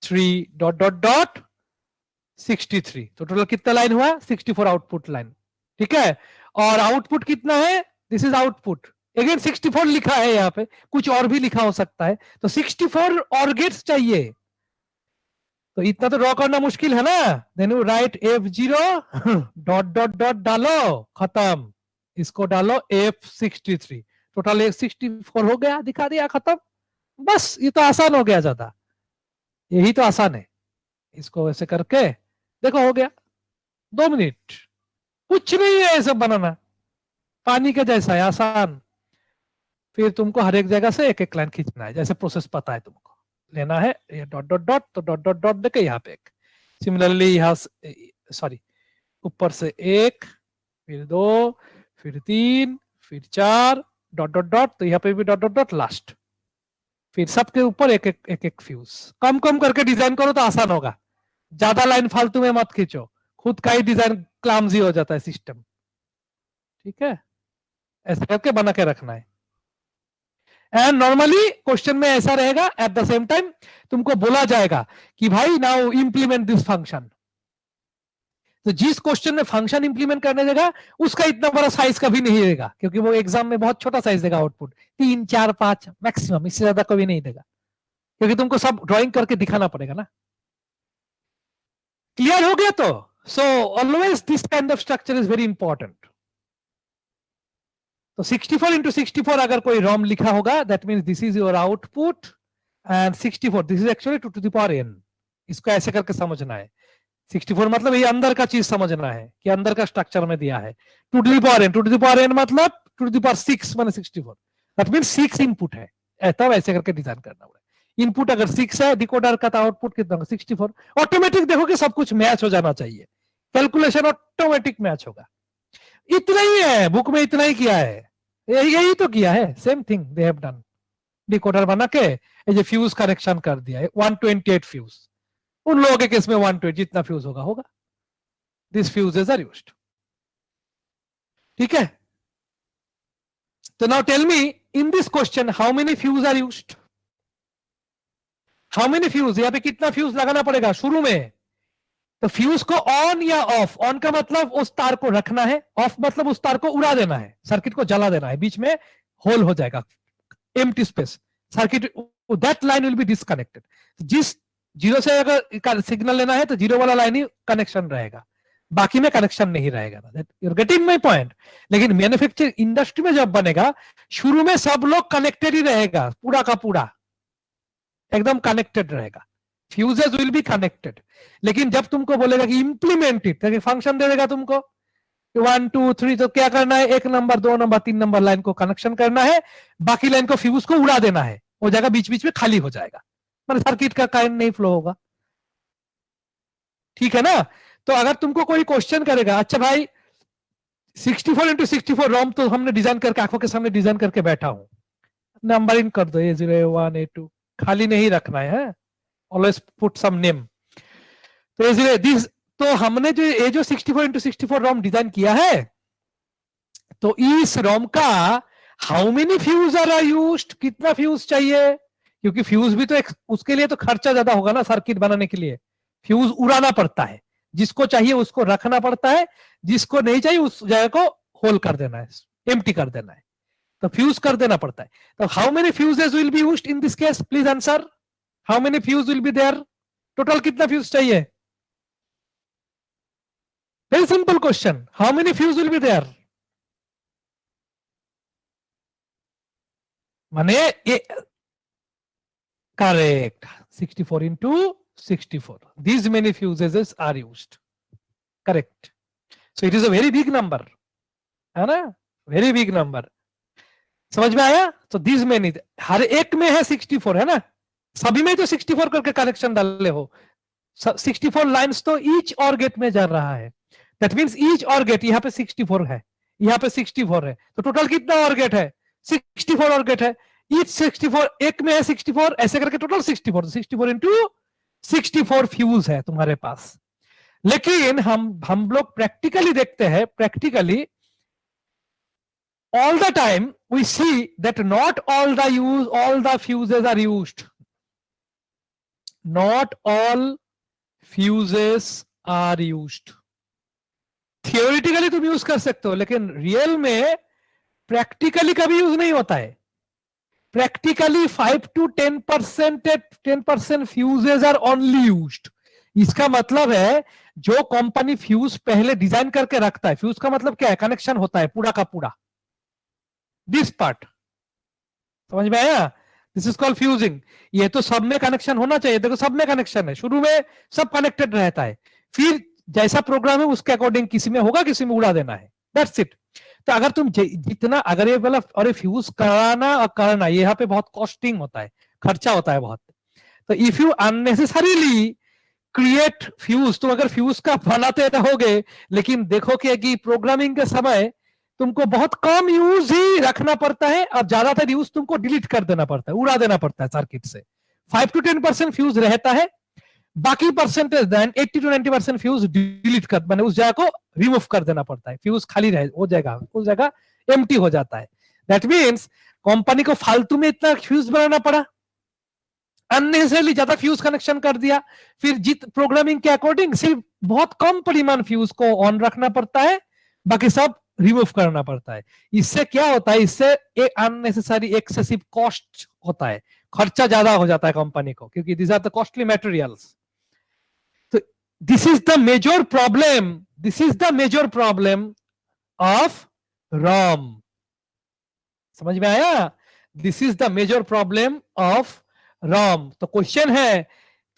3 डॉट डॉट डॉट 63, तो टोटल कितना लाइन हुआ, 64 आउटपुट लाइन। ठीक है, और आउटपुट कितना है, दिस इज आउटपुट, अगेन 64 लिखा है, यहाँ पे कुछ और भी लिखा हो सकता है, तो 64 और गेट्स चाहिए। तो इतना तो ड्रॉ करना मुश्किल है ना, then you write F0 dot dot dot डालो, खत्म, इसको डालो F63, टोटल 64 हो गया, दिखा दिया, खत्म। बस ये तो आसान हो गया ज्यादा, यही तो आसान है। इसको ऐसे करके देखो, हो गया 2 मिनट, कुछ नहीं है ये सब बनाना, पानी के जैसा है, आसान। फिर तुमको हर एक जगह से एक एक लाइन खींचना है, जैसे प्रोसेस पता है तुमको, लेना है ये डॉट डॉट डॉट, तो डॉट डॉट डॉट देके यहाँ पे एक, सिमिलरली यहाँ सॉरी ऊपर से 1, फिर 2, फिर 3, फिर 4, डॉट डॉट डॉट, तो यहाँ पे भी डॉट डॉट डॉट लास्ट, फिर सबके ऊपर एक एक एक एक फ्यूज। कम कम करके डिजाइन करो तो आसान होगा, ज्यादा लाइन फालतू में मत खींचो, खुद का ही डिजाइन क्लामजी हो जाता है सिस्टम। ठीक है, ऐसे करके बना के रखना है। एंड नॉर्मली क्वेश्चन में ऐसा रहेगा, एट द सेम टाइम तुमको बोला जाएगा कि भाई नाउ इंप्लीमेंट दिस फंक्शन। तो जिस क्वेश्चन में फंक्शन इंप्लीमेंट करने देगा उसका इतना बड़ा साइज कभी नहीं देगा, क्योंकि वो एग्जाम में बहुत छोटा साइज देगा, आउटपुट 3, 4, 5 मैक्सिमम, इससे ज्यादा कभी नहीं देगा, क्योंकि तुमको सब ड्राइंग करके दिखाना पड़ेगा ना। क्लियर हो गया? तो so always this kind of structure is very important. तो 64 into 64 अगर कोई रोम लिखा होगा, that means this is your output, and 64 this is actually 2 to the power n। इसको ऐसे करके समझना है। 64 मतलब ये अंदर का चीज समझना है कि अंदर का स्ट्रक्चर में दिया है। 2 to the power n, 2 to the power n मतलब 2 to the power 6 माने 64, दैट मीन्स 6 इनपुट है, तब ऐसे करके डिजाइन करना होगा। इनपुट अगर 6 है, डिकोडर का आउटपुट कितना होगा? 64। ऑटोमेटिक देखोगे सब कुछ मैच हो जाना चाहिए, कैलकुलेशन ऑटोमेटिक मैच होगा। इतना ही है, बुक में इतना ही किया है, यही तो किया है, same thing they have done. Decoder बना के ये फ्यूज कनेक्शन कर दिया है, 128 फ्यूज। उन लोगों के केस में 120 जितना फ्यूज होगा होगा। This fuses are used. ठीक है, तो now tell me in this question how many fuse are used? How many fuse, यहाँ पे कितना फ्यूज लगाना पड़ेगा शुरू में? तो फ्यूज को ऑन या ऑफ, ऑन का मतलब उस तार को रखना है, ऑफ मतलब उस तार को उड़ा देना है, सर्किट को जला देना है, बीच में होल हो जाएगा, empty space, circuit that line will be disconnected. जिस जीरो से अगर सिग्नल लेना है तो जीरो वाला लाइन ही कनेक्शन रहेगा, बाकी में कनेक्शन नहीं रहेगा। You are getting my point? लेकिन मैन्युफैक्चरिंग इंडस्ट्री में जब बनेगा, शुरू में सब लोग कनेक्टेड ही रहेगा, पूरा का पूरा एकदम कनेक्टेड रहेगा, फ्यूजेस विल बी कनेक्टेड। लेकिन जब तुमको बोलेगा कि इंप्लीमेंट इट, तो फंक्शन दे देगा तुमको 1 2 3, तो क्या करना है? 1 नंबर 2 नंबर 3 नंबर लाइन को कनेक्शन करना है, बाकी लाइन को फ्यूज को उड़ा देना है, हो जाएगा, बीच बीच में खाली हो जाएगा, मतलब सर्किट का करंट नहीं फ्लो होगा। ठीक है ना? तो अगर तुमको कोई क्वेश्चन करेगा, अच्छा भाई 64 into 64 रोम तो हमने डिजाइन करके आंखों के सामने डिजाइन करके बैठा हूं, नंबरिंग कर दो, A0 A1 A2, खाली नहीं रखना है, ऑलवेज पुट सम नेम। तो A0 दिस, तो हमने जो ये जो 64 into 64 रोम डिजाइन किया है, तो इस रोम का how many fuse are used, कितना फ्यूज चाहिए? क्योंकि फ्यूज भी तो एक, उसके लिए तो खर्चा ज्यादा होगा ना, सर्किट बनाने के लिए फ्यूज उड़ाना पड़ता है, जिसको चाहिए उसको रखना पड़ता है, जिसको नहीं चाहिए उस जगह को होल कर देना है, एम्प्टी कर देना है, तो फ्यूज कर देना पड़ता है। तो how many fuses will be used in this case? Please answer, how many fuse will be there? Total कितना फ्यूज चाहिए? Very simple question, how many fuse will be there? माने ये correct, 64 into 64, these many fuses are used, correct? So it is a very big number, है ना, very big number, समझ में आया? तो these many, हर एक में है 64, है ना, सभी में तो 64 करके कनेक्शन डाले हो, 64 लाइंस तो ईच और गेट में जा रहा है, that means each OR gate, यहाँ पे 64 है, यहाँ पे 64 है, तो टोटल कितना और गेट है? 64 और गेट है, ईच 64, एक में है 64, ऐसे करके टोटल 64, 64 into 64 फ्यूज है तुम्हारे पास। लेकिन हम लोग प्रैक्टिकली देखते हैं, practically all the time we see that not all the fuses are used, not all fuses are used। Theoretically तुम यूज कर सकते हो, लेकिन रियल में प्रैक्टिकली कभी यूज नहीं होता है। Practically 5 to 10% fuses are only used. इसका मतलब है जो कंपनी फ्यूज पहले डिजाइन करके रखता है, फ्यूज का मतलब क्या है? कनेक्शन होता है पूरा का पूरा, दिस पार्ट समझ में आया? This is called fusing. ये तो सब में कनेक्शन होना चाहिए, देखो सब में कनेक्शन है, शुरू में सब कनेक्टेड रहता है, फिर जैसा प्रोग्राम है उसके अकॉर्डिंग किसी में होगा किसी में उड़ा देना है, दैट्स इट। तो अगर तुम जितना अगर ये वाला और फ्यूज कराना और करना यहाँ पे बहुत कॉस्टिंग होता है, खर्चा होता है बहुत। तो if you unnecessarily create fuse, तुम अगर फ्यूज का बनाते रहोगे लेकिन देखोगे कि प्रोग्रामिंग के समय तुमको बहुत कम यूज ही रखना पड़ता है और ज्यादातर यूज तुमको डिलीट कर देना पड़ता है, उड़ा देना पड़ता है सर्किट से। 5 to 10% फ्यूज रहता है, बाकी परसेंटेज 80 to 90% फ्यूज डिलीट कर, मैंने उस जगह को रिमूव कर देना पड़ता है, फ्यूज खाली रहे वो जगह, उस जगह एम्प्टी हो जाता है। दैट मीन्स कंपनी को फालतू में इतना फ्यूज बनाना पड़ा, अननेसेसरली ज्यादा फ्यूज कनेक्शन कर दिया, फिर जित प्रोग्रामिंग के अकॉर्डिंग सिर्फ बहुत कम परिमाण फ्यूज को ऑन रखना पड़ता है, बाकी सब रिमूव करना पड़ता है। इससे क्या होता है, इससे एक अननेसेसरी एक्सेसिव कॉस्ट होता है, खर्चा ज्यादा हो जाता है कंपनी को, क्योंकि this are the costly materials. तो this is the major problem, this is the major problem of ROM. समझ में आया? This is the major problem of ROM. तो क्वेश्चन है,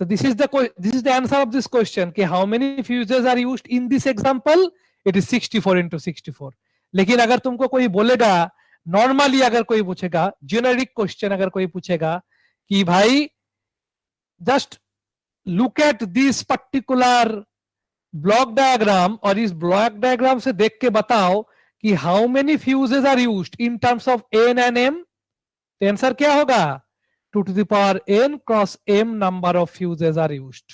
तो this is the answer of this question कि how many fuses are used in this example, it is 64 into 64। लेकिन अगर तुमको कोई बोलेगा, नॉर्मली अगर कोई पूछेगा, जेनेरिक क्वेश्चन अगर कोई पूछेगा कि भाई just look at this particular block diagram, और इस ब्लॉक डायग्राम से देख के बताओ कि how many fuses are used in terms of N and M, तो आंसर क्या होगा? 2 to the power n cross m number of fuses are used.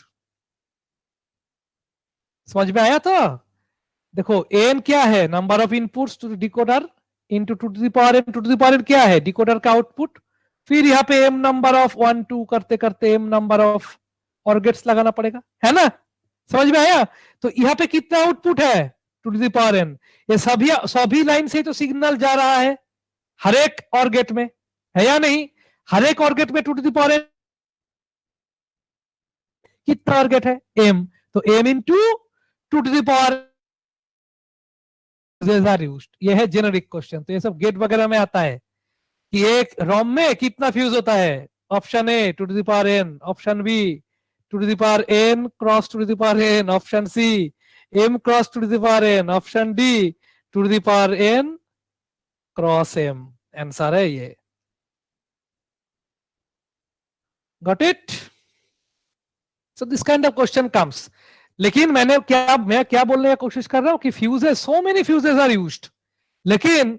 समझ में आया? तो देखो n क्या है, number of inputs to decoder into 2 to the power n, 2 to the power n क्या है, डिकोडर का आउटपुट, फिर यहाँ पे m नंबर ऑफ 1 2 करते करते m नंबर ऑफ और गेट्स लगाना पड़ेगा, है ना? समझ में आया? तो यहाँ पे कितना आउटपुट है, 2 to the power n, ये सभी लाइन से तो सिग्नल जा रहा है हर एक और गेट में, है या नहीं? हर एक और गेट में 2 to the power n कितना और गेट है, m, तो m into 2 to the power are used. ये है जेनेरिक क्वेश्चन। तो ये सब गेट वगैरह में आता है कि एक रोम में कितना फ्यूज होता है, option A 2 to the power n, option B 2 to the power n cross 2 to the power n, option C m cross 2 to the power n, option D 2 to the power n cross m। Answer है ये। Got it? So this kind of question comes. लेकिन मैं क्या बोलने की कोशिश कर रहा हूं कि fuses, so many fuses are used, लेकिन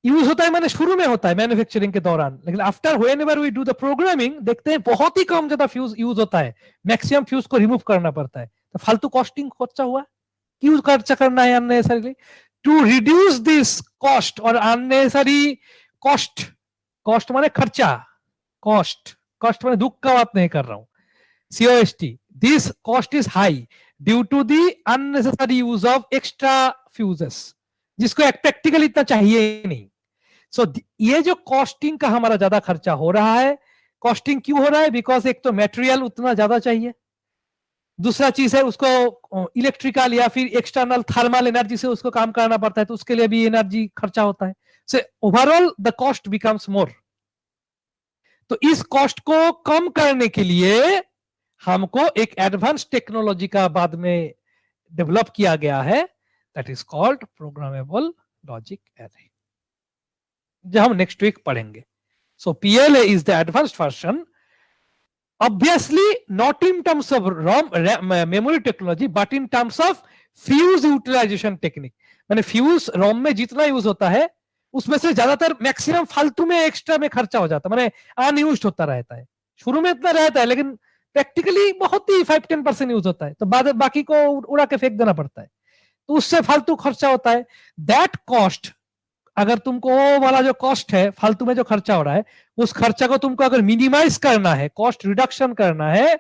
यूज होता है मैंने शुरू में होता है मैन्युफैक्चरिंग के दौरान, लेकिन after whenever we do the programming देखते हैं बहुत ही कम ज्यादा फ्यूज यूज होता है, मैक्सिमम फ्यूज को रिमूव करना पड़ता है। तो फालतू कॉस्टिंग खर्चा हुआ, क्यों खर्चा करना है unnecessarily? To reduce this cost और अननेसेसरी कॉस्ट, कॉस्ट माने खर्चा, कॉस्ट माने दुख का बात नहीं कर रहा हूं, COST, this cost is high due to the unnecessary use of extra fuses, जिसको प्रैक्टिकल इतना चाहिए ही नहीं। सो ये जो कॉस्टिंग का हमारा ज्यादा खर्चा हो रहा है, कॉस्टिंग क्यों हो रहा है? बिकॉज एक तो मटेरियल उतना ज्यादा चाहिए, दूसरा चीज है उसको इलेक्ट्रिकल या फिर एक्सटर्नल थर्मल एनर्जी से उसको काम करना पड़ता है, तो उसके लिए भी एनर्जी खर्चा होता है। So overall the cost becomes more. तो इस कॉस्ट को कम करने के लिए हमको एक एडवांस टेक्नोलॉजी का बाद में डेवलप किया गया है, that is called programmable logic array, जो हम नेक्स्ट वीक पढ़ेंगे। So PLA is the advanced version, obviously not in terms of memory technology but in terms of fuse utilization technique. मैंने फ्यूज रोम में जितना use होता है उसमें से ज्यादातर मैक्सिमम फालतू में एक्स्ट्रा में खर्चा हो जाता है, मैंने अनयूज्ड होता रहता है, शुरू में इतना रहता है लेकिन प्रैक्टिकली बहुत ही 5-10% यूज होता है, तो बाद बाकी को उड़ा के फेंक देना पड़ता है, तो उससे फालतू खर्चा होता है। दैट कॉस्ट, अगर तुमको वो वाला जो कॉस्ट है फालतू में जो खर्चा हो रहा है, उस खर्चा को तुमको अगर मिनिमाइज करना है, कॉस्ट रिडक्शन करना है,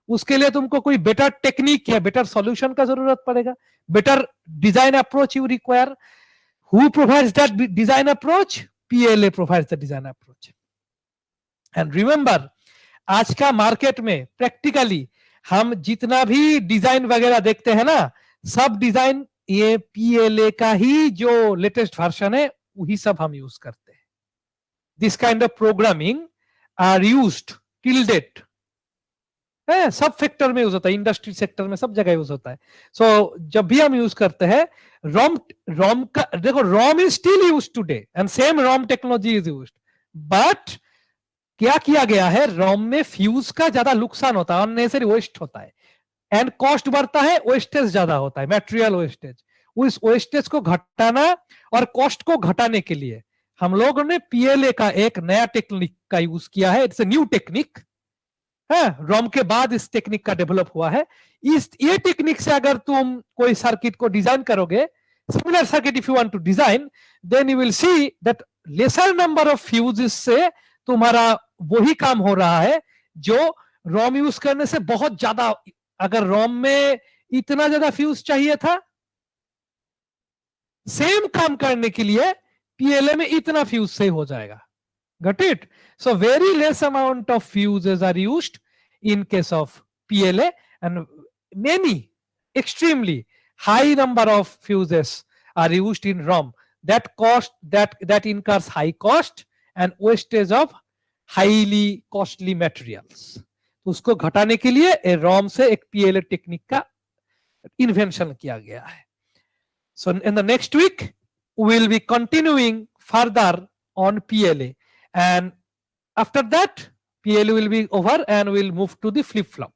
उसके लिए तुमको कोई बेटर टेक्निक या बेटर सॉल्यूशन का जरूरत पड़ेगा, better design approach you require. Who provides that design approach? PLA provides the design approach. And remember, आज का मार्केट में प्रैक्टिकली हम जितना भी डिजाइन वगैरह देखते हैं ना, सब डिजाइन ये PLA का ही जो लेटेस्ट वर्जन है वही सब हम यूज करते हैं। this kind of programming are used till date. है, सब फैक्टर में यूज होता है, इंडस्ट्री सेक्टर में सब जगह यूज होता है. सो जब भी हम यूज करते हैं रोम का, देखो ROM is still use today and same ROM technology is used, but क्या किया गया है, रोम में फ्यूज का ज्यादा नुकसान होता है, अननेसेसरी वेस्ट होता है, एंड कॉस्ट बढ़ता है, वेस्टेज ज्यादा होता है, मटेरियल वेस्टेज. उस वेस्टेज को घटाना और कॉस्ट को घटाने के लिए हम लोगों ने पीएलए का एक नया टेक्निक का यूज किया है. इट्स ए न्यू टेक्निक है, रोम के बाद इस टेक्निक का डेवलप हुआ है. ये टेक्निक से अगर तुम कोई सर्किट को डिजाइन करोगे, similar circuit if you want to design, then you will see that lesser number of fuses से तुम्हारा वही काम हो रहा है जो रोम यूज करने से बहुत ज्यादा. अगर रोम में इतना ज्यादा फ्यूज चाहिए था, सेम काम करने के लिए पीएलए में इतना फ्यूज से हो जाएगा. Got it? So very less amount of fuses are used in case of PLA, and many extremely high number of fuses are used in ROM. That incurs high cost and wastage of highly costly materials. तो उसको घटाने के लिए ROM से एक PLA technique का invention किया गया है. So in the next week we will be continuing further on PLA. And after that, PLA will be over and we'll move to the flip-flop.